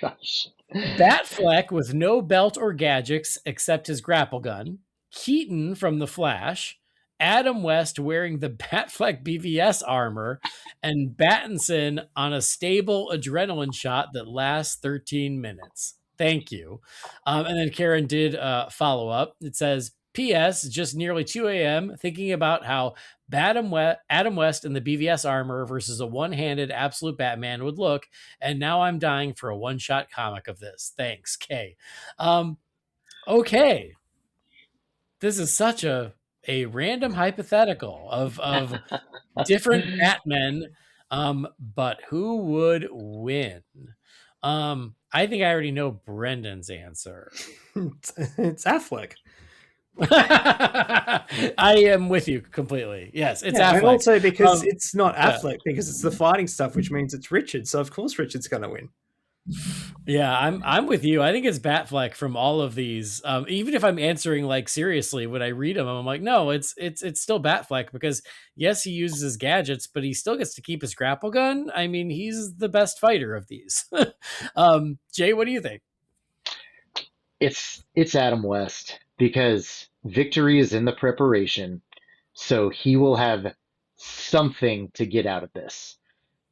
Gosh. Batfleck with no belt or gadgets except his grapple gun. Keaton from The Flash. Adam West wearing the Batfleck BVS armor, and Battinson on a stable adrenaline shot that lasts 13 minutes. Thank you. And then Karen did follow up. It says, P.S. just nearly 2 a.m. thinking about how Adam West in the BVS armor versus a one-handed absolute Batman would look, and now I'm dying for a one-shot comic of this. Thanks, Kay. Okay. This is such a random hypothetical of different Batmen, but who would win? I think I already know Brendan's answer. It's Affleck. I am with you completely. Yes, it's Affleck. And also because it's not Affleck, because it's the fighting stuff, which means it's Richard. So of course Richard's going to win. Yeah, I'm with you. I think it's Batfleck from all of these. Even if I'm answering like seriously when I read them, I'm like, no, it's still Batfleck, because yes, he uses his gadgets, but he still gets to keep his grapple gun. I mean, he's the best fighter of these. Jay, what do you think? It's Adam West, because victory is in the preparation, so he will have something to get out of this.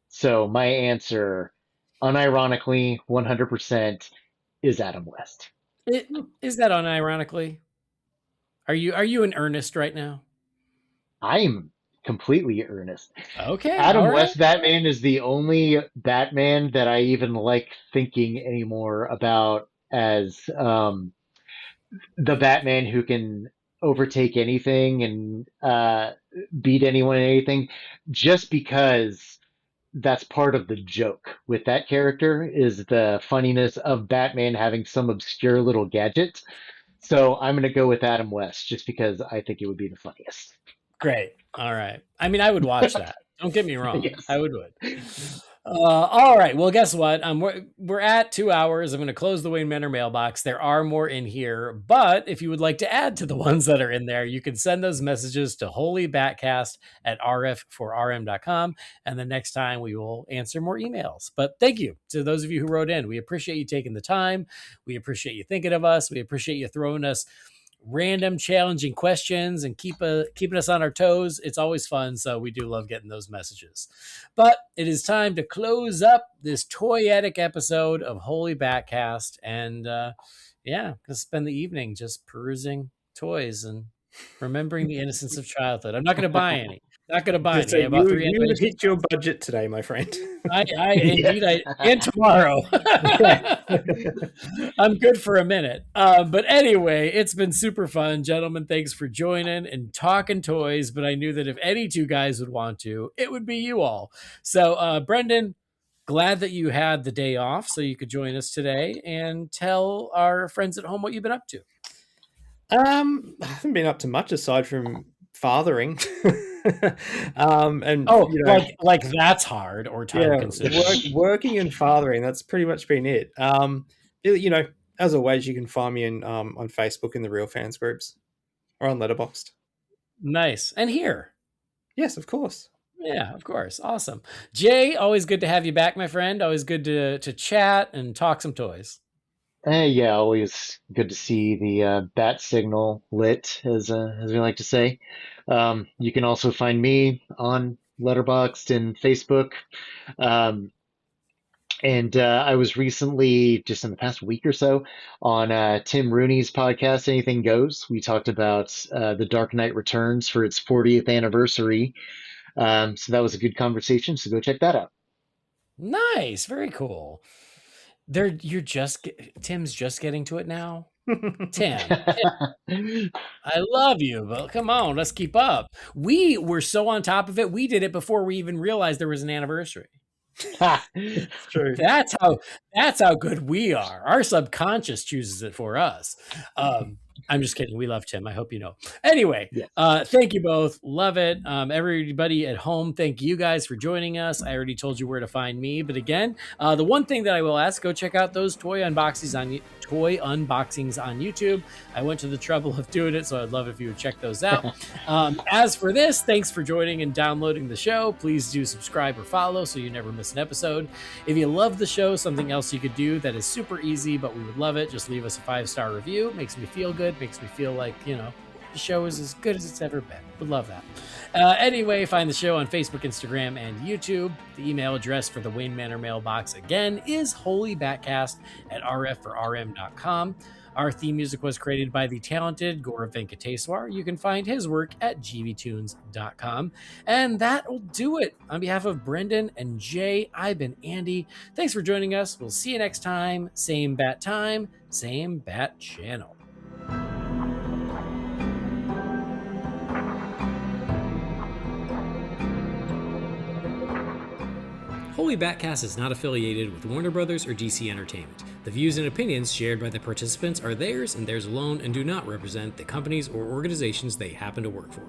So my answer, unironically, 100%, is Adam West. Is that unironically? Are you in earnest right now? I'm completely earnest. Okay. Adam West Batman is the only Batman that I even like thinking anymore about as the Batman who can overtake anything and beat anyone and anything, just because that's part of the joke with that character, is the funniness of Batman having some obscure little gadget. So I'm going to go with Adam West, just because I think it would be the funniest. Great. All right. I mean, I would watch that. Don't get me wrong. Yes. I would. All right. Well, guess what? We're at 2 hours. I'm going to close the Wayne Manor mailbox. There are more in here, but if you would like to add to the ones that are in there, you can send those messages to holybatcast@rf4rm.com, and the next time we will answer more emails. But thank you to those of you who wrote in. We appreciate you taking the time. We appreciate you thinking of us. We appreciate you throwing us random challenging questions and keeping us on our toes. It's always fun, so we do love getting those messages. But it is time to close up this toyetic episode of Holy BatCast, and gonna spend the evening just perusing toys and remembering the innocence of childhood. I'm not going to buy any. Not going to buy So any. About you 3 have animation. hit your budget today, my friend. Indeed, and tomorrow. I'm good for a minute. But anyway, it's been super fun. Gentlemen, thanks for joining and talking toys. But I knew that if any two guys would want to, it would be you all. So, Brendan, glad that you had the day off so you could join us today and tell our friends at home what you've been up to. I haven't been up to much aside from fathering. And like that's hard or time consuming. Working and fathering, that's pretty much been it. As always, you can find me on Facebook in the Real Fans groups or on Letterboxd. Nice. And here. Yes, of course. Yeah, of course. Awesome. Jay, always good to have you back, my friend. Always good to chat and talk some toys. Yeah, always good to see the bat signal lit, as we like to say. You can also find me on Letterboxd and Facebook. And I was recently, just in the past week or so, on Tim Rooney's podcast, Anything Goes. We talked about The Dark Knight Returns for its 40th anniversary. So that was a good conversation. So go check that out. Nice. Very cool. Tim's just getting to it now. Tim, I love you, but come on, let's keep up. We were so on top of it. We did it before we even realized there was an anniversary. It's true. That's how good we are. Our subconscious chooses it for us. I'm just kidding. We love Tim. I hope you know. Anyway, yes. Thank you both. Love it. Everybody at home, thank you guys for joining us. I already told you where to find me, but again, the one thing that I will ask, go check out those toy unboxings on YouTube. I went to the trouble of doing it, so I'd love if you would check those out. As for this, thanks for joining and downloading the show. Please do subscribe or follow so you never miss an episode. If you love the show, something else you could do that is super easy, but we would love it. Just leave us a 5-star review. It makes me feel good. Makes me feel like, the show is as good as it's ever been. Would love that. Anyway, find the show on Facebook, Instagram, and YouTube. The email address for the Wayne Manor mailbox, again, is Holy BatCast at rf4rm.com. Our theme music was created by the talented Gaurav Venkateswar. You can find his work at gvtunes.com. And that will do it. On behalf of Brendan and Jay, I've been Andy. Thanks for joining us. We'll see you next time. Same bat time, same bat channel. Holy BatCast is not affiliated with Warner Brothers or DC Entertainment. The views and opinions shared by the participants are theirs and theirs alone and do not represent the companies or organizations they happen to work for.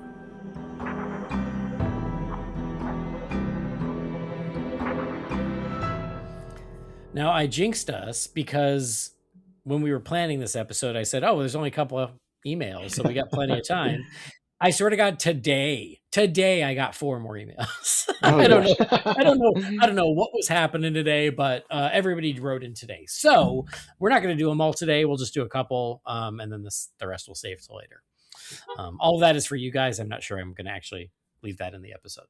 Now, I jinxed us because when we were planning this episode, I said, there's only a couple of emails, so we got plenty of time. I sort of got today I got 4 more emails. I don't know what was happening today, but everybody wrote in today. So we're not going to do them all today. We'll just do a couple, and then the rest we'll save till later. All of that is for you guys. I'm not sure I'm going to actually leave that in the episode.